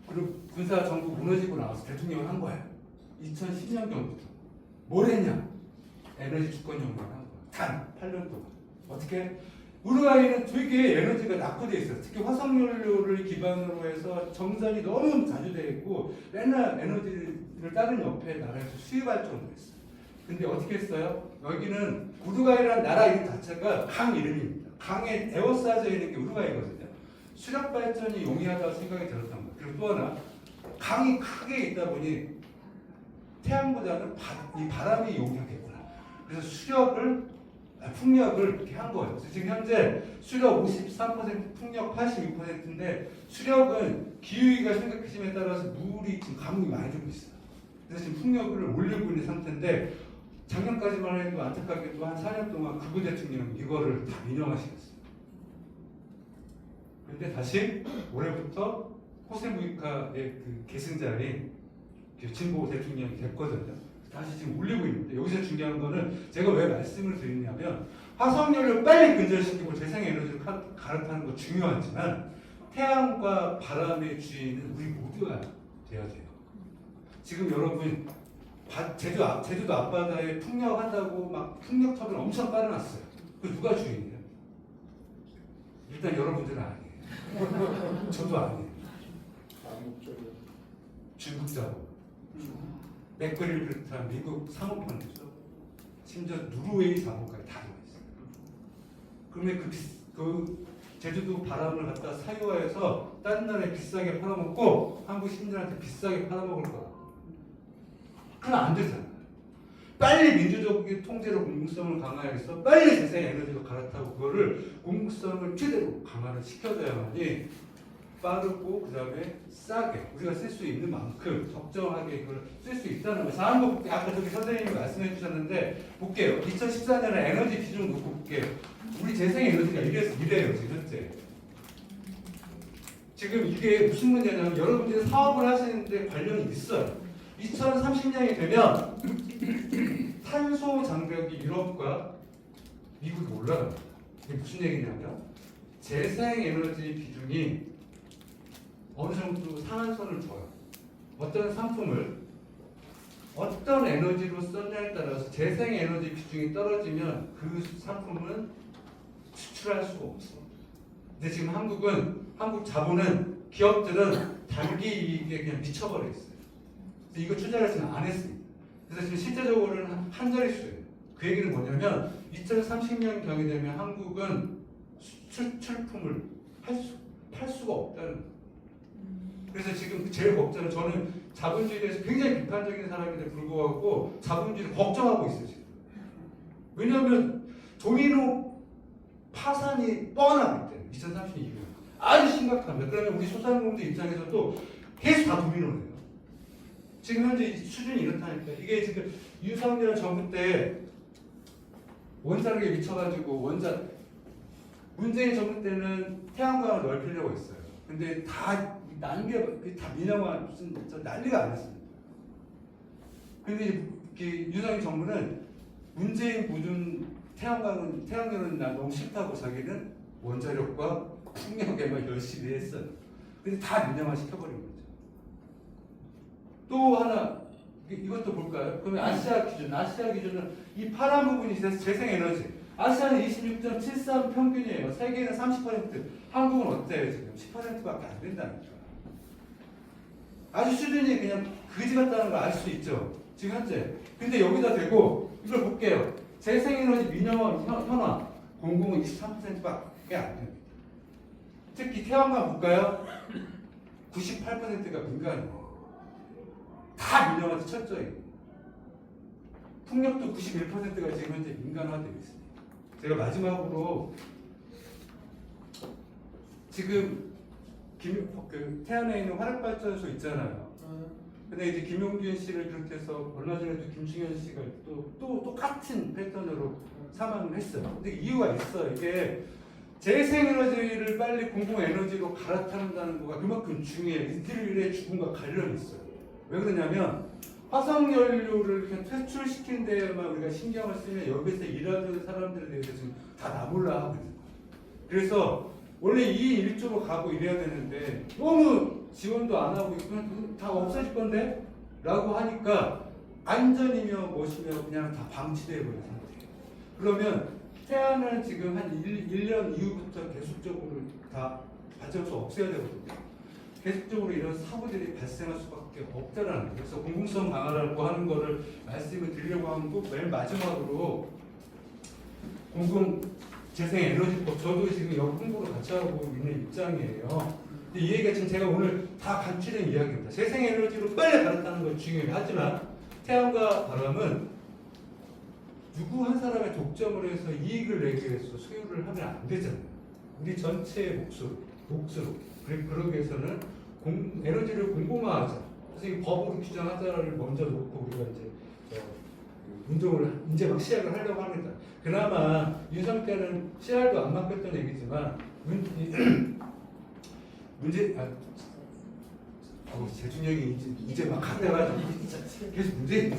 그리고 군사 정부 무너지고 나와서 대통령을 한 거예요. 2010년경부터. 뭘 했냐? 에너지 주권연구를 한 거예요. 단 8년 동안. 어떻게? 우루과이는 되게 에너지가 낙후되어 있어요. 특히 화석연료를 기반으로 해서 정전이 너무 자주 되어 있고 맨날 에너지를 다른 옆에 나라에서 수입할 정도로 했어요. 근데 어떻게 했어요? 여기는 우루과이라는 나라 이름 자체가 강 이름입니다. 강에 에워싸져 있는 게 우루과이거든요. 수력 발전이 용이하다고 생각이 들었던 거예요. 그리고 또 하나, 강이 크게 있다 보니 태양보다는 이 바람이 용이하겠구나. 그래서 풍력을 이렇게 한 거예요. 그래서 지금 현재 수력 53%, 풍력 86%인데 수력은 기후위기가 심각해짐에 따라서 물이 지금 감흥이 많이 들고 있어요. 그래서 지금 풍력을 올리고 있는 상태인데 작년까지만 해도 안타깝게도 한 4년 동안 극우 대통령 이거를 다 민영화시켰어요. 그런데 다시 올해부터 호세 무지카의 그 계승자인 진보 대통령이 됐거든요. 다시 지금 올리고 있는데 여기서 중요한 거는 제가 왜 말씀을 드리냐면 화석연료를 빨리 근절시키고 재생에너지를 갈아타는 거 중요하지만 태양과 바람의 주인은 우리 모두가 돼야 돼요. 지금 여러분 제주도 앞바다에 풍력한다고 막 풍력탑을 엄청 깔아놨어요. 그 누가 주인이에요? 일단 여러분들은 아니에요. 저도 아니에요. 중국 자본. 맥거리를 비롯한 미국 상업펀드죠. 심지어 노르웨이 자본까지 다 들어가 있어요. 그러면 그 제주도 바람을 갖다 사유화해서 다른 나라에 비싸게 팔아먹고 한국 시민들한테 비싸게 팔아먹을 거야. 그럼 안 되잖아요. 빨리 민주적인 통제로 공공성을 강화해서 빨리 재생에너지로 갈아타고 그거를 공공성을 최대로 강화를 시켜줘야만이 빠르고 그 다음에 싸게 우리가 쓸 수 있는 만큼 적정하게 이걸 쓸 수 있다는 거예요. 한번 아까 저기 선생님이 말씀해 주셨는데 볼게요. 2014년에 에너지 비중 놓고 볼게요. 우리 재생에너지가 이래요 지금 현재. 지금 이게 무슨 문제냐면 여러분들이 사업을 하시는데 관련이 있어요. 2030년이 되면 탄소 장벽이 유럽과 미국이 올라갑니다. 이게 무슨 얘기냐면 재생에너지 비중이 어느 정도 상한선을 둬요. 어떤 상품을 어떤 에너지로 썼냐에 따라서 재생에너지 비중이 떨어지면 그 상품은 수출할 수가 없어. 근데 지금 한국 자본은 기업들은 단기 이익에 그냥 미쳐버려 있어요. 이거 투자를 지금 안 했습니다. 그래서 지금 실제적으로는 한 자릿수예요. 그 얘기는 뭐냐면 2030년 경이 되면 한국은 수출품을 팔 수가 없다는 거예요. 그래서 지금 제일 걱정은 저는 자본주의에 대해서 굉장히 비판적인 사람인데 불구하고 자본주의를 걱정하고 있어요 지금. 왜냐하면 도미노 파산이 뻔하기 때문에 2032년 아주 심각합니다. 그러면 우리 소상공인들 입장에서도 계속 다 도미노네요. 지금 현재 수준이 이렇다니까. 이게 지금 윤석열 정부 때 원자력에 미쳐가지고 문재인 정부 때는 태양광을 넓히려고 했어요. 근데 다 민영화 무슨 난리가 안 났습니다. 근데 윤석열 정부는 문재인 보준 태양열은 나 너무 싫다고 자기는 원자력과 풍력에만 열심히 했어요. 근데 다 민영화 시켜버린 거죠. 또 하나 이것도 볼까요? 그러면 아시아 기준은 이 파란 부분이 재생에너지. 아시아는 26.73 평균이에요. 세계는 30%. 한국은 어때요 지금? 10%밖에 안 된다니까. 아주 수준이 그냥 그지 같다는 걸 알 수 있죠. 지금 현재. 근데 여기다 대고 이걸 볼게요. 재생에너지 민영화 현황 공공은 23%밖에 안 됩니다. 특히 태양광 볼까요? 98%가 민간이에요. 다 민영화도 철저히. 풍력도 91%가 지금 현재 민간화되어 있습니다. 제가 마지막으로 지금 그 태안에 있는 화력발전소 있잖아요. 근데 이제 김용균 씨를 비롯해서 얼마 전에도 김충현 씨가 또 똑같은 패턴으로 사망을 했어요. 근데 이유가 있어요. 이게 재생에너지를 빨리 공공에너지로 갈아탄다는 거가 그만큼 중요해요. 이들의 죽음과 관련이 있어요. 왜 그러냐면 화석연료를 이렇게 퇴출시킨 데에만 우리가 신경을 쓰면 여기서 일하는 사람들에 대해서 지금 다 나몰라 하거든요. 그래서 원래 2인 1조로 가고 이래야 되는데 너무 지원도 안 하고 그냥 다 없어질 건데? 라고 하니까 안전이며 무엇이며 그냥 다 방치되어 버린 상태예요. 그러면 태안을 지금 한 1년 이후부터 계속적으로 다 발전소 없애야 되거든요. 계속적으로 이런 사고들이 발생할 수밖에 없다라는 거예요. 그래서 공공성 강화라고 하는 거를 말씀을 드리려고 하는 거 맨 마지막으로 공공재생에너지법 저도 지금 여기 홍보를 같이 하고 있는 입장이에요. 근데 이 얘기가 지금 제가 오늘 다 간추린 이야기입니다. 재생에너지로 빨리 갈아타는 건 중요해요. 하지만 태양과 바람은 누구 한 사람의 독점을 해서 이익을 내기 위해서 소유를 하면 안 되잖아요. 우리 전체의 몫으로. 그러기 위해서는 에너지를 공공화하자. 그래서 이 법으로 규정하자를 먼저 놓고 우리가 이제 운동을 이제 막 시작을 하려고 합니다. 그나마 윤석 때는 CR도 안 맡겼던 얘기지만 재준형이 이제 막 갔다가지고 계속 문제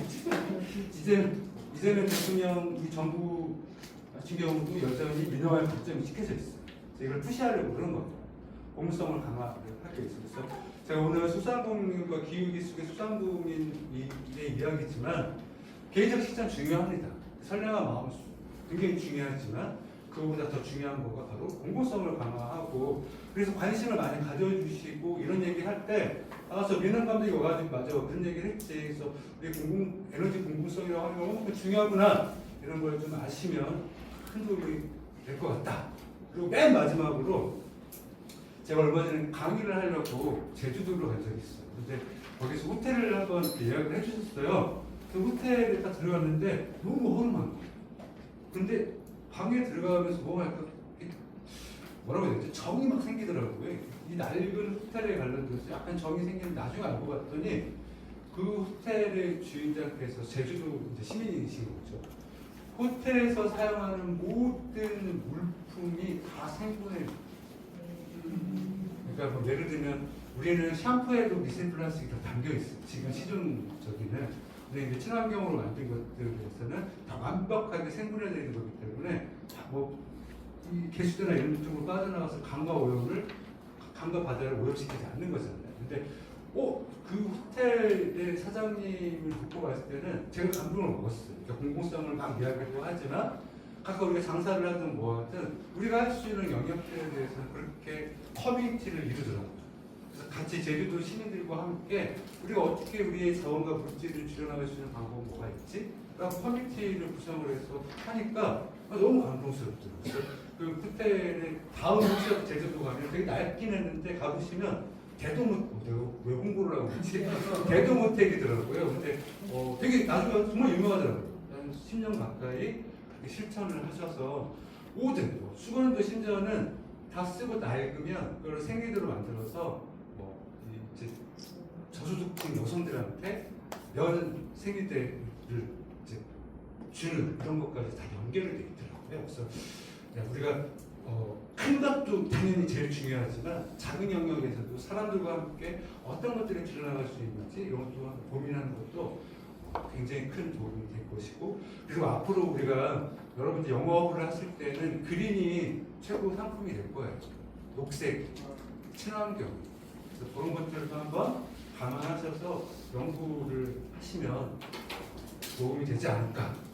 이재명 대통령 이 정부 같은 경우도 여전히 민영화에 발전이 시켜져 있어요. 이걸 푸시하려고 그러는 겁니다. 공무성을 강화하기 위해서. 그래서 제가 오늘 소상공인과 기후위기 속의 소상공인의 이야기지만 개인적 실천 중요합니다. 선량한 마음 굉장히 중요하지만 그거보다 더 중요한 거가 바로 공공성을 강화하고 그래서 관심을 많이 가져주시고 이런 얘기 할 때 저 민원 감독이 와가지고 맞아 그런 얘기를 했지. 그래서 우리 에너지 공공성이라고 하는 건 너무 중요하구나 이런 걸 좀 아시면 큰 도움이 될 것 같다. 그리고 맨 마지막으로 제가 얼마 전에 강의를 하려고 제주도로 간 적이 있어요. 근데 거기서 호텔을 한번 예약을 해주셨어요. 그 호텔에 딱 들어갔는데 너무 허름한 거예요. 근데 방에 들어가면서 뭐라고 해야 되지? 정이 막 생기더라고요. 이 낡은 호텔에 관련돼서 약간 정이 생기는데 나중에 알고 봤더니 그 호텔의 주인장께서 제주도 이제 시민이신 거죠. 호텔에서 사용하는 모든 물품이 다 생분해. 그러니까 뭐 예를 들면 우리는 샴푸에도 미세 플라스틱이 다 담겨 있어요. 지금 시중적인은. 근데 이제 친환경으로 만든 것들에서는 다 완벽하게 생분해되어 있는 거기 때문에 이 개수대나 이런 쪽으로 빠져나가서 강과 바다를 오염시키지 않는 거잖아요. 근데 그 호텔의 사장님을 듣고 봤을 때는 제가 감동을 먹었어요. 그러니까 공공성을 막 이야기하고 하지만 각각 우리가 장사를 하든 뭐 하든 우리가 할 수 있는 영역들에 대해서는 그렇게 커뮤니티를 이루더라고요. 그래서 같이 제주도 시민들과 함께 우리가 어떻게 우리의 자원과 물질을 줄여나갈 수 있는 방법은 뭐가 있지? 라고 커뮤니티를 구성을 해서 하니까 너무 감동스럽더라고요. 그 호텔에 다음 혹시 제주도 가면 되게 낡긴 했는데 가보시면 왜 홍보를 하고 있지? 대도모텔이더라고요. 근데 되게 나중에 정말 유명하더라고요. 한 10년 가까이 실천을 하셔서 모든 수건도 심지어는 다 쓰고 낡으면 그걸 생리대로 만들어서 이제 저소득층 여성들한테 면 생리대를 이제 주는 그런 것까지 다 연결이 되어 있더라고요. 그래서 우리가 큰 것도 당연히 제일 중요하지만 작은 영역에서도 사람들과 함께 어떤 것들이 줄여나갈 수 있는지 이런 것도 고민하는 것도 굉장히 큰 도움이 될 것이고 그리고 앞으로 우리가 여러분들 영업을 하실 때는 그린이 최고 상품이 될 거예요. 녹색, 친환경 그래서 그런 것들도 한번 감안하셔서 연구를 하시면 도움이 되지 않을까.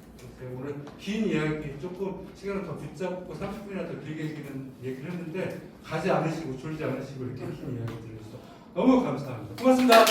오늘 긴 이야기 조금 시간을 더 붙잡고 30분이나 더 길게 얘기를 했는데 가지 않으시고 졸지 않으시고 이렇게 긴 이야기 들으셔서 너무 감사합니다. 고맙습니다.